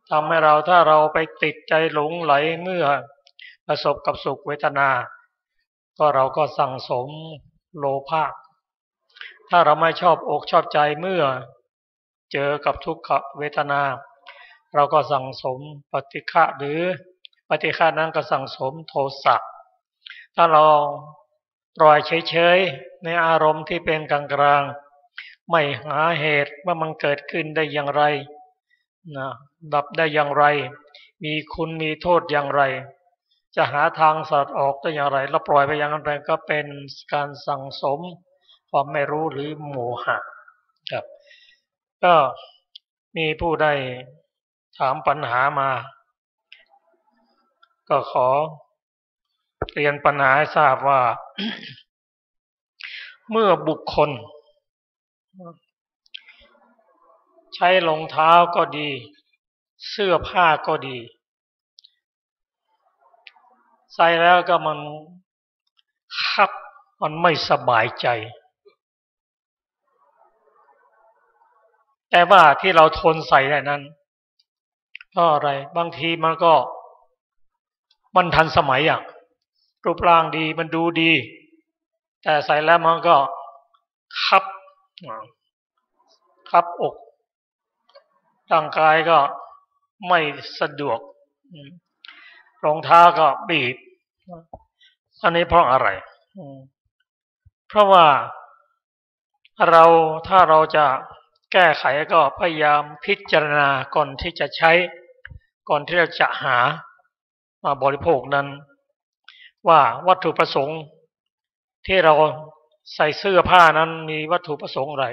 ทำให้เราถ้าเราไปติดใจหลงไหลเมื่อประสบกับสุขเวทนาก็เราก็สั่งสมโลภะถ้าเราไม่ชอบอกชอบใจเมื่อเจอกับทุกขเวทนาเราก็สั่งสมปฏิฆะหรือปฏิฆะนั้นก็สั่งสมโทสะถ้าเราปล่อยเฉยๆในอารมณ์ที่เป็นกลางๆไม่หาเหตุว่ามันเกิดขึ้นได้อย่างไรดับได้อย่างไรมีคุณมีโทษอย่างไร จะหาทางสลัดออกได้อย่างไรเราปล่อยไปอย่างไรก็เป็นการสั่งสมความไม่รู้หรือโมหะครับก็มีผู้ได้ถามปัญหามาก็ขอเรียนปัญหาให้ทราบว่า เมื่อบุคคลใช้รองเท้าก็ดีเสื้อผ้าก็ดีใส่แล้วก็มันคับมันไม่สบายใจแต่ว่าที่เราทนใส่ได้นั้นก็อะไรบางทีมันทันสมัยอ่ะรูปร่างดีมันดูดีแต่ใส่แล้วมันก็คับอกร่างกายก็ไม่สะดวกรองเท้าก็บีบอันนี้เพราะอะไรเพราะว่าถ้าเราจะแก้ไขก็พยายามพิจารณาก่อนที่จะใช้ก่อนที่เราจะหามาบริโภคนั้นว่าวัตถุประสงค์ที่เราใส่เสื้อผ้านั้นมีวัตถุประสงค์อะไร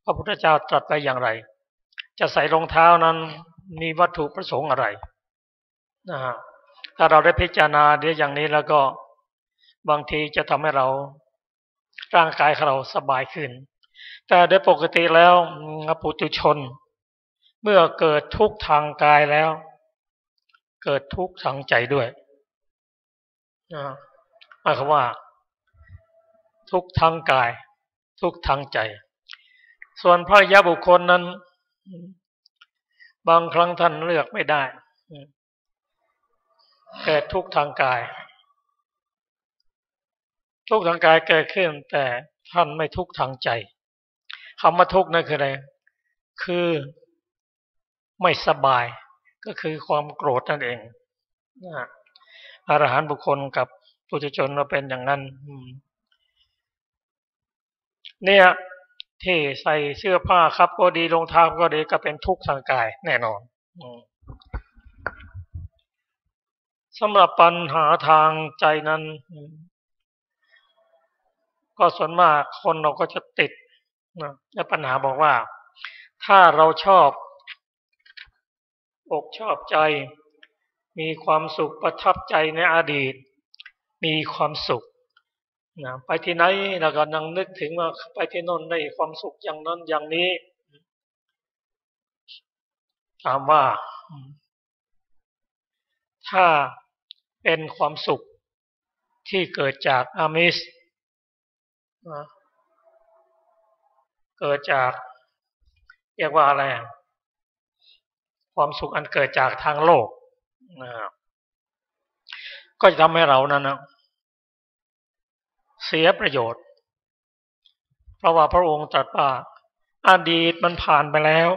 พระพุทธเจ้าตรัสไว้อย่างไรจะใส่รองเท้านั้นมีวัตถุประสงค์อะไรนะฮะถ้าเราได้พิจารณาอย่างนี้แล้วก็บางทีจะทำให้เราร่างกายของเราสบายขึ้นแต่โดยปกติแล้วปุถุชนเมื่อเกิดทุกข์ทางกายแล้วเกิดทุกข์ทางใจด้วยหมายความว่าทุกข์ทางกายทุกข์ทางใจส่วนพระอริยบุคคลนั้นบางครั้งท่านเลือกไม่ได้เกิดทุกข์ทางกายทุกข์ทางกายเกิดขึ้นแต่ท่านไม่ทุกข์ทางใจคำว่าทุกข์นั่นคืออะไรคือไม่สบายก็คือความโกรธนั่นเองอรหันต์บุคคลกับปุถุชนเราเป็นอย่างนั้นเนี่ยที่ใส่เสื้อผ้าครับก็ดีรองเท้าก็ดีก็เป็นทุกข์ทางกายแน่นอนสำหรับปัญหาทางใจนั้นก็ส่วนมากคนเราก็จะติดและปัญหาบอกว่าถ้าเราชอบอกชอบใจมีความสุขประทับใจในอดีตมีความสุขไปที่ไหนเราก็นั่งนึกถึงว่าไปที่โน่นได้ความสุขอย่างนั้นอย่างนี้ถามว่าถ้าเป็นความสุขที่เกิดจากอามิสเกิดจากเรียกว่าอะไรความสุขอันเกิดจากทางโลกก็จะทำให้เรานั้นเสียประโยชน์เพราะว่าพระองค์ตรัสว่าอดีตมันผ่านไปแล้ว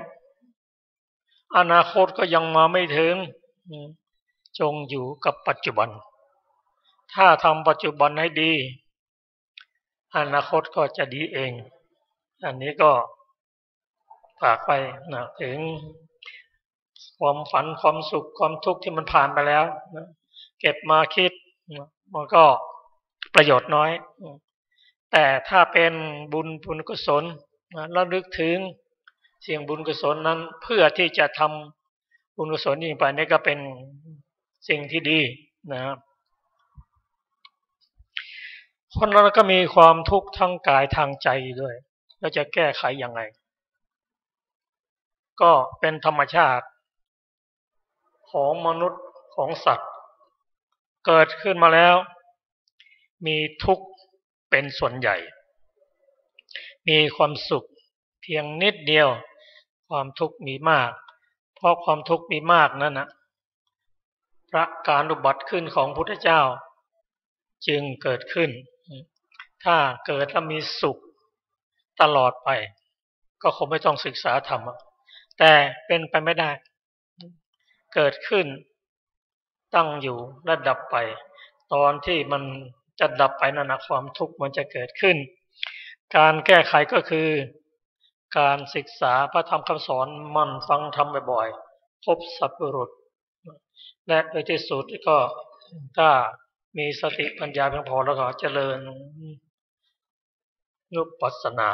อนาคตก็ยังมาไม่ถึงจงอยู่กับปัจจุบันถ้าทำปัจจุบันให้ดีอนาคตก็จะดีเองอันนี้ก็ฝากไปถึงความฝันความสุขความทุกข์ที่มันผ่านไปแล้วเก็บมาคิดมันก็ประโยชน์น้อยแต่ถ้าเป็นบุญกุศลแล้วนึกถึงสิ่งบุญกุศลนั้นเพื่อที่จะทำบุญกุศลยิ่งไปนี่ก็เป็นสิ่งที่ดีนะครับคนเราก็มีความทุกข์ทั้งกายทางใจด้วยแล้วจะแก้ไขอย่างไรก็เป็นธรรมชาติของมนุษย์ของสัตว์เกิดขึ้นมาแล้วมีทุกข์เป็นส่วนใหญ่มีความสุขเพียงนิดเดียวความทุกข์มีมากเพราะความทุกข์มีมากนั้นพระการอุบัติขึ้นของพุทธเจ้าจึงเกิดขึ้นถ้าเกิดแล้วมีสุขตลอดไปก็คงไม่ต้องศึกษาธรรมแต่เป็นไปไม่ได้เกิดขึ้นตั้งอยู่และดับไปตอนที่มันจะดับไปนั่นความทุกข์มันจะเกิดขึ้นการแก้ไขก็คือการศึกษาพระธรรมคำสอนมันฟังธรรมบ่อยๆพบสัพพุรุษและโดยที่สุดก็ ถ้ามีสติปัญญาเพียงพอแล้วก็เจริญนุปัสสนา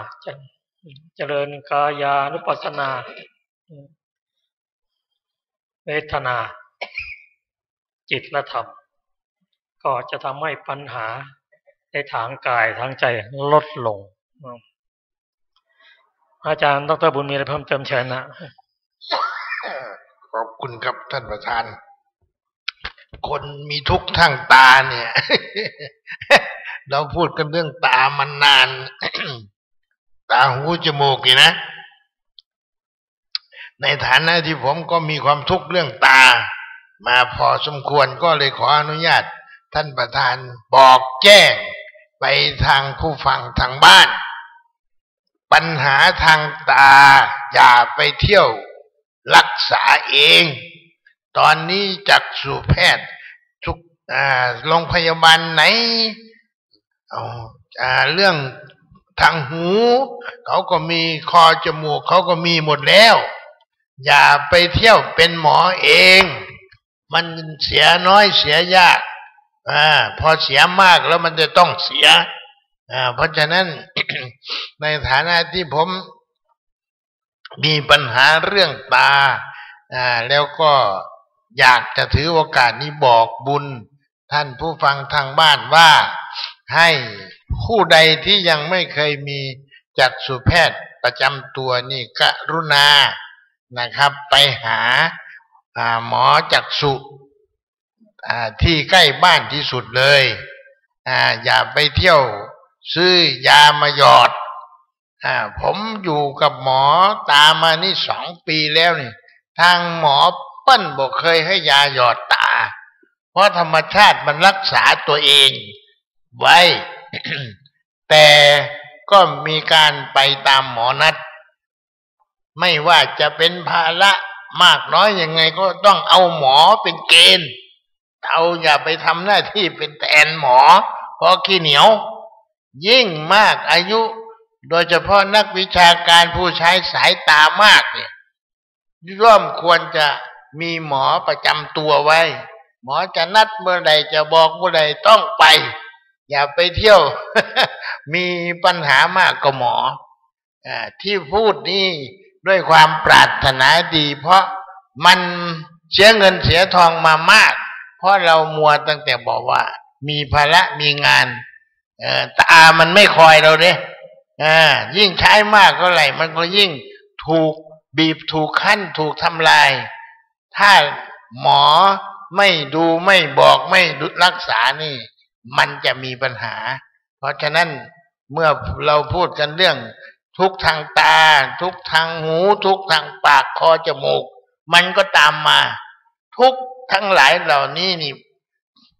เจริญกายานุปัสสนาเวทนาจิตและธรรมก็จะทำให้ปัญหาในทางกายทางใจลดลงอาจารย์ดร.บุญมีอะไรเพิ่มเติมเชิญนะขอบคุณครับท่านประธานคนมีทุกข์ทางตาเนี่ย เราพูดกันเรื่องตามันนาน ตาหูจมูกนะในฐานะที่ผมก็มีความทุกข์เรื่องตามาพอสมควรก็เลยขออนุญาตท่านประธานบอกแจ้งไปทางผู้ฟังทางบ้านปัญหาทางตาอย่าไปเที่ยวรักษาเองตอนนี้จักษุแพทย์ทุกโรงพยาบาลไหนเรื่องทางหูเขาก็มีคอจมูกเขาก็มีหมดแล้วอย่าไปเที่ยวเป็นหมอเองมันเสียน้อยเสียยากพอเสียมากแล้วมันจะต้องเสียเพราะฉะนั้น ในฐานะที่ผมมีปัญหาเรื่องตาแล้วก็อยากจะถือโอกาสนี้บอกบุญท่านผู้ฟังทางบ้านว่าให้ผู้ใดที่ยังไม่เคยมีจักษุแพทย์ประจำตัวนี่กรุณานะครับไปหาหมอจักษุที่ใกล้บ้านที่สุดเลยอย่าไปเที่ยวซื้อยามาหยอดผมอยู่กับหมอตามานี่2 ปีแล้วนี่ทางหมอเปิ้ลบอกเคยให้ยาหยอดตาเพราะธรรมชาติมันรักษาตัวเองไว้ แต่ก็มีการไปตามหมอนัดไม่ว่าจะเป็นภาระมากน้อยยังไงก็ต้องเอาหมอเป็นเกณฑ์อย่าไปทำหน้าที่เป็นแทนหมอเพราะขี้เหนียวยิ่งมากอายุโดยเฉพาะนักวิชาการผู้ใช้สายตามากเนี่ยร่วมควรจะมีหมอประจำตัวไว้หมอจะนัดเมื่อใดจะบอกเมื่อใดต้องไปอย่าไปเที่ยว มีปัญหามากกับหมอที่พูดนี่ด้วยความปรารถนาดีเพราะมันเสียเงินเสียทองมามากเพราะเรามัวตั้งแต่บอกว่ามีภาระมีงานตามันไม่คอยเราเนี่ยยิ่งใช้มากเท่าไหร่มันก็ยิ่งถูกบีบถูกคั่นถูกทำลายถ้าหมอไม่ดูไม่บอกไม่รักษานี่มันจะมีปัญหาเพราะฉะนั้นเมื่อเราพูดกันเรื่องทุกทางตาทุกทางหูทุกทางปากคอจมูกมันก็ตามมาทุกทั้งหลายเหล่านี้นี่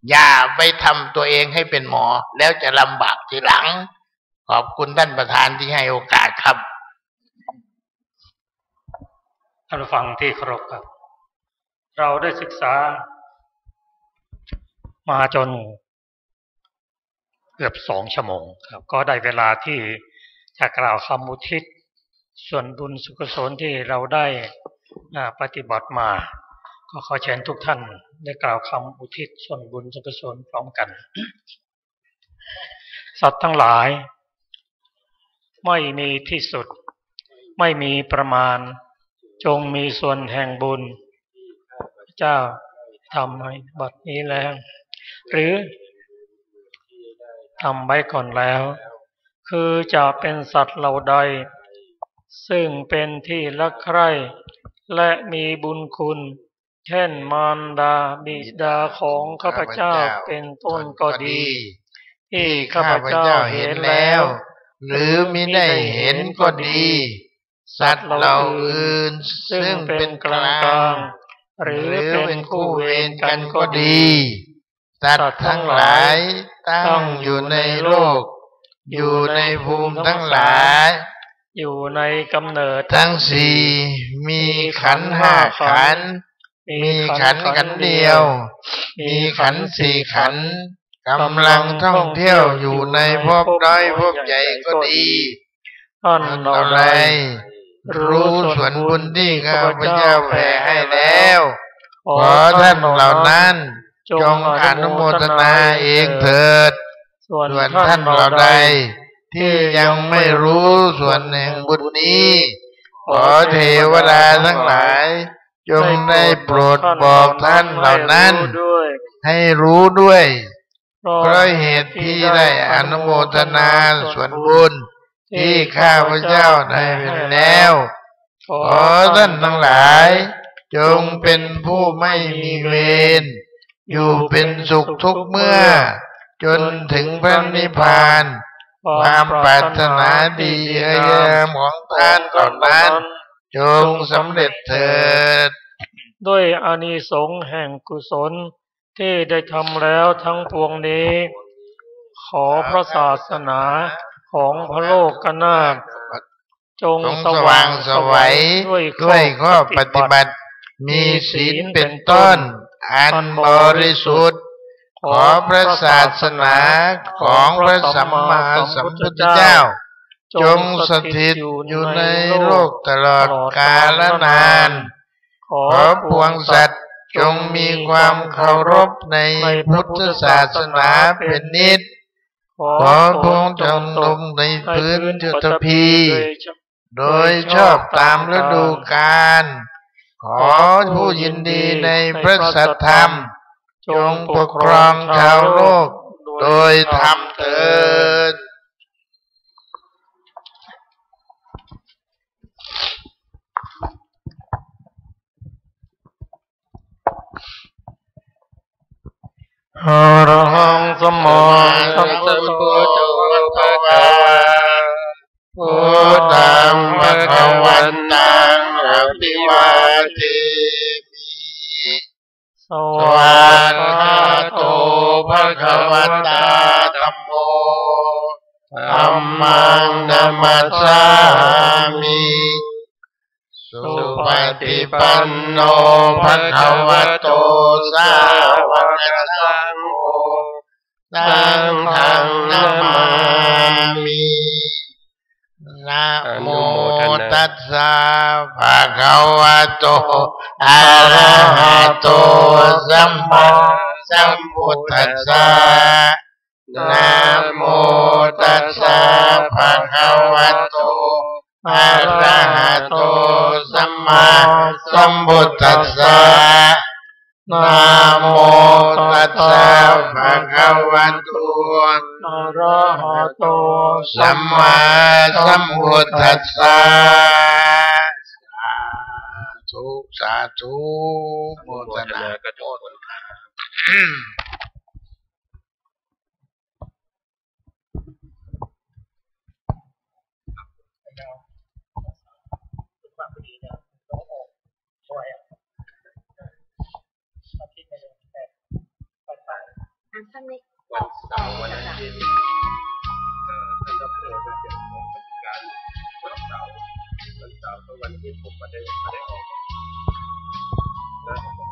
อย่าไปทำตัวเองให้เป็นหมอแล้วจะลำบากทีหลังขอบคุณท่านประธานที่ให้โอกาสครับท่านผู้ฟังที่เคารพครับเราได้ศึกษามาจนเกือบ2 ชั่วโมงครับก็ได้เวลาที่จะกล่าวคำอุทิศส่วนบุญสุขกุศลที่เราได้ปฏิบัติมาก็ขอเชิญทุกท่านได้กล่าวคำอุทิศส่วนบุญสุขกุศลพร้อมกัน สัตว์ทั้งหลายไม่มีที่สุดไม่มีประมาณจงมีส่วนแห่งบุญเจ้าทำให้บัดนี้แล้วหรือทำไว้ก่อนแล้วคือจะเป็นสัตว์เหล่าใดซึ่งเป็นที่รักใคร่และมีบุญคุณเช่นมารดาบิดาของข้าพเจ้าเป็นต้นก็ดีที่ข้าพเจ้าเห็นแล้วหรือมิได้เห็นก็ดีสัตว์เหล่าอื่นซึ่งเป็นกลางหรือเป็นคู่เวรกันก็ดีสัตว์ทั้งหลายตั้งอยู่ในโลกอยู่ในภูมิทั้งหลายอยู่ในกำเนิดทั้ง4มีขันธ์5ขันธ์มีขันธ์ขันธ์เดียวมีขันธ์4ขันธ์กำลังท่องเที่ยวอยู่ในภพน้อยภพใหญ่ก็ดีท่านอะไรรู้ส่วนบุญที่ข้าพเจ้าแผ่ให้แล้วขอท่านเหล่านั้น จงอนุโมทนาเองเถิดส่วนท่านเราใดที่ยังไม่รู้ส่วนแห่งบุญนี้ขอเทวดาทั้งหลายจงได้โปรดบอกท่านเหล่านั้นให้รู้ด้วยเพราะเหตุที่ได้อนุโมทนาส่วนบุญที่ข้าพเจ้าได้เป็นแล้วขอท่านทั้งหลายจงเป็นผู้ไม่มีเวรอยู่เป็นสุขทุกเมื่อจนถึงพระนิพพานความปรารถนาดีเอ่ยของท่านเหล่านั้นจงสำเร็จเถิดด้วยอานิสงส์แห่งกุศลที่ได้ทำแล้วทั้งปวงนี้ขอพระศาสนาของพระโลกนาถจงสว่างไสวด้วยข้อปฏิบัติมีศีลเป็นต้นอันบริสุทธิ์ขอพระศาสนาของพระสัมมาสัมพุทธเจ้าจงสถิตอยู่ในโลกตลอดกาลนานขอปวงสัตว์จงมีความเคารพในพุทธศาสนาเป็นนิจขอพงจงลงในพื้นจุฑพีโดยชอบตามฤดูกาลขอผู้ยินดีในพระสัทธรรมจงปกครองชาวโลกโดยธรรมเถิดอะระหังสัมมาสัมพุทโธภะคะวะพุทธังภะคะวันตังอภิวาเทมิสวากขาโตภะคะวะตาธัมโมธัมมังนัมมัสสามิสุปฏิปันโนภะคะวะโตสาวกสังโฆสังฆังนัมมามินะโมตัสสะภะคะวะโตอะระหะโตสัมมาสัมพุทธัสสะนะโมตัสสะภะคะวะโตอะระหะโตสัมมาสัมพุทธัสสะนะโมตัสสะภะคะวะโตอะระหะโตสัมมาสัมพุทธัสสะสาธุโมทนากระโดดวันเสาร์วันอาทิตย์ท่านดร.ได้เกี่ยวกับการวันเสาร์กับวันอาทิตย์ผมไม่ได้ออก